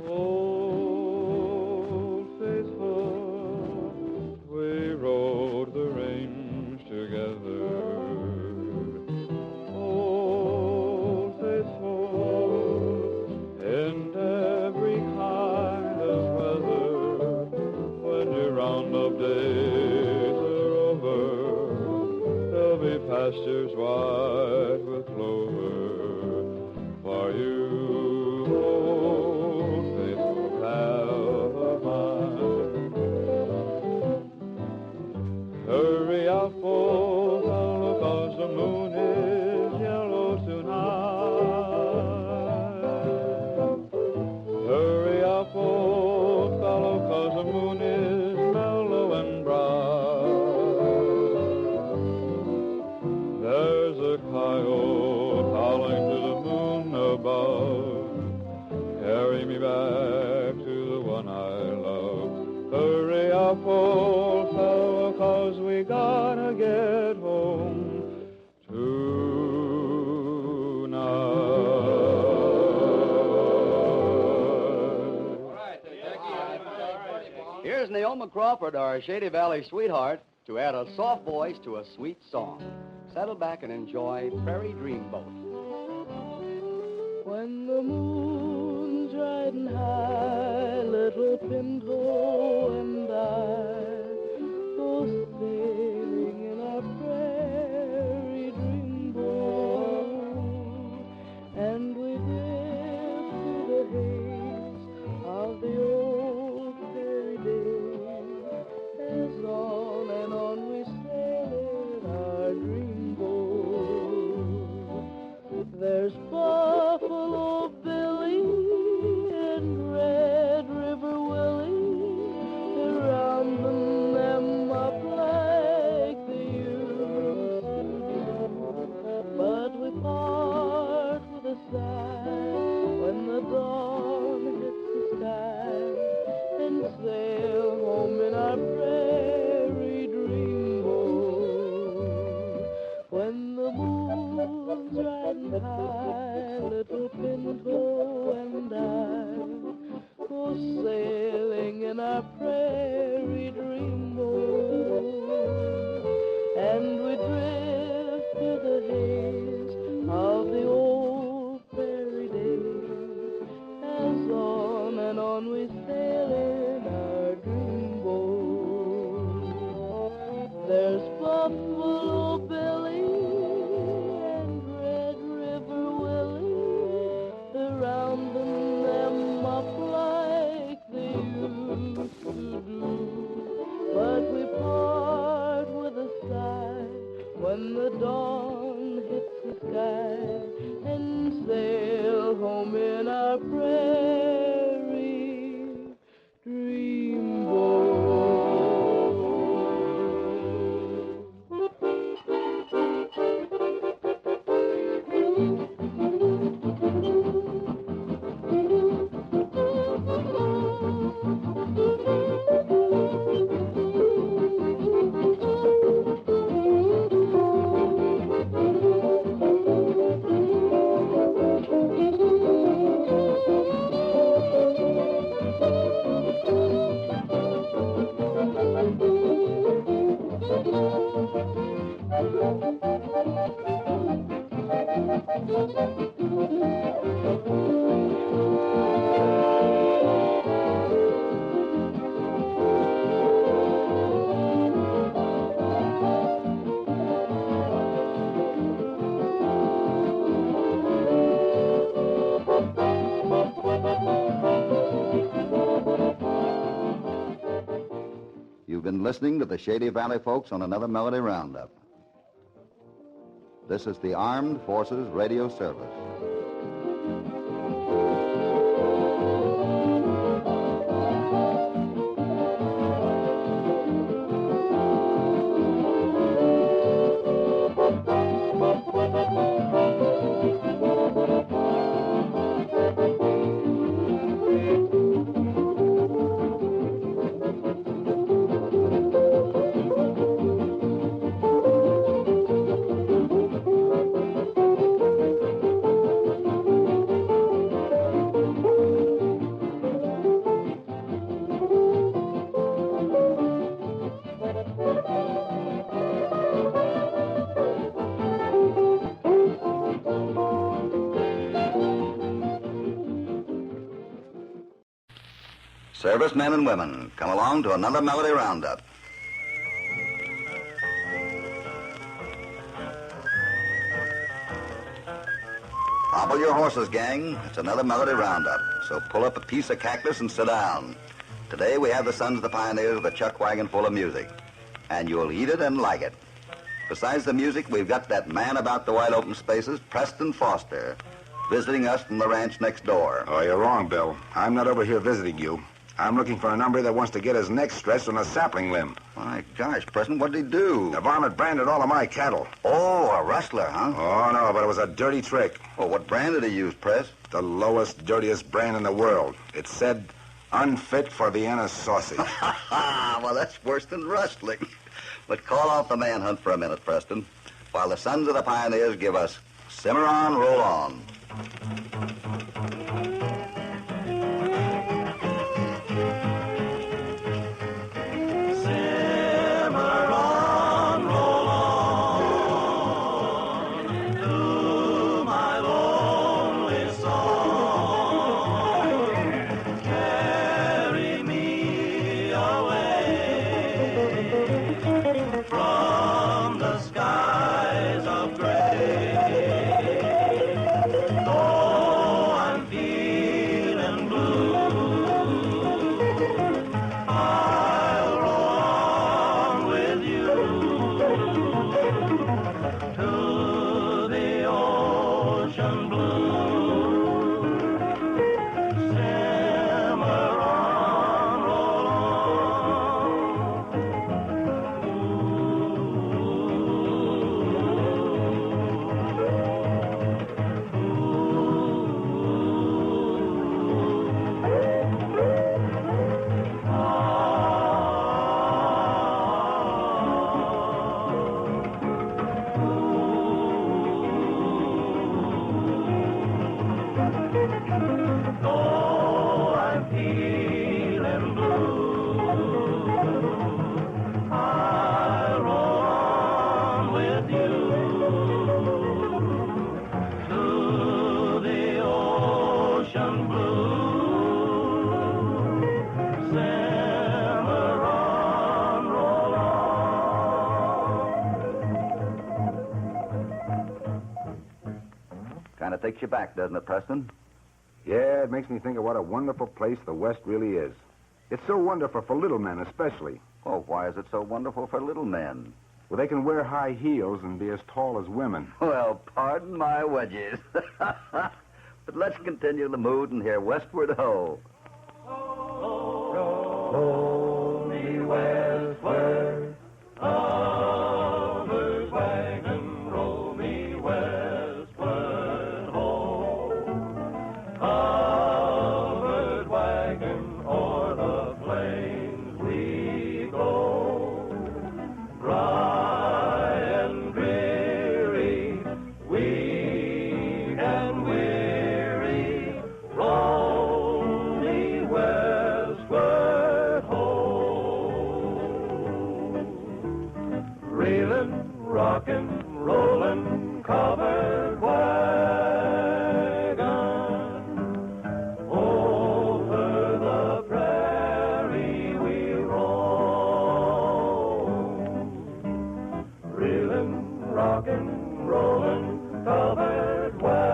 Old faithful, we rode the range together. Old faithful, in every kind of weather. When your roundup days are over, there'll be pastures white with clover for you. Hurry up, old fellow, 'cause the moon is yellow tonight. Hurry up, old fellow, 'cause the moon is mellow and bright. There's a coyote howling to the moon above. Carry me back to the one I love. Hurry up, old fellow, 'cause we gotta get home tonight. Here's Naomi Crawford, our Shady Valley sweetheart, to add a soft voice to a sweet song. Settle back and enjoy Prairie Dreamboat. When the moon's riding high, little Pinto and I go sailing in our prairie dreamboat, and we drift through the haze of the old the prairie dreamboat. You've been listening to the Shady Valley folks on another Melody Roundup. This is the Armed Forces Radio Service. Servicemen and women, come along to another Melody Roundup. Hobble your horses, gang. It's another Melody Roundup. So pull up a piece of cactus and sit down. Today we have the Sons of the Pioneers with a chuck wagon full of music. And you'll eat it and like it. Besides the music, we've got that man about the wide open spaces, Preston Foster, visiting us from the ranch next door. Oh, you're wrong, Bill. I'm not over here visiting you. I'm looking for an hombre that wants to get his neck stretched on a sapling limb. My gosh, Preston, what did he do? The varmint branded all of my cattle. Oh, a rustler, huh? Oh, no, but it was a dirty trick. Well, what brand did he use, Press? The lowest, dirtiest brand in the world. It said, unfit for Vienna sausage. Well, that's worse than rustling. But call off the manhunt for a minute, Preston, while the Sons of the Pioneers give us Simmer On, Roll On. Kind of takes you back, doesn't it, Preston? Yeah, it makes me think of what a wonderful place the West really is. It's so wonderful for little men, especially. Oh, why is it so wonderful for little men? Well, they can wear high heels and be as tall as women. Well, pardon my wedges. But let's continue the mood and hear Westward Ho. Roll me westward, covered wagon, roll me westward, ho. Covered wagon, o'er the plains we go. Dry and dreary, weak and weary, roll me westward, ho. Reeling, rocking, rolling, covered wagon, over the prairie we roam. Reeling, rocking, rolling, covered wagon,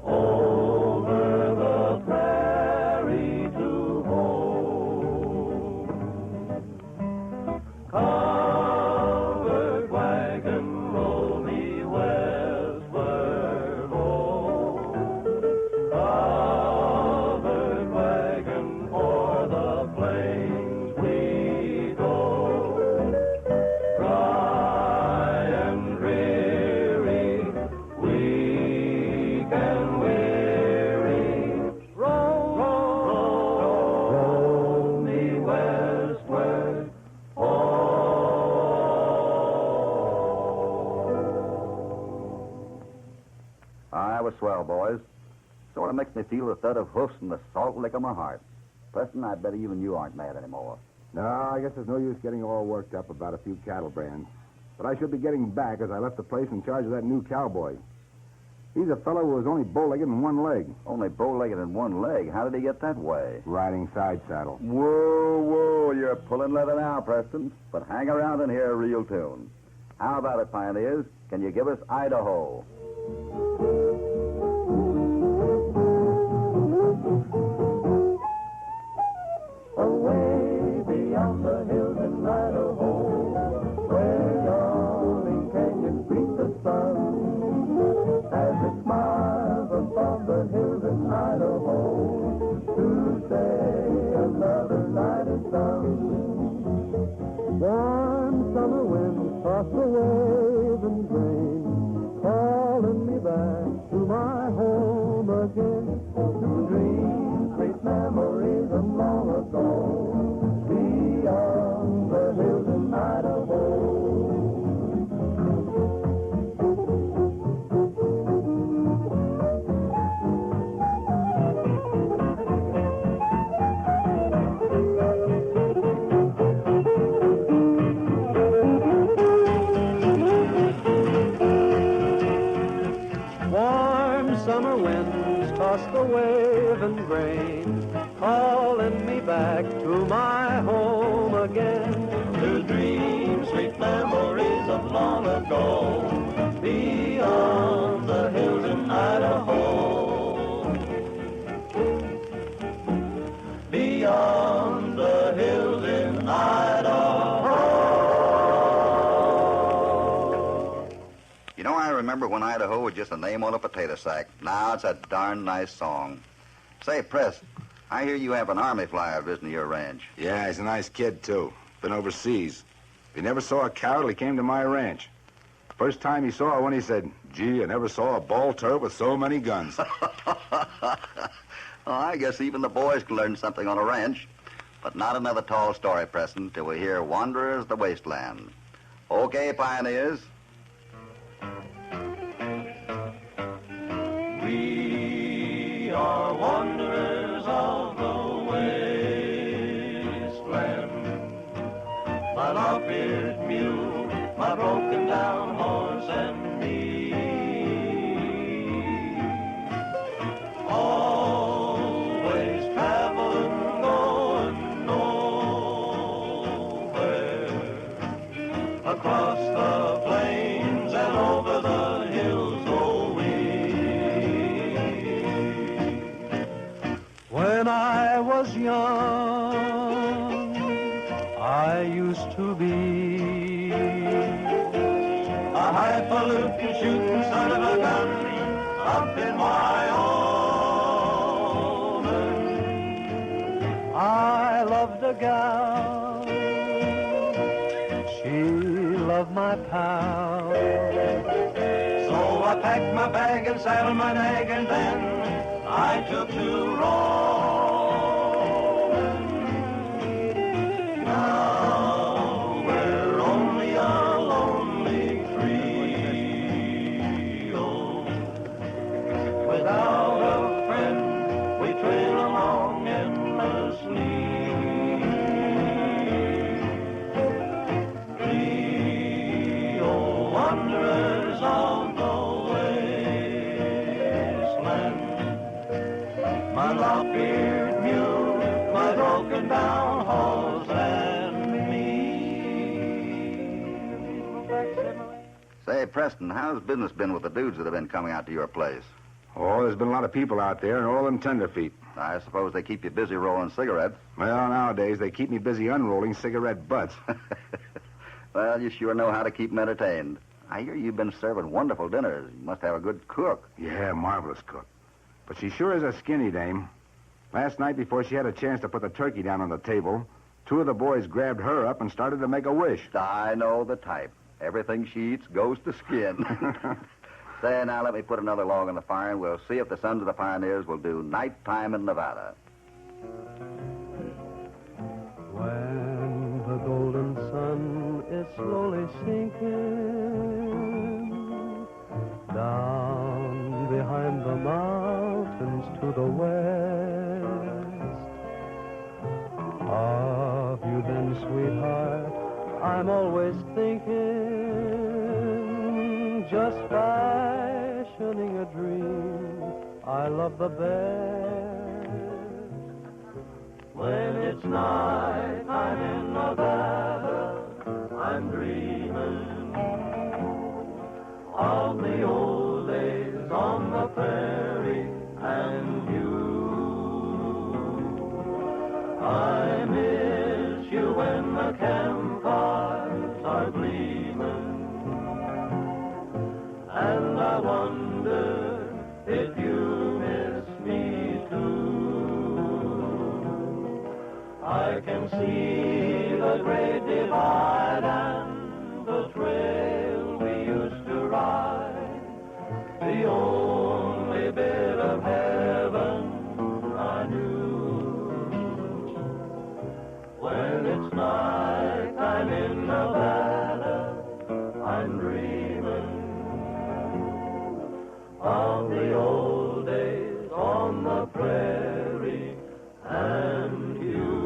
over the prairie to home. Covered wagon, roll me westward, ho. Covered wagon, o'er the plains we go. Dry and dreary, weak and weary, roll me westward, I was swell, boys. Sort of makes me feel the thud of hoofs and the salt lick of my heart. Preston, I bet even you aren't mad anymore. No, I guess there's no use getting all worked up about a few cattle brands. But I should be getting back as I left the place in charge of that new cowboy. He's a fellow who was only bow-legged in one leg. Only bow-legged in one leg? How did he get that way? Riding side saddle. Whoa, you're pulling leather now, Preston. But hang around and hear a real tune. How about it, pioneers? Can you give us Idaho? away beyond the hills in Idaho, where yawning canyons greet the sun, as it smiles above the hills in Idaho, to stay another night in sun. Warm summer winds toss the waving grain, calling me back to my home again, to dreams, sweet memories of long ago, beyond the hills in Idaho. Warm summer winds toss the waving grain, calling me back to my home again, to dreams, sweet memories of long ago, beyond the hills in Idaho, beyond the hills in Idaho. You know, I remember when Idaho was just a name on a potato sack. Now it's a darn nice song. Say, Press, I hear you have an army flyer visiting your ranch. Yeah, he's a nice kid, too. Been overseas. If he never saw a cattle, he came to my ranch. First time he saw one, he said, gee, I never saw a ball turret with so many guns. Oh, I guess even the boys can learn something on a ranch. But not another tall story, Preston, till we hear Wanderers of the Wasteland. Okay, pioneers. We are wanderers of the wasteland. My lop-eared mule, my broken down horse, and me. Always traveling, going nowhere. Across the plains and over the hills go we. When I was young, I used to be a highfalutin shooting son of a a gal. She loved my pal. So I packed my bag and saddled my nag, and then I took to rolling. Now we're only a lonely trio. Without a friend, we trail along endlessly. Trio wanderers of the wasteland. My lop-eared mule, my broken down horse, and me. Say, Preston, how's business been with the dudes that have been coming out to your place? Oh, there's been a lot of people out there, and all them tenderfeet. I suppose they keep you busy rolling cigarettes. Well, nowadays, they keep me busy unrolling cigarette butts. Well, you sure know how to keep them entertained. I hear you've been serving wonderful dinners. You must have a good cook. Yeah, marvelous cook. But she sure is a skinny dame. Last night, before she had a chance to put the turkey down on the table, two of the boys grabbed her up and started to make a wish. I know the type. Everything she eats goes to skin. Say, now let me put another log on the fire, and we'll see if the Sons of the Pioneers will do Nighttime in Nevada. When the golden sun is slowly sinking down behind the mountains to the west, of you then, sweetheart, I'm always thinking, just fashioning a dream I love the best. When it's night, I'm in Nevada, I'm dreaming of the old days on the prairie and you. I miss you when the campfires are gleaming, and I wonder if you miss me too. I can see the great divide and the trail we used to ride, the only bit of heaven I knew. When it's night, I'm in Nevada, I'm dreaming of the old days on the prairie and you.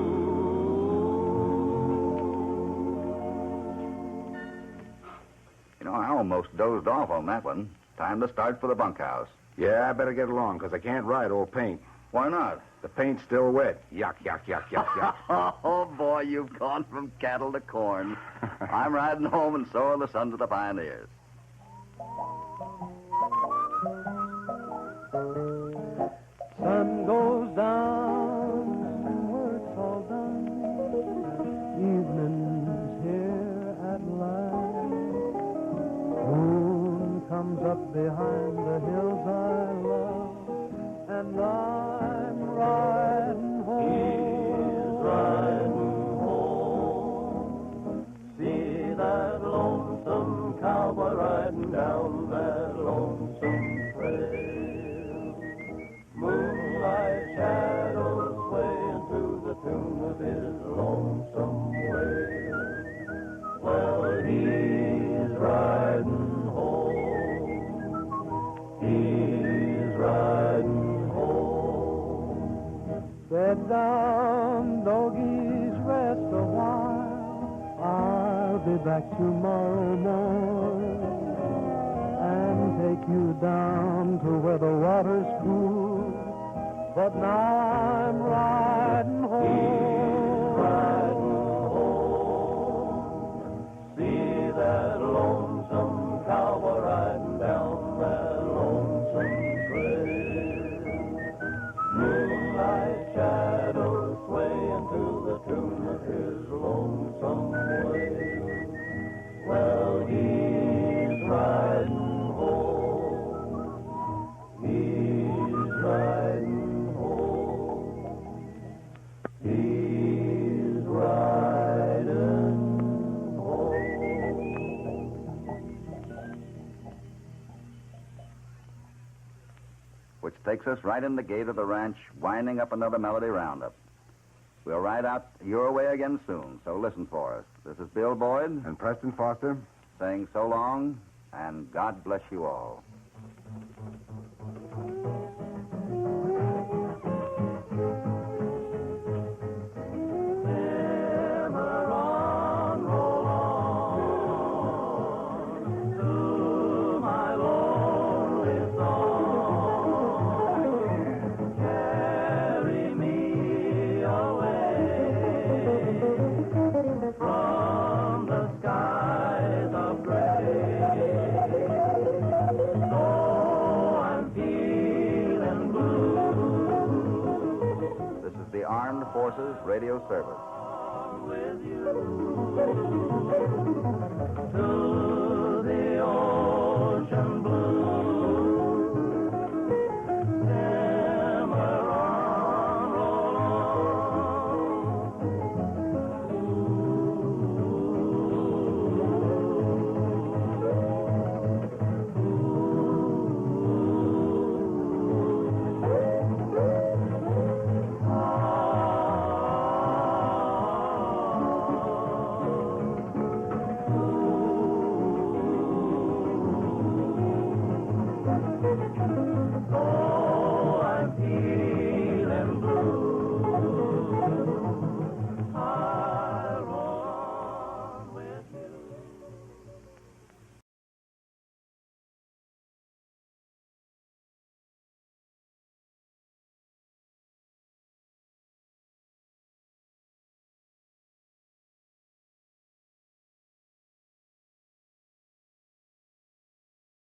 You know, I almost dozed off on that one. Time to start for the bunkhouse. Yeah, I better get along, because I can't ride old paint. Why not? The paint's still wet. Yuck, yuck, yuck, yuck, yuck. Oh, boy, you've gone from cattle to corn. I'm riding home, and so are the Sons of the Pioneers. Sun goes down, and work's all done. Evening's here at last. Moon comes up behind the hills I love, and I'm riding home. He's riding home. See that lonesome cowboy riding down that lonesome trail. Moonlight shadows swaying to the tune of his lonesome wail. Well, he's riding home. He's riding home. Bed down, doggies, rest a while. I'll be back tomorrow morning and take you down to where the water's cool. But now I'm riding home. He's riding home. See that lonesome cowboy riding down that lonesome trail. Moonlight shadows swaying to the tune of his lonesome wail. Well, he's riding home. He's riding home. He's which takes us right in the gate of the ranch, winding up another melody roundup. We'll ride out your way again soon, so listen for us. This is Bill Boyd. And Preston Foster. Saying so long, and God bless you all. Forces Radio Service. To the ocean blue. Simmer on, roll on.